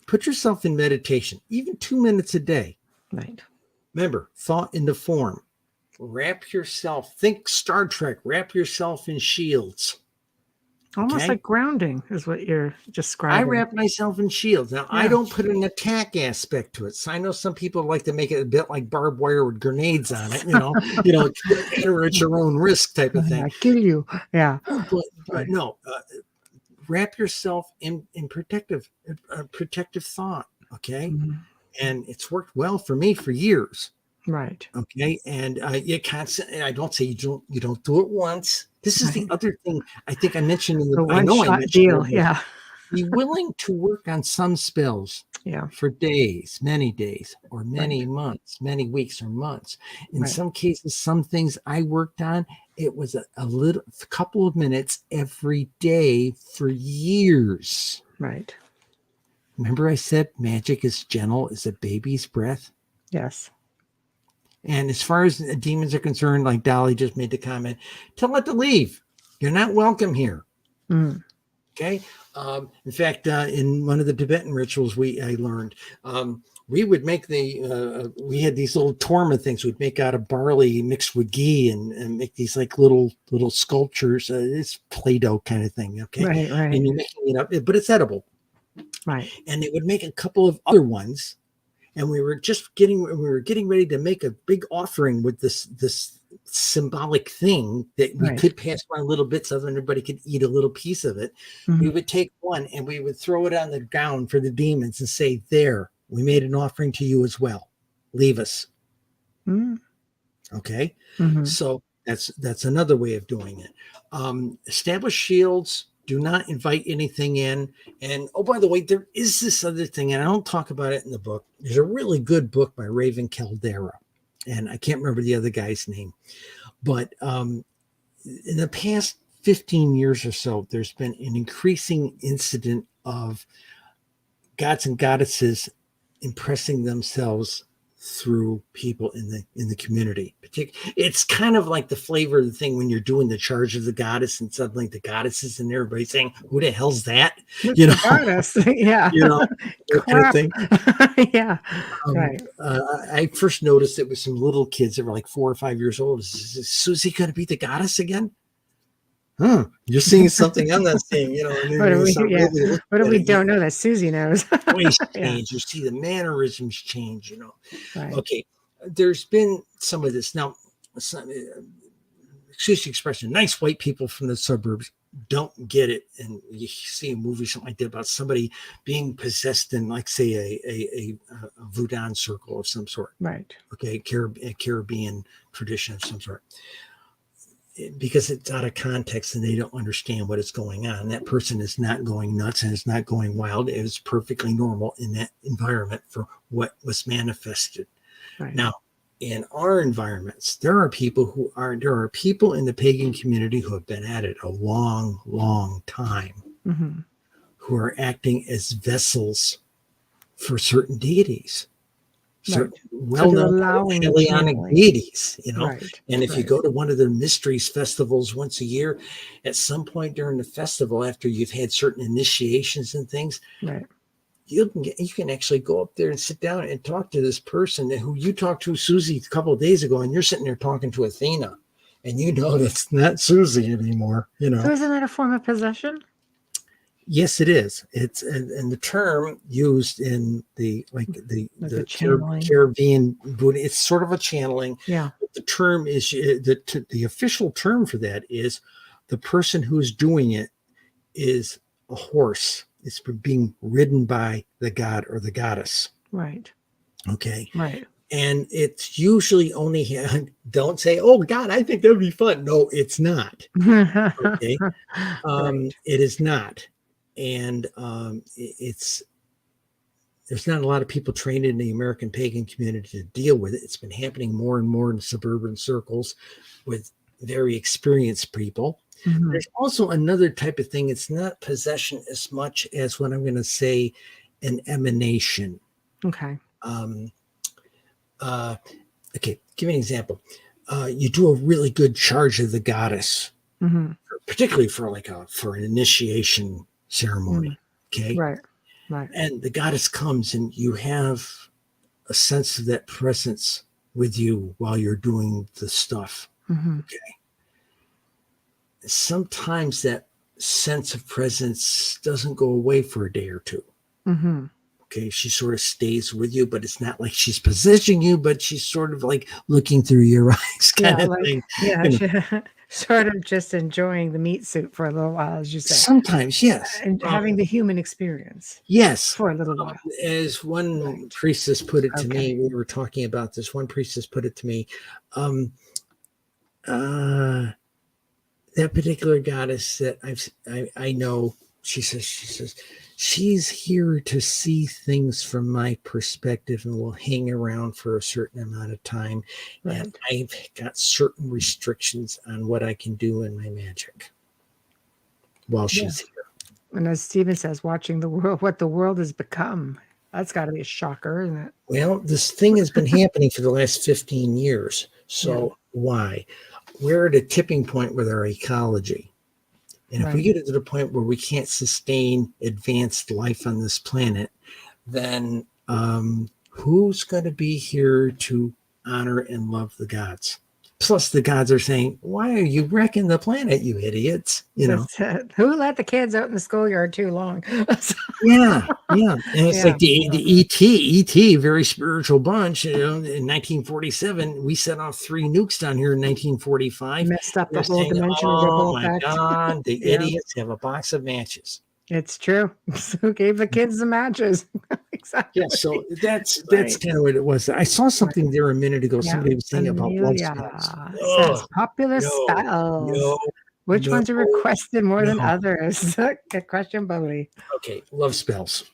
Speaker 3: Put yourself in meditation, even 2 minutes a day.
Speaker 2: Right.
Speaker 3: Remember, thought into form. Wrap yourself, think Star Trek, wrap yourself in shields.
Speaker 2: Almost like grounding is what you're describing.
Speaker 3: I wrap myself in shields. Now, I don't put an attack aspect to it. So I know some people like to make it a bit like barbed wire with grenades on it, enter at your own risk type of thing.
Speaker 2: I kill you. Yeah.
Speaker 3: But no, wrap yourself in protective thought. Okay.
Speaker 2: Mm-hmm.
Speaker 3: And it's worked well for me for years.
Speaker 2: Right.
Speaker 3: Okay. And you constantly, I don't say you don't do it once. This is the other thing I think I mentioned in the
Speaker 2: one-shot deal. Yeah.
Speaker 3: Be willing to work on some spells for days, many days, or many months, many weeks or months. In some cases, some things I worked on, it was a couple of minutes every day for years.
Speaker 2: Right.
Speaker 3: Remember I said magic is gentle as a baby's breath?
Speaker 2: Yes.
Speaker 3: And as far as demons are concerned, like Dolly just made the comment, tell it to leave. You're not welcome here.
Speaker 2: Mm.
Speaker 3: Okay. In fact, in one of the Tibetan rituals I learned, we would make we had these little torma things we'd make out of barley mixed with ghee and make these like little sculptures. It's Play-Doh kind of thing. Okay.
Speaker 2: Right.
Speaker 3: And you're making it up, but it's edible.
Speaker 2: Right.
Speaker 3: And they would make a couple of other ones. And we were getting ready to make a big offering with this symbolic thing that we could pass around little bits of, and everybody could eat a little piece of it. Mm-hmm. We would take one and we would throw it on the ground for the demons and say, there, we made an offering to you as well. Leave us. Mm-hmm. Okay. Mm-hmm. So that's another way of doing it. Establish shields. Do not invite anything in. And oh, by the way, there is this other thing, and I don't talk about it in the book. There's a really good book by Raven Caldera, and I can't remember the other guy's name. But in the past 15 years or so, there's been an increasing incident of gods and goddesses impressing themselves through people in the community. It's kind of like the flavor of the thing when you're doing the charge of the goddess and suddenly the goddess is in there, everybody's saying, who the hell's that?
Speaker 2: It's the goddess. Yeah.
Speaker 3: That kind of thing.
Speaker 2: Yeah. Right.
Speaker 3: I first noticed it with some little kids that were like 4 or 5 years old. Is Susie going to be the goddess again? You're seeing something I'm not seeing,
Speaker 2: What do we don't know that Susie knows?
Speaker 3: Voice change. You see the mannerisms change,
Speaker 2: Right.
Speaker 3: Okay, there's been some of this now. Excuse the expression, nice white people from the suburbs don't get it, and you see a movie something like that about somebody being possessed in, like, say, a voodoo circle of some sort.
Speaker 2: Right.
Speaker 3: Okay, Caribbean tradition of some sort. Because it's out of context and they don't understand what is going on. That person is not going nuts and it's not going wild. It is perfectly normal in that environment for what was manifested.
Speaker 2: Right.
Speaker 3: Now, in our environments, there are people in the pagan community who have been at it a long, long time, who are acting as vessels for certain deities.
Speaker 2: Right.
Speaker 3: Well-known Paleonic deities,
Speaker 2: Right.
Speaker 3: And if you go to one of their mysteries festivals once a year, at some point during the festival, after you've had certain initiations and things,
Speaker 2: right,
Speaker 3: you can actually go up there and sit down and talk to this person who you talked to, Susie, a couple of days ago, and you're sitting there talking to Athena, and that's not Susie anymore. So
Speaker 2: isn't that a form of possession?
Speaker 3: Yes, it is. It's and the term used in the Caribbean Buddha, it's sort of a channeling.
Speaker 2: Yeah.
Speaker 3: But the term is the official term for that is the person who's doing it is a horse. It's being ridden by the god or the goddess.
Speaker 2: Right.
Speaker 3: Okay.
Speaker 2: Right.
Speaker 3: And it's usually only, don't say, oh God, I think that would be fun. No, it's not. Okay.
Speaker 2: Right.
Speaker 3: It is not. And there's not a lot of people trained in the American pagan community to deal with it. It's been happening more and more in suburban circles with very experienced people. There's also another type of thing. It's not possession as much as what I'm going to say an emanation.
Speaker 2: Okay.
Speaker 3: Okay, give me an example. You do a really good charge of the goddess, particularly for for an initiation ceremony. Okay.
Speaker 2: Right.
Speaker 3: And the goddess comes and you have a sense of that presence with you while you're doing the stuff. Okay. Sometimes that sense of presence doesn't go away for a day or two. Okay. She sort of stays with you, but it's not like she's possessing you, but she's sort of like looking through your eyes kind of thing.
Speaker 2: Yeah. Sort of just enjoying the meat suit for a little while, as you say.
Speaker 3: Sometimes, yes.
Speaker 2: And having the human experience.
Speaker 3: Yes.
Speaker 2: For a little while.
Speaker 3: As one priestess put it to me, we were talking about this. One priestess put it to me, that particular goddess that I know, she says, she's here to see things from my perspective and will hang around for a certain amount of time. Right. And I've got certain restrictions on what I can do in my magic while she's here.
Speaker 2: And as Stephen says, watching what the world has become, that's got to be a shocker, isn't it?
Speaker 3: Well, this thing has been happening for the last 15 years. So why? We're at a tipping point with our ecology. And if we get to the point where we can't sustain advanced life on this planet, then who's going to be here to honor and love the gods? Plus, the gods are saying, why are you wrecking the planet, you idiots?
Speaker 2: Who let the kids out in the schoolyard too long?
Speaker 3: Yeah. And it's like the ET, very spiritual bunch. In 1947, we set off 3 nukes down here in 1945.
Speaker 2: Messed up the whole dimension of the whole
Speaker 3: effect. Oh my God, the idiots have a box of matches.
Speaker 2: It's true. Who gave the kids the matches? Exactly.
Speaker 3: Yeah, so that's kind of what it was. I saw something there a minute ago. Somebody was saying about love spells.
Speaker 2: Popular spells. Which ones are requested more than others? Good question, Bully.
Speaker 3: Okay, love spells.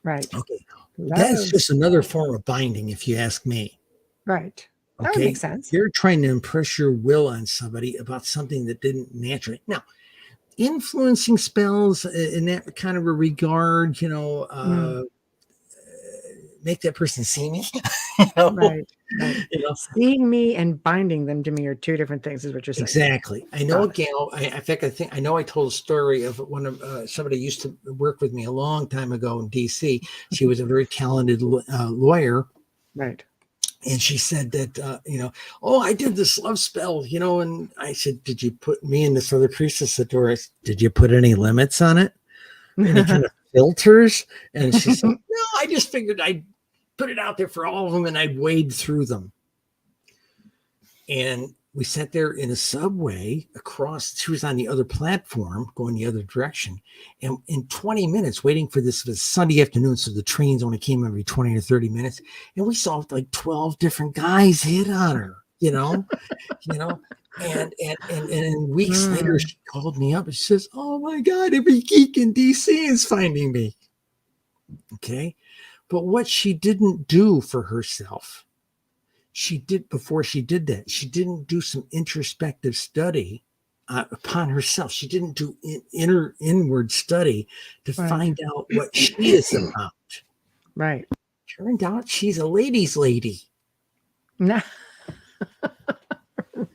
Speaker 2: Right.
Speaker 3: Okay. That's just another form of binding, if you ask me.
Speaker 2: Right. That would make sense.
Speaker 3: You're trying to impress your will on somebody about something that didn't naturally. Now, influencing spells in that kind of a regard, make that person see me. You know?
Speaker 2: Right. Right.
Speaker 3: You know?
Speaker 2: Seeing me and binding them to me are two different things, is what you're saying.
Speaker 3: Exactly. I know a
Speaker 2: Got it.
Speaker 3: gal. In fact, I know I told a story of one of somebody used to work with me a long time ago in DC. She was a very talented lawyer,
Speaker 2: Right.
Speaker 3: and she said that oh, I did this love spell, and I said, did you put me and this other priestess at door? Did you put any limits on it? Any kind of filters? And she said, no, I just figured I'd put it out there for all of them, and I'd wade through them. And we sat there in a subway across. She was on the other platform going the other direction. And in 20 minutes, waiting for this, was Sunday afternoon, so the trains only came every 20 or 30 minutes. And we saw like 12 different guys hit on her, and weeks later, she called me up and she says, oh my God, every geek in DC is finding me. Okay. But what she didn't do for herself, before she did that, she didn't do some introspective study upon herself. She didn't do inward study to find out what she is about.
Speaker 2: Right.
Speaker 3: Turned out she's a ladies' lady.
Speaker 2: Nah.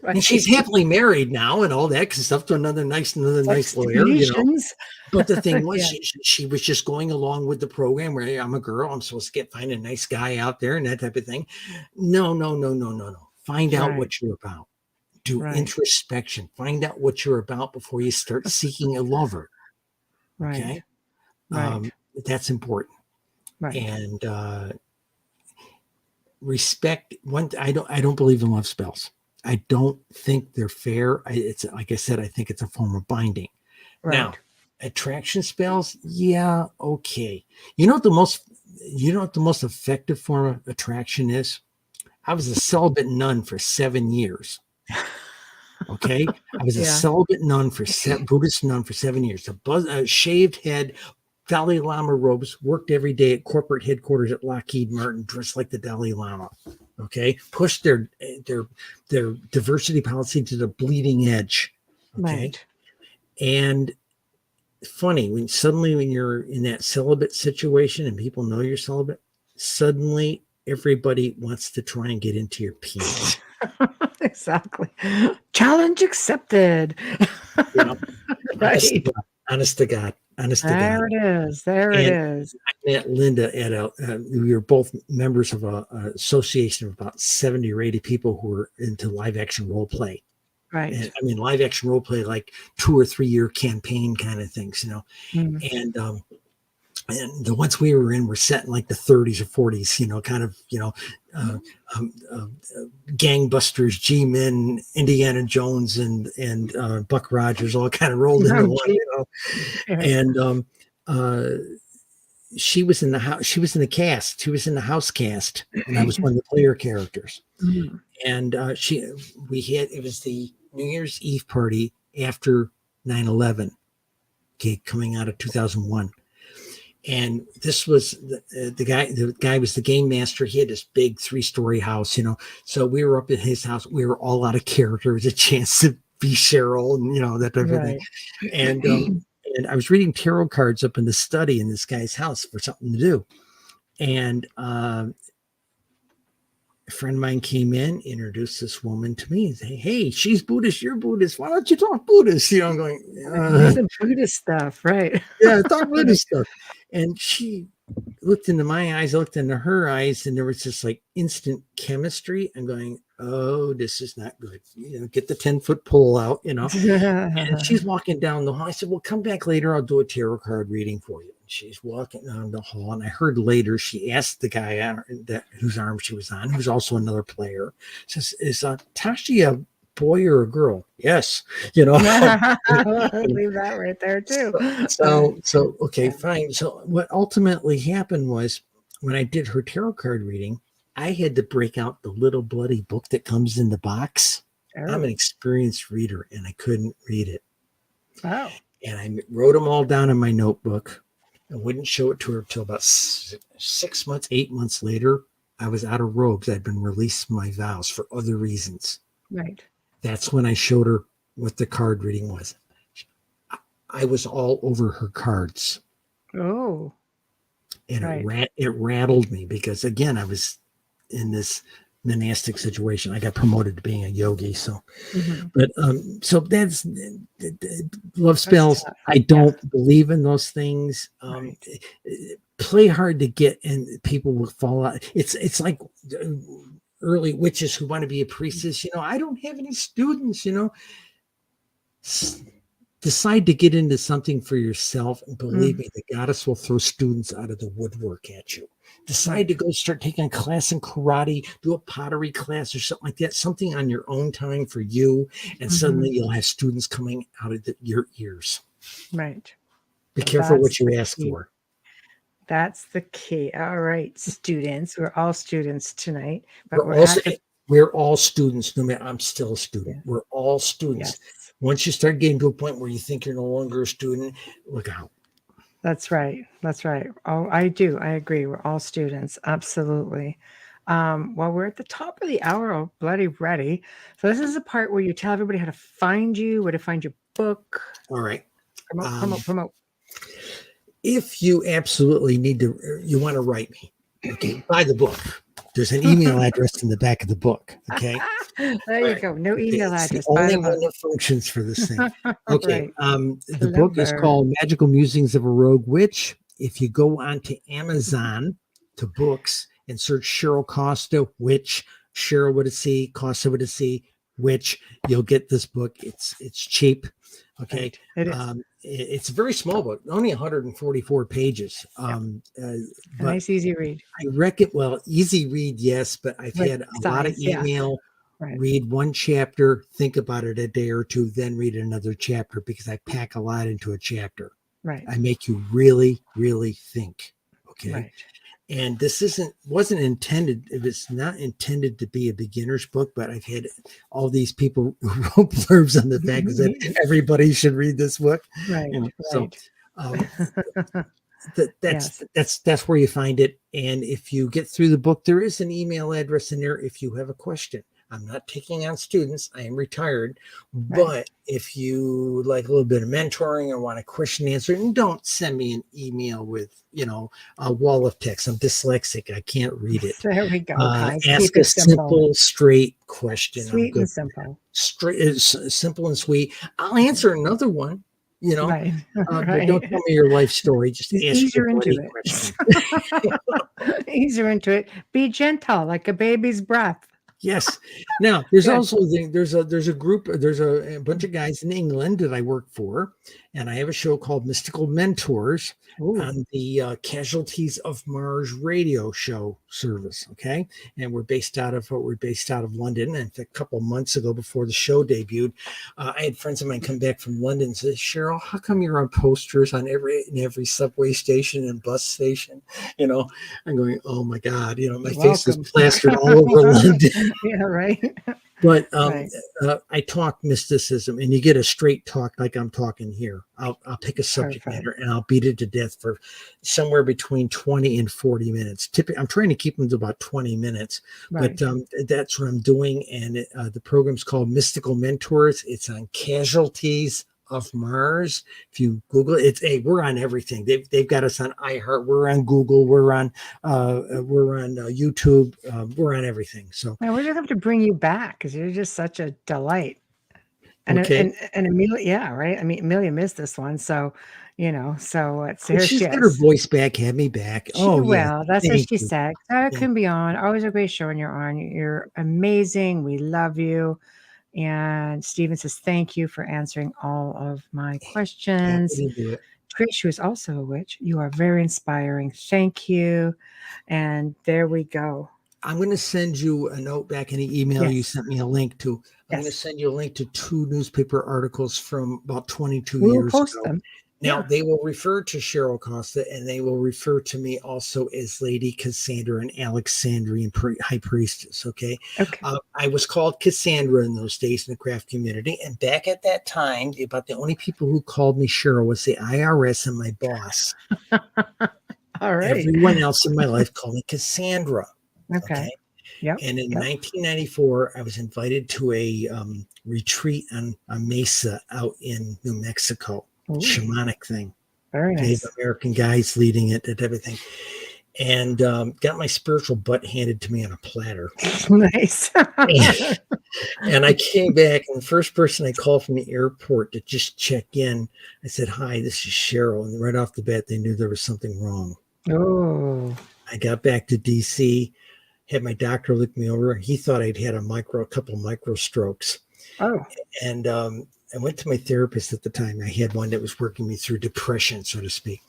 Speaker 3: Right. And she's happily married now and all that kind of stuff to another nice lawyer. But the thing was, she was just going along with the program where I'm a girl, I'm supposed to find a nice guy out there and that type of thing. No. Find out what you're about. Do introspection. Find out what you're about before you start seeking a lover. Okay. Right. That's important. Right. And respect. I don't believe in love spells. I don't think they're fair. It's like I said, I think it's a form of binding. Right. Now, attraction spells, yeah, okay. You know what the most effective form of attraction is? I was a celibate nun for 7 years. Okay, I was a celibate nun Buddhist nun for 7 years. A shaved head, Dalai Lama robes, worked every day at corporate headquarters at Lockheed Martin, dressed like the Dalai Lama. Okay, pushed their diversity policy to the bleeding edge. Okay, right. And funny when you're in that celibate situation and people know you're celibate, suddenly everybody wants to try and get into your penis.
Speaker 2: Exactly. Challenge accepted.
Speaker 3: Right. Honest to God.
Speaker 2: There it is.
Speaker 3: I met Linda at we were both members of an association of about 70 or 80 people who were into live action role play. Right. And, I mean, live action role play, like 2 or 3 year campaign kind of things, And the ones we were in were set in like the 30s or 40s, kind of, gangbusters, G-Men, Indiana Jones, and Buck Rogers all kind of rolled into one, And she was in the house. She was in the cast. She was in the house cast, and I was one of the player characters. Mm-hmm. And it was the New Year's Eve party after 9/11, coming out of 2001. And this was the guy was the game master. He had this big 3-story house, So we were up at his house. We were all out of character. It was a chance to be Cheryl and, that type of thing. And I was reading tarot cards up in the study in this guy's house for something to do. And a friend of mine came in, introduced this woman to me and said, hey, she's Buddhist, you're Buddhist. Why don't you talk Buddhist? I'm going,
Speaker 2: Buddhist stuff, right?
Speaker 3: Yeah, talk Buddhist stuff. And she looked into my eyes, I looked into her eyes, and there was this like instant chemistry. I'm going, oh, this is not good. Get the 10-foot pole out, And she's walking down the hall. I said, well, come back later. I'll do a tarot card reading for you. And she's walking down the hall. And I heard later, she asked the guy whose arm she was on, who's also another player, says, is Tashi a boy or a girl? Yes. Leave
Speaker 2: that right there too.
Speaker 3: So okay, fine. So what ultimately happened was when I did her tarot card reading, I had to break out the little bloody book that comes in the box. Oh. I'm an experienced reader and I couldn't read it.
Speaker 2: Oh.
Speaker 3: And I wrote them all down in my notebook. I wouldn't show it to her till about 6 months, 8 months later. I was out of robes. I'd been released from my vows for other reasons.
Speaker 2: Right.
Speaker 3: That's when I showed her what the card reading was. I was all over her cards.
Speaker 2: Oh.
Speaker 3: and
Speaker 2: Right.
Speaker 3: it rattled me because again, I was in this monastic situation. I got promoted to being a yogi. So,
Speaker 2: Mhm.
Speaker 3: but so that's love
Speaker 2: That's
Speaker 3: spells.
Speaker 2: tough.
Speaker 3: I
Speaker 2: Yeah.
Speaker 3: don't believe in those things.
Speaker 2: Right.
Speaker 3: Play hard to get, and people will fall out. It's like early witches who want to be a priestess. I don't have any students. Decide to get into something for yourself, and believe
Speaker 2: Mm.
Speaker 3: me, the goddess will throw students out of the woodwork at you. Decide to
Speaker 2: Right.
Speaker 3: go start taking a class in karate, do a pottery class or something like that, something on your own time for you, and suddenly
Speaker 2: Mhm.
Speaker 3: you'll have students coming out of your ears.
Speaker 2: Right.
Speaker 3: Be
Speaker 2: Well,
Speaker 3: careful
Speaker 2: that's
Speaker 3: what you
Speaker 2: the
Speaker 3: ask
Speaker 2: key.
Speaker 3: for.
Speaker 2: That's the key. All right, students. We're all students tonight, but
Speaker 3: We're
Speaker 2: we're
Speaker 3: also
Speaker 2: at the
Speaker 3: we're all students. No matter, I'm still a student.
Speaker 2: yeah.
Speaker 3: We're all students.
Speaker 2: Yes.
Speaker 3: Once you start getting to a point where you think you're no longer a student, look out.
Speaker 2: That's right. That's right. Oh, I do. I agree. We're all students. Absolutely. Well, we're at the top of the hour. Oh, bloody ready. So this is the part where you tell everybody how to find you, where to find your book.
Speaker 3: All right.
Speaker 2: Promote,
Speaker 3: Um,
Speaker 2: promote, promote.
Speaker 3: if you absolutely need to, you want to write me, okay, buy the book. There's an email address in the back of the book. Okay.
Speaker 2: There
Speaker 3: All
Speaker 2: you
Speaker 3: right.
Speaker 2: go. No
Speaker 3: Okay.
Speaker 2: email
Speaker 3: It's the
Speaker 2: address. Buy
Speaker 3: only
Speaker 2: the
Speaker 3: one
Speaker 2: book.
Speaker 3: that functions for this thing. Okay.
Speaker 2: Right.
Speaker 3: The book is
Speaker 2: Clever.
Speaker 3: called Magickal Musings of a Rogue Witch. If you go onto Amazon to books and search Cheryl Costa, Witch, Cheryl with a C, Costa with a C, Witch, you'll get this book. It's cheap. Okay.
Speaker 2: Right. It is
Speaker 3: It's a very small book, only 144 pages.
Speaker 2: a
Speaker 3: But
Speaker 2: nice, easy read
Speaker 3: I reckon, well, easy read, yes, but I've
Speaker 2: with
Speaker 3: had a lot of
Speaker 2: size. Yeah.
Speaker 3: email,
Speaker 2: Right.
Speaker 3: read one chapter, think about it a day or two, then read another chapter because I pack a lot into a chapter.
Speaker 2: Right.
Speaker 3: I make you really, really think. Okay.
Speaker 2: Right.
Speaker 3: And this wasn't intended, it was not intended to be a beginner's book, but I've had all these people who wrote blurbs on the back that said everybody should read this book.
Speaker 2: Right.
Speaker 3: So
Speaker 2: Right. Yes.
Speaker 3: that's where you find it. And if you get through the book, there is an email address in there if you have a question. I'm not taking on students. I am retired.
Speaker 2: Right.
Speaker 3: But if you like a little bit of mentoring or want a question answered, and don't send me an email with, a wall of text. I'm dyslexic. I can't read it.
Speaker 2: There we go, guys.
Speaker 3: Ask
Speaker 2: Keep
Speaker 3: a
Speaker 2: it simple.
Speaker 3: simple, straight question. I'm
Speaker 2: Sweet
Speaker 3: good.
Speaker 2: and simple.
Speaker 3: Straight, simple and sweet. I'll answer another one.
Speaker 2: Right.
Speaker 3: But
Speaker 2: Right.
Speaker 3: don't tell me your life story. Just ask
Speaker 2: Ease
Speaker 3: your
Speaker 2: her into
Speaker 3: bloody
Speaker 2: it.
Speaker 3: question.
Speaker 2: Ease her into it. Be gentle, like a baby's breath.
Speaker 3: Yes. Now there's
Speaker 2: Good.
Speaker 3: also there's a group, there's a bunch of guys in England that I work for, and I have a show called Mystical Mentors
Speaker 2: Ooh.
Speaker 3: on the Casualties of Mars radio show service. Okay, and we're based out of London. And a couple of months ago, before the show debuted, I had friends of mine come back from London and say, "Cheryl, how come you're on posters on every subway station and bus station?" I'm going, "Oh my God!" My face is
Speaker 2: Welcome.
Speaker 3: plastered all over London.
Speaker 2: Yeah, right.
Speaker 3: But
Speaker 2: Right.
Speaker 3: I talk mysticism, and you get a straight talk like I'm talking here. I'll pick a subject
Speaker 2: Perfect.
Speaker 3: matter and I'll beat it to death for somewhere between 20 and 40 minutes. Typically, I'm trying to keep them to about 20 minutes,
Speaker 2: Right.
Speaker 3: but that's what I'm doing. And the program's called Mystical Mentors. It's on Casualties of Mars. If you Google it, we're on everything. They've got us on iHeart. We're on Google. We're on YouTube. We're on everything. So
Speaker 2: Now we just have to bring you back because you're just such a delight. And
Speaker 3: okay.
Speaker 2: and Amelia, yeah, right. I mean, Amelia missed this one, so it's
Speaker 3: Well,
Speaker 2: here
Speaker 3: she's
Speaker 2: she
Speaker 3: got her
Speaker 2: is.
Speaker 3: voice back. Have me back.
Speaker 2: She
Speaker 3: Oh yeah,
Speaker 2: will. That's what
Speaker 3: thank
Speaker 2: she
Speaker 3: you.
Speaker 2: said. Sarah
Speaker 3: Yeah.
Speaker 2: can be on. Always a great show when you're on. You're amazing. We love you. And Stephen says, thank you for answering all of my
Speaker 3: Happy
Speaker 2: questions.
Speaker 3: to do it.
Speaker 2: Trish, who is also a witch, you are very inspiring. Thank you. And there we go.
Speaker 3: I'm going to send you a note back in the email you
Speaker 2: Yes.
Speaker 3: sent me a link to. I'm going to
Speaker 2: Yes.
Speaker 3: send you a link to 2 newspaper articles from about 22
Speaker 2: We will
Speaker 3: years
Speaker 2: post
Speaker 3: ago.
Speaker 2: them.
Speaker 3: Now,
Speaker 2: Yeah.
Speaker 3: they will refer to Cheryl Costa, and they will refer to me also as Lady Cassandra, an Alexsanderian high priestess. Okay.
Speaker 2: Okay.
Speaker 3: I was called Cassandra in those days in the craft community. And back at that time, about the only people who called me Cheryl was the IRS and my boss.
Speaker 2: All right.
Speaker 3: Everyone else in my life called me Cassandra.
Speaker 2: Okay. Yep.
Speaker 3: And in
Speaker 2: Yep.
Speaker 3: 1994, I was invited to a retreat on a mesa out in New Mexico,
Speaker 2: Ooh.
Speaker 3: shamanic thing.
Speaker 2: Very
Speaker 3: Native
Speaker 2: nice.
Speaker 3: American guys leading it and everything. And got my spiritual butt handed to me on a platter.
Speaker 2: Nice.
Speaker 3: And I came back, and the first person I called from the airport to just check in, I said, "Hi, this is Cheryl." And right off the bat, they knew there was something wrong.
Speaker 2: Oh,
Speaker 3: I got back to DC, had my doctor look me over. He thought I'd had a couple micro strokes.
Speaker 2: oh,
Speaker 3: And I went to my therapist at the time. I had one that was working me through depression, so to speak,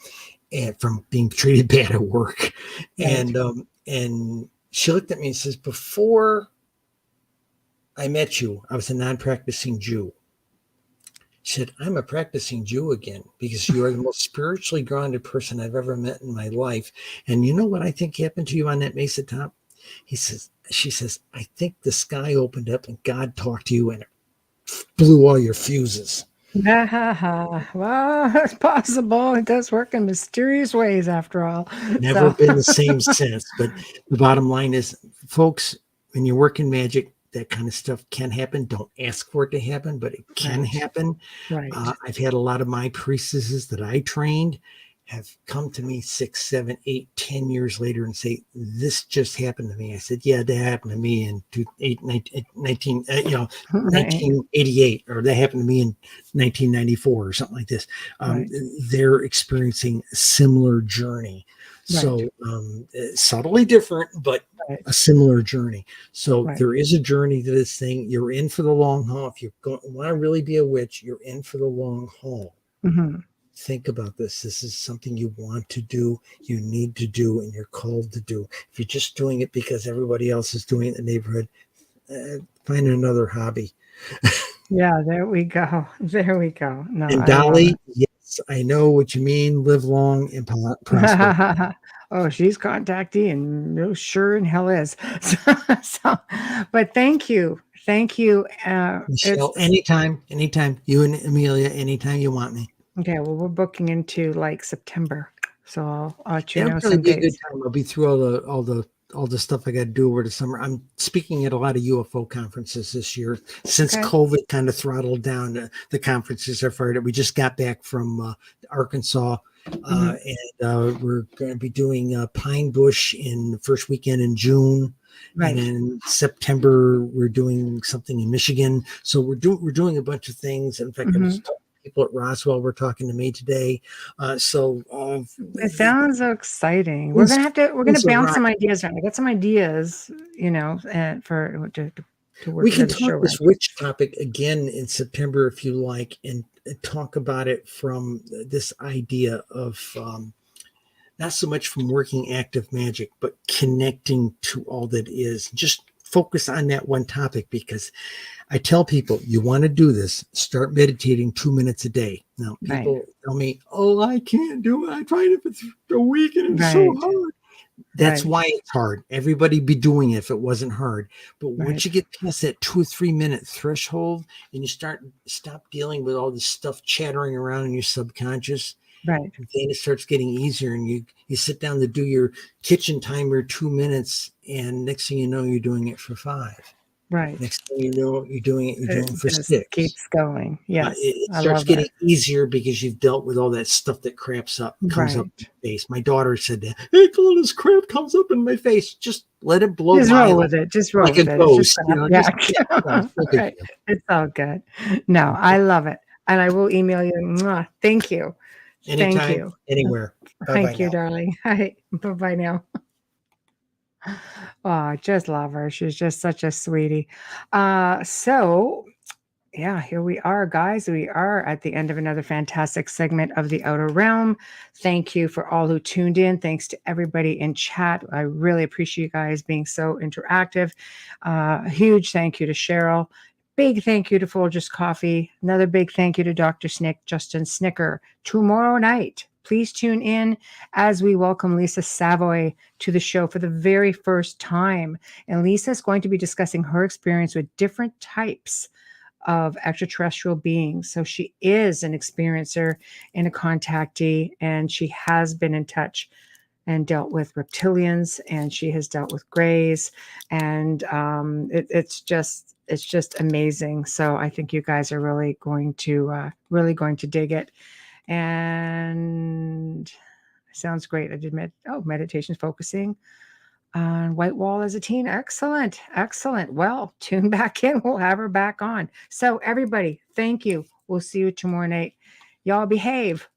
Speaker 3: and from being treated bad at work.
Speaker 2: right.
Speaker 3: And she looked at me and says, "Before I met you, I was a non-practicing Jew." She said, "I'm a practicing Jew again because you are the most spiritually grounded person I've ever met in my life. And you know what I think happened to you on that Mesa top?" She says, "I think the sky opened up and God talked to you and it blew all your fuses."
Speaker 2: Well, it's possible. It does work in mysterious ways after all.
Speaker 3: Never
Speaker 2: So,
Speaker 3: been the same since. But the bottom line is, folks, when you work in magic, that kind of stuff can happen. Don't ask for it to happen, but it can
Speaker 2: right,
Speaker 3: happen.
Speaker 2: right.
Speaker 3: I've had a lot of my priestesses that I trained have come to me 6, 7, 8, 10 years later and say, "This just happened to me." I said, "Yeah, that happened to me in
Speaker 2: Right,
Speaker 3: 1988, or that happened to me in 1994 or something like this."
Speaker 2: right,
Speaker 3: They're experiencing a similar journey.
Speaker 2: right,
Speaker 3: So subtly different, but
Speaker 2: right,
Speaker 3: a similar journey. So
Speaker 2: right.
Speaker 3: there is a journey to this thing. You're in for the long haul. If you want to really be a witch, you're in for the long haul.
Speaker 2: Hmm.
Speaker 3: Think about this. This is something you want to do, you need to do, and you're called to do. If you're just doing it because everybody else is doing it in the neighborhood, find another hobby.
Speaker 2: Yeah, there we go. There we go. No,
Speaker 3: And
Speaker 2: I love
Speaker 3: Dolly, yes, I know what you mean. Live long and prosper.
Speaker 2: it. Oh, she's contactee and no sure in hell is. So, but thank you. Thank you.
Speaker 3: Michelle, anytime. You and Amelia, anytime you want me.
Speaker 2: Okay. Well, we're booking into like September. So I'll let you
Speaker 3: That'll
Speaker 2: know
Speaker 3: probably
Speaker 2: some
Speaker 3: be a good
Speaker 2: dates.
Speaker 3: time. I'll be through all the stuff I got to do over the summer. I'm speaking at a lot of UFO conferences this year. Since
Speaker 2: Okay.
Speaker 3: COVID kind of throttled down the conferences are fired up. We just got back from Arkansas,
Speaker 2: Mhm.
Speaker 3: and we're going to be doing Pine Bush in the first weekend in June. And
Speaker 2: Right.
Speaker 3: in September, we're doing something in Michigan. So we're doing a bunch of things. In fact, I was
Speaker 2: Mhm.
Speaker 3: talking to people at Roswell were talking to me today.
Speaker 2: It sounds so exciting. We're gonna
Speaker 3: Things are
Speaker 2: bounce
Speaker 3: rock.
Speaker 2: some ideas around. I got some ideas, and for to
Speaker 3: We
Speaker 2: work
Speaker 3: can
Speaker 2: another show
Speaker 3: talk
Speaker 2: around.
Speaker 3: this witch topic again in September if you like, and talk about it from this idea of not so much from working active magic, but connecting to all that is. Just focus on that one topic, because I tell people, you want to do this, start meditating 2 minutes a day. Now,
Speaker 2: Right.
Speaker 3: people tell me, "Oh, I can't do it. I tried it for a week and it was so
Speaker 2: Right.
Speaker 3: hard." That's
Speaker 2: Right.
Speaker 3: why it's hard. Everybody be doing it if it wasn't hard. But once
Speaker 2: Right.
Speaker 3: you get past that 2 or 3 minute threshold and you stop dealing with all this stuff chattering around in your subconscious,
Speaker 2: Right.
Speaker 3: then it starts getting easier, and you sit down to do your kitchen timer 2 minutes, and next thing you know, you're doing it for 5.
Speaker 2: Right.
Speaker 3: Next thing you know, you're
Speaker 2: It
Speaker 3: doing it for
Speaker 2: just
Speaker 3: 6.
Speaker 2: keeps going. Yes.
Speaker 3: It
Speaker 2: I
Speaker 3: starts
Speaker 2: love it.
Speaker 3: getting easier because you've dealt with all that stuff that comes up in
Speaker 2: Right.
Speaker 3: your face. My daughter said that, "Hey, all this crap comes up in my face. Just let it blow
Speaker 2: Just
Speaker 3: by
Speaker 2: roll with it. Just roll
Speaker 3: like a
Speaker 2: with it. It's just
Speaker 3: ghost,
Speaker 2: gonna
Speaker 3: just,
Speaker 2: yeah.
Speaker 3: yeah, no big
Speaker 2: Right.
Speaker 3: deal."
Speaker 2: It's all good. No, I love it. And I will email you. Mwah. Thank you. Thank
Speaker 3: Anytime,
Speaker 2: you.
Speaker 3: anywhere. Bye-bye
Speaker 2: Thank you,
Speaker 3: now.
Speaker 2: darling. Hi. Bye-bye now. Oh, I just love her. She's just such a sweetie. So yeah, here we are, guys. We are at the end of another fantastic segment of the Outer Realm. Thank you for all who tuned in. Thanks to everybody in chat. I really appreciate you guys being so interactive. A huge thank you to Cheryl. Big thank you to Folgers Coffee. Another big thank you to Dr. Justin Snicker. Tomorrow night, please tune in as we welcome Lisa Savoy to the show for the very first time. And Lisa is going to be discussing her experience with different types of extraterrestrial beings. So she is an experiencer and a contactee, and she has been in touch and dealt with reptilians, and she has dealt with grays, and it's just amazing. So I think you guys are really going to dig it. And sounds great. I did meditations focusing on white wall as a teen. Excellent. Excellent. Well, tune back in. We'll have her back on. So everybody, thank you. We'll see you tomorrow night. Y'all behave.